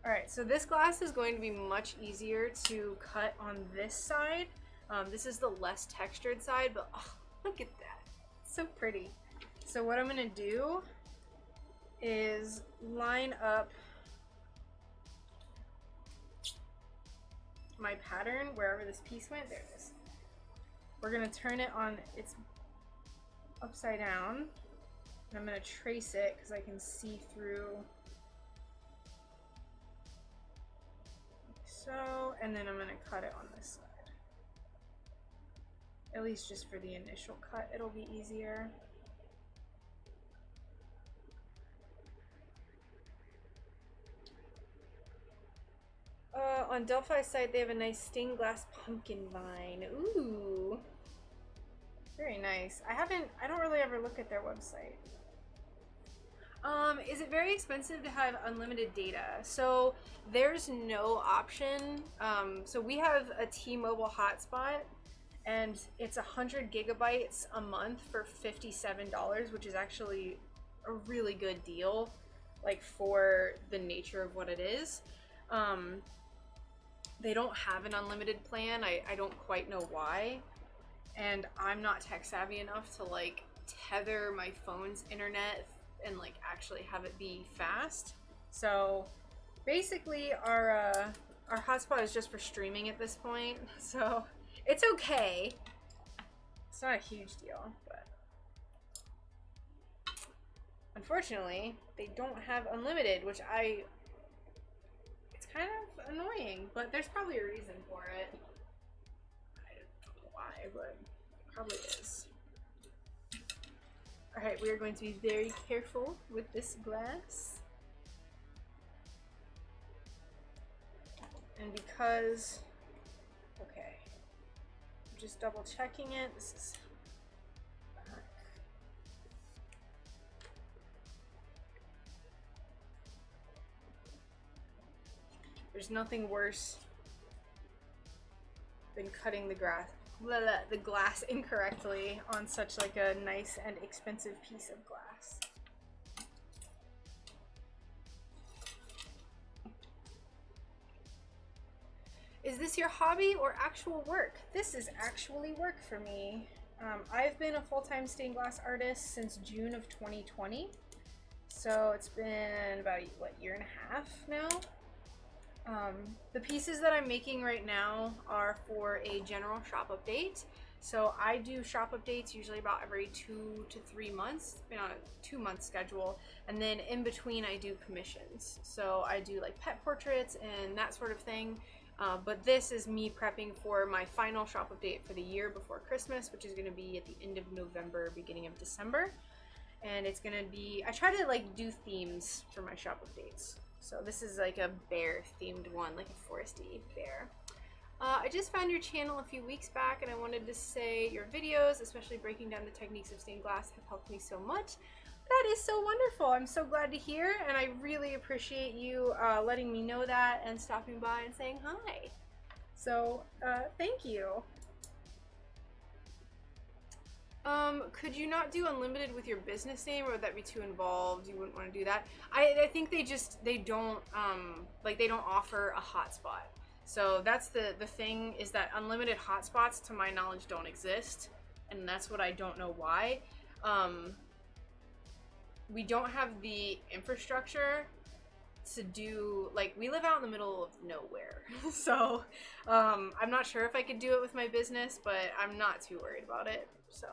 Speaker 1: Alright, so this glass is going to be much easier to cut on this side. This is the less textured side, but oh, look at that. It's so pretty. So what I'm going to do is line up my pattern wherever this piece went. There it is. We're going to turn it on its upside down. And I'm going to trace it because I can see through. So, and then I'm going to cut it on this side. At least just for the initial cut, it'll be easier. On Delphi's site, they have a nice stained glass pumpkin vine. Ooh. Very nice. I don't really ever look at their website. Is it very expensive to have unlimited data? So there's no option. So we have a T-Mobile hotspot, and it's 100 gigabytes a month for $57, which is actually a really good deal, like for the nature of what it is. They don't have an unlimited plan. I don't quite know why. And I'm not tech savvy enough to like tether my phone's internet and like actually have it be fast. So basically our hotspot is just for streaming at this point. So it's okay. It's not a huge deal, but unfortunately they don't have unlimited, which it's kind of annoying, but there's probably a reason for it. I don't know why, but it probably is. Alright, we are going to be very careful with this glass. And because, okay, I'm just double checking it. This is back. There's nothing worse than cutting the glass incorrectly on such like a nice and expensive piece of glass. Is this your hobby or actual work? This is actually work for me. I've been a full-time stained glass artist since June of 2020. So it's been about, what, year and a half now? The pieces that I'm making right now are for a general shop update. So I do shop updates usually about every 2 to 3 months. It's been on a 2-month schedule. And then in between I do commissions. So I do like pet portraits and that sort of thing. But this is me prepping for my final shop update for the year before Christmas, which is going to be at the end of November, beginning of December. And it's going to be, I try to like do themes for my shop updates. So this is like a bear themed one, like a foresty bear. I just found your channel a few weeks back and I wanted to say your videos, especially breaking down the techniques of stained glass, have helped me so much. That is so wonderful. I'm so glad to hear, and I really appreciate you letting me know that and stopping by and saying hi. So thank you. Could you not do unlimited with your business name, or would that be too involved? You wouldn't want to do that. I think they don't, like, they don't offer a hotspot. So that's the thing, is that unlimited hotspots, to my knowledge, don't exist. And that's what I don't know why. We don't have the infrastructure to do, like, we live out in the middle of nowhere. So, I'm not sure if I could do it with my business, but I'm not too worried about it, so.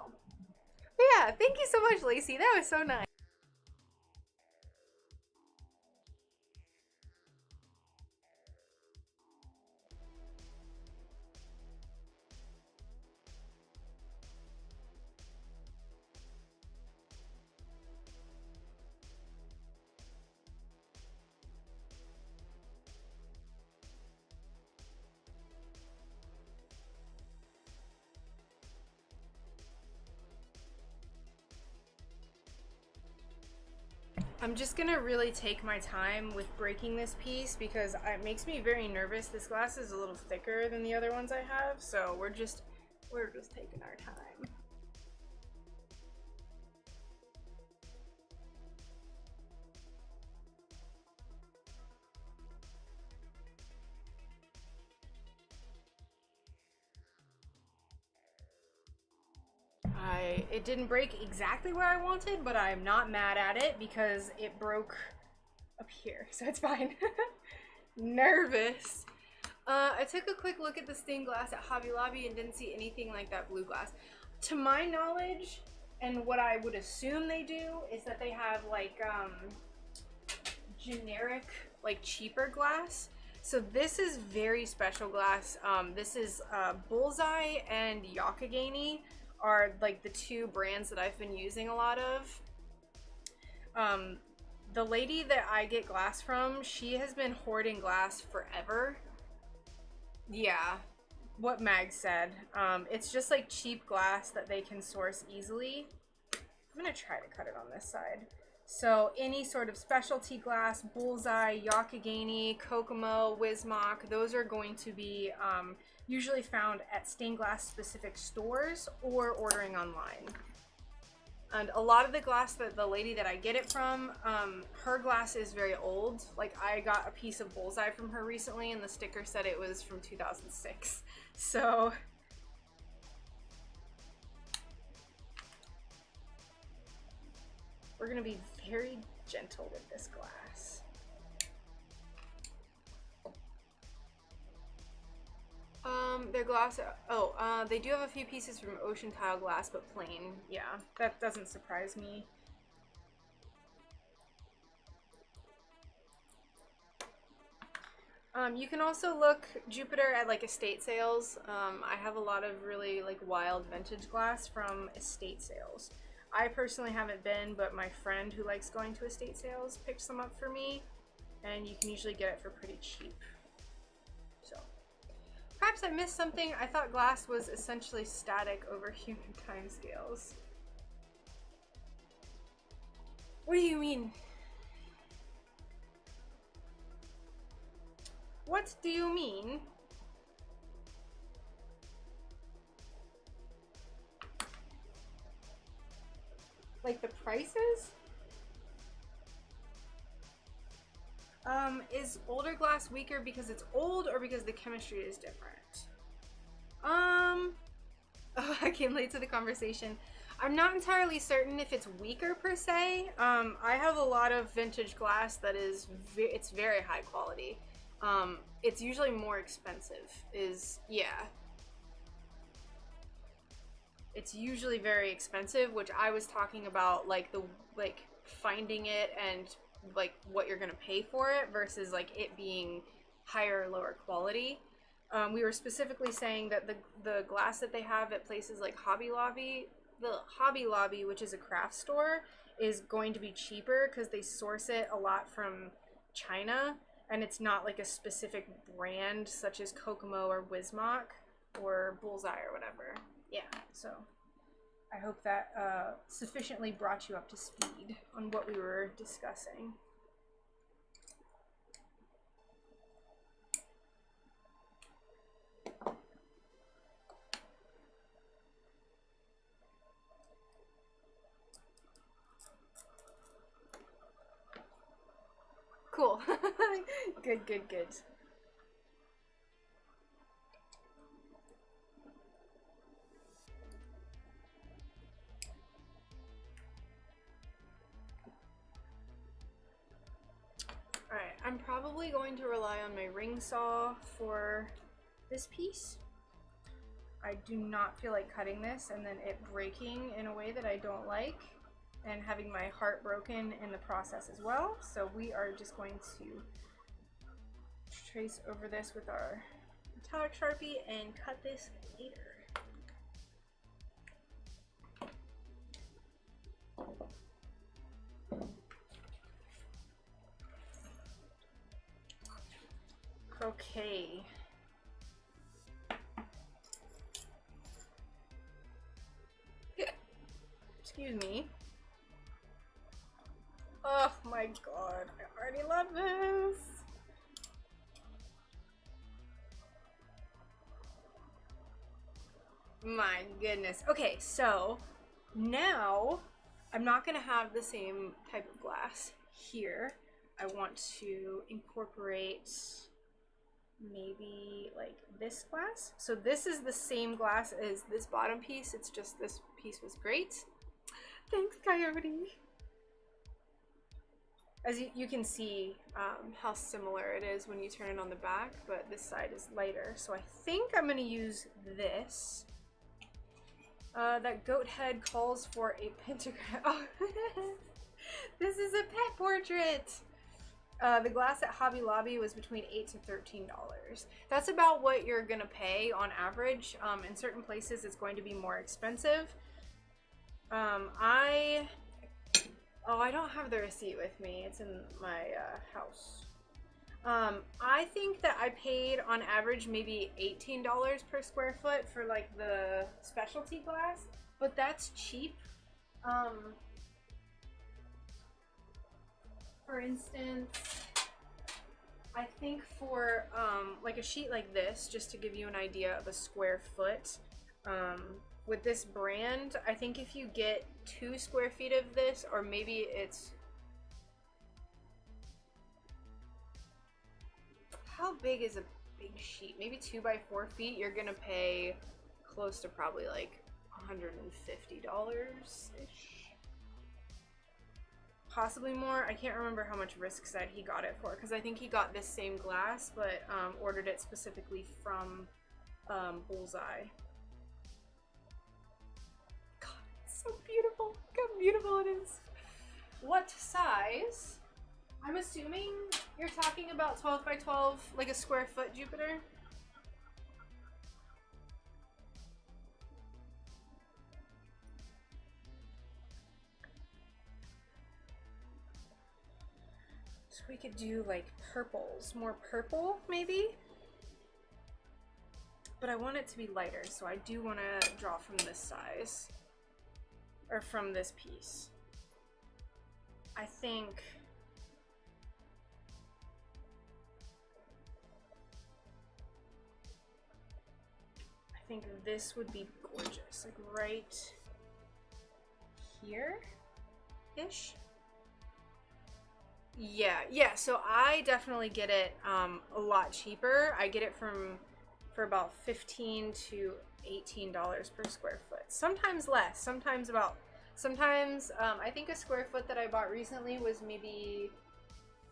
Speaker 1: But yeah, thank you so much, Lacey. That was so nice. I'm just gonna really take my time with breaking this piece because it makes me very nervous. This glass is a little thicker than the other ones I have, so we're just taking our time. It didn't break exactly where I wanted, but I'm not mad at it because it broke up here, so it's fine. Nervous. I took a quick look at the stained glass at Hobby Lobby and didn't see anything like that blue glass. To my knowledge, and what I would assume they do, is that they have like generic, like cheaper glass. So this is very special glass. This is Bullseye and Yakagani are like the two brands that I've been using a lot of. The lady that I get glass from, she has been hoarding glass forever. Yeah, what Mag said. It's just like cheap glass that they can source easily. I'm gonna try to cut it on this side. So any sort of specialty glass, Bullseye, Yakagani, Kokomo, Wismach, those are going to be usually found at stained glass specific stores or ordering online. And a lot of the glass that the lady that I get it from, her glass is very old. Like, I got a piece of Bullseye from her recently and the sticker said it was from 2006. So we're gonna be very gentle with this glass. Their glass, they do have a few pieces from ocean tile glass, but plain. Yeah, that doesn't surprise me. You can also look, Jupiter, at like estate sales. I have a lot of really like wild vintage glass from estate sales. I personally haven't been, but my friend who likes going to estate sales picked some up for me, and you can usually get it for pretty cheap. So, perhaps I missed something. I thought glass was essentially static over human timescales. What do you mean? What do you mean? Like the prices? Is older glass weaker because it's old or because the chemistry is different? Oh, I came late to the conversation. I'm not entirely certain if it's weaker per se. I have a lot of vintage glass that is, it's very high quality. It's usually more expensive, yeah. It's usually very expensive, which I was talking about, like, finding it and, like, what you're gonna pay for it versus, like, it being higher or lower quality. We were specifically saying that the glass that they have at places like Hobby Lobby, which is a craft store, is going to be cheaper because they source it a lot from China, and it's not like a specific brand such as Kokomo or Wismach or Bullseye or whatever. Yeah, so I hope that sufficiently brought you up to speed on what we were discussing. cool. Good, good, good. Alright, I'm probably going to rely on my ring saw for this piece. I do not feel like cutting this and then it breaking in a way that I don't like and having my heart broken in the process as well. So we are just going to trace over this with our metallic Sharpie and cut this later. Okay. Excuse me. Oh my god, I already love this. My goodness. Okay, so now I'm not gonna have the same type of glass here. I want to incorporate maybe like this glass. So this is the same glass as this bottom piece. It's just this piece was great. Thanks, Coyote. As you can see how similar it is when you turn it on the back, but this side is lighter. So I think I'm gonna use this. That goat head calls for a pentagram. Oh, this is a pet portrait. The glass at Hobby Lobby was between $8 to $13. That's about what you're gonna pay on average. In certain places, it's going to be more expensive. I don't have the receipt with me. It's in my house. I think that I paid on average maybe $18 per square foot for like the specialty glass, but that's cheap. For instance, I think for like a sheet like this, just to give you an idea of a square foot, with this brand, I think if you get 2 square feet of this, or maybe it's, how big is a big sheet? Maybe 2 by 4 feet, you're gonna pay close to probably like $150-ish. Possibly more. I can't remember how much Risk said he got it for, because I think he got this same glass, but ordered it specifically from Bullseye. God, it's so beautiful. Look how beautiful it is. What size? I'm assuming you're talking about 12 by 12, like a square foot Jupiter. So we could do like purples, more purple maybe? But I want it to be lighter, so I do want to draw from this size, or from this piece. I think this would be gorgeous, like right here-ish. Yeah, so I definitely get it a lot cheaper. I get it for about $15 to $18 per square foot. Sometimes less, sometimes I think a square foot that I bought recently was maybe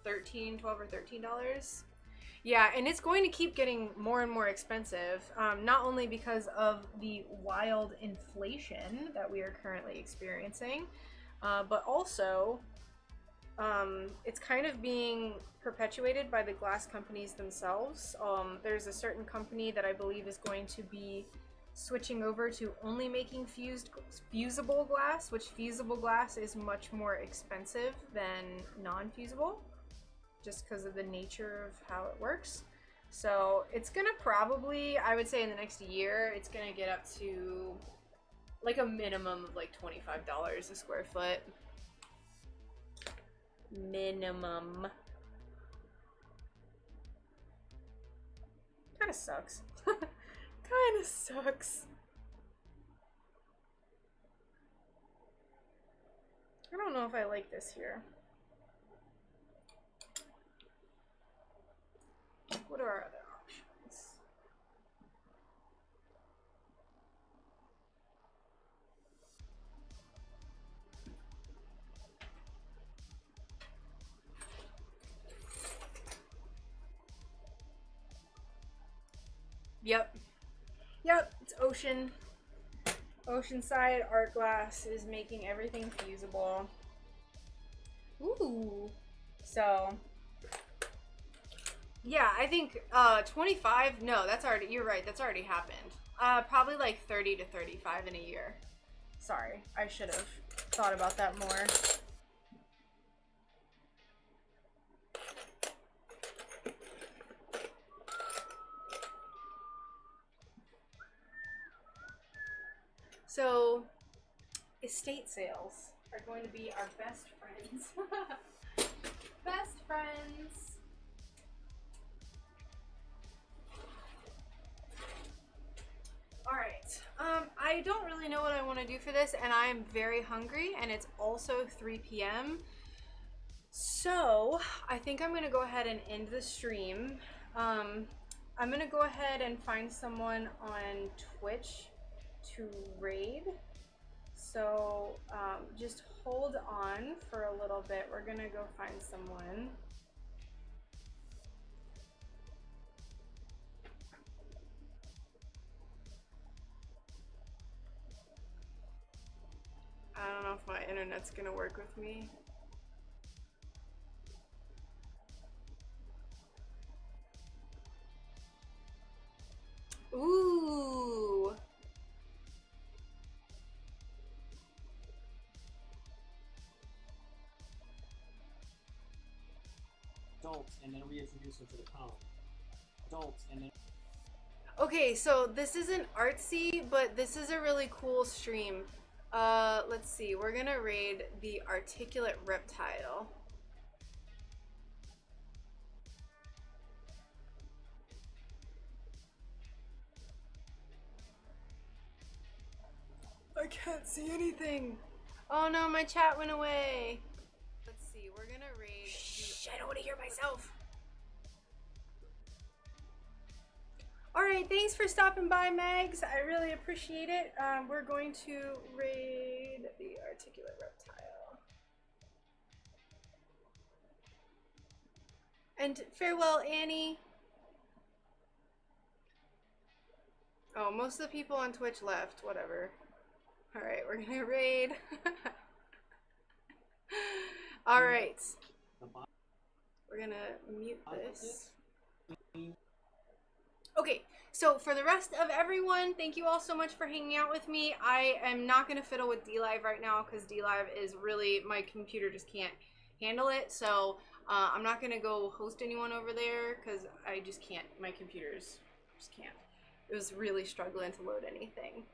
Speaker 1: $12 or $13. Yeah, and it's going to keep getting more and more expensive, not only because of the wild inflation that we are currently experiencing, but also it's kind of being perpetuated by the glass companies themselves. There's a certain company that I believe is going to be switching over to only making fusible glass, which fusible glass is much more expensive than non-fusible, just because of the nature of how it works. So it's gonna probably, I would say in the next year, it's gonna get up to like a minimum of like $25 a square foot. Minimum. Kinda sucks. Kinda sucks. I don't know if I like this here. What are our other options? Yep. Yep, it's Ocean. Oceanside Art Glass is making everything feasible. Ooh. So, yeah, I think 25, no, that's already, you're right, that's already happened. Probably like 30 to 35 in a year. Sorry, I should have thought about that more. So, estate sales are going to be our best friends. Best friends. Alright, I don't really know what I want to do for this, and I'm very hungry, and it's also 3 p.m. So, I think I'm going to go ahead and end the stream. I'm going to go ahead and find someone on Twitch to raid. So, just hold on for a little bit. We're going to go find someone. I don't know if my internet's going to work with me. Ooh.
Speaker 3: Adults, and then reintroduce them to the colony. Adults, and then.
Speaker 1: Okay, so this isn't artsy, but this is a really cool stream. Let's see. We're gonna raid the articulate reptile. I can't see anything. Oh no, my chat went away. Let's see. We're gonna raid. Shh, I don't want to hear myself. Alright, thanks for stopping by, Mags. I really appreciate it. We're going to raid the articulate reptile. And farewell, Annie. Oh, most of the people on Twitch left. Whatever. Alright, we're gonna raid. Alright. We're gonna mute this. Okay, so for the rest of everyone, thank you all so much for hanging out with me. I am not going to fiddle with DLive right now because DLive is really, my computer just can't handle it. So I'm not going to go host anyone over there because I just can't. My computers just can't. It was really struggling to load anything.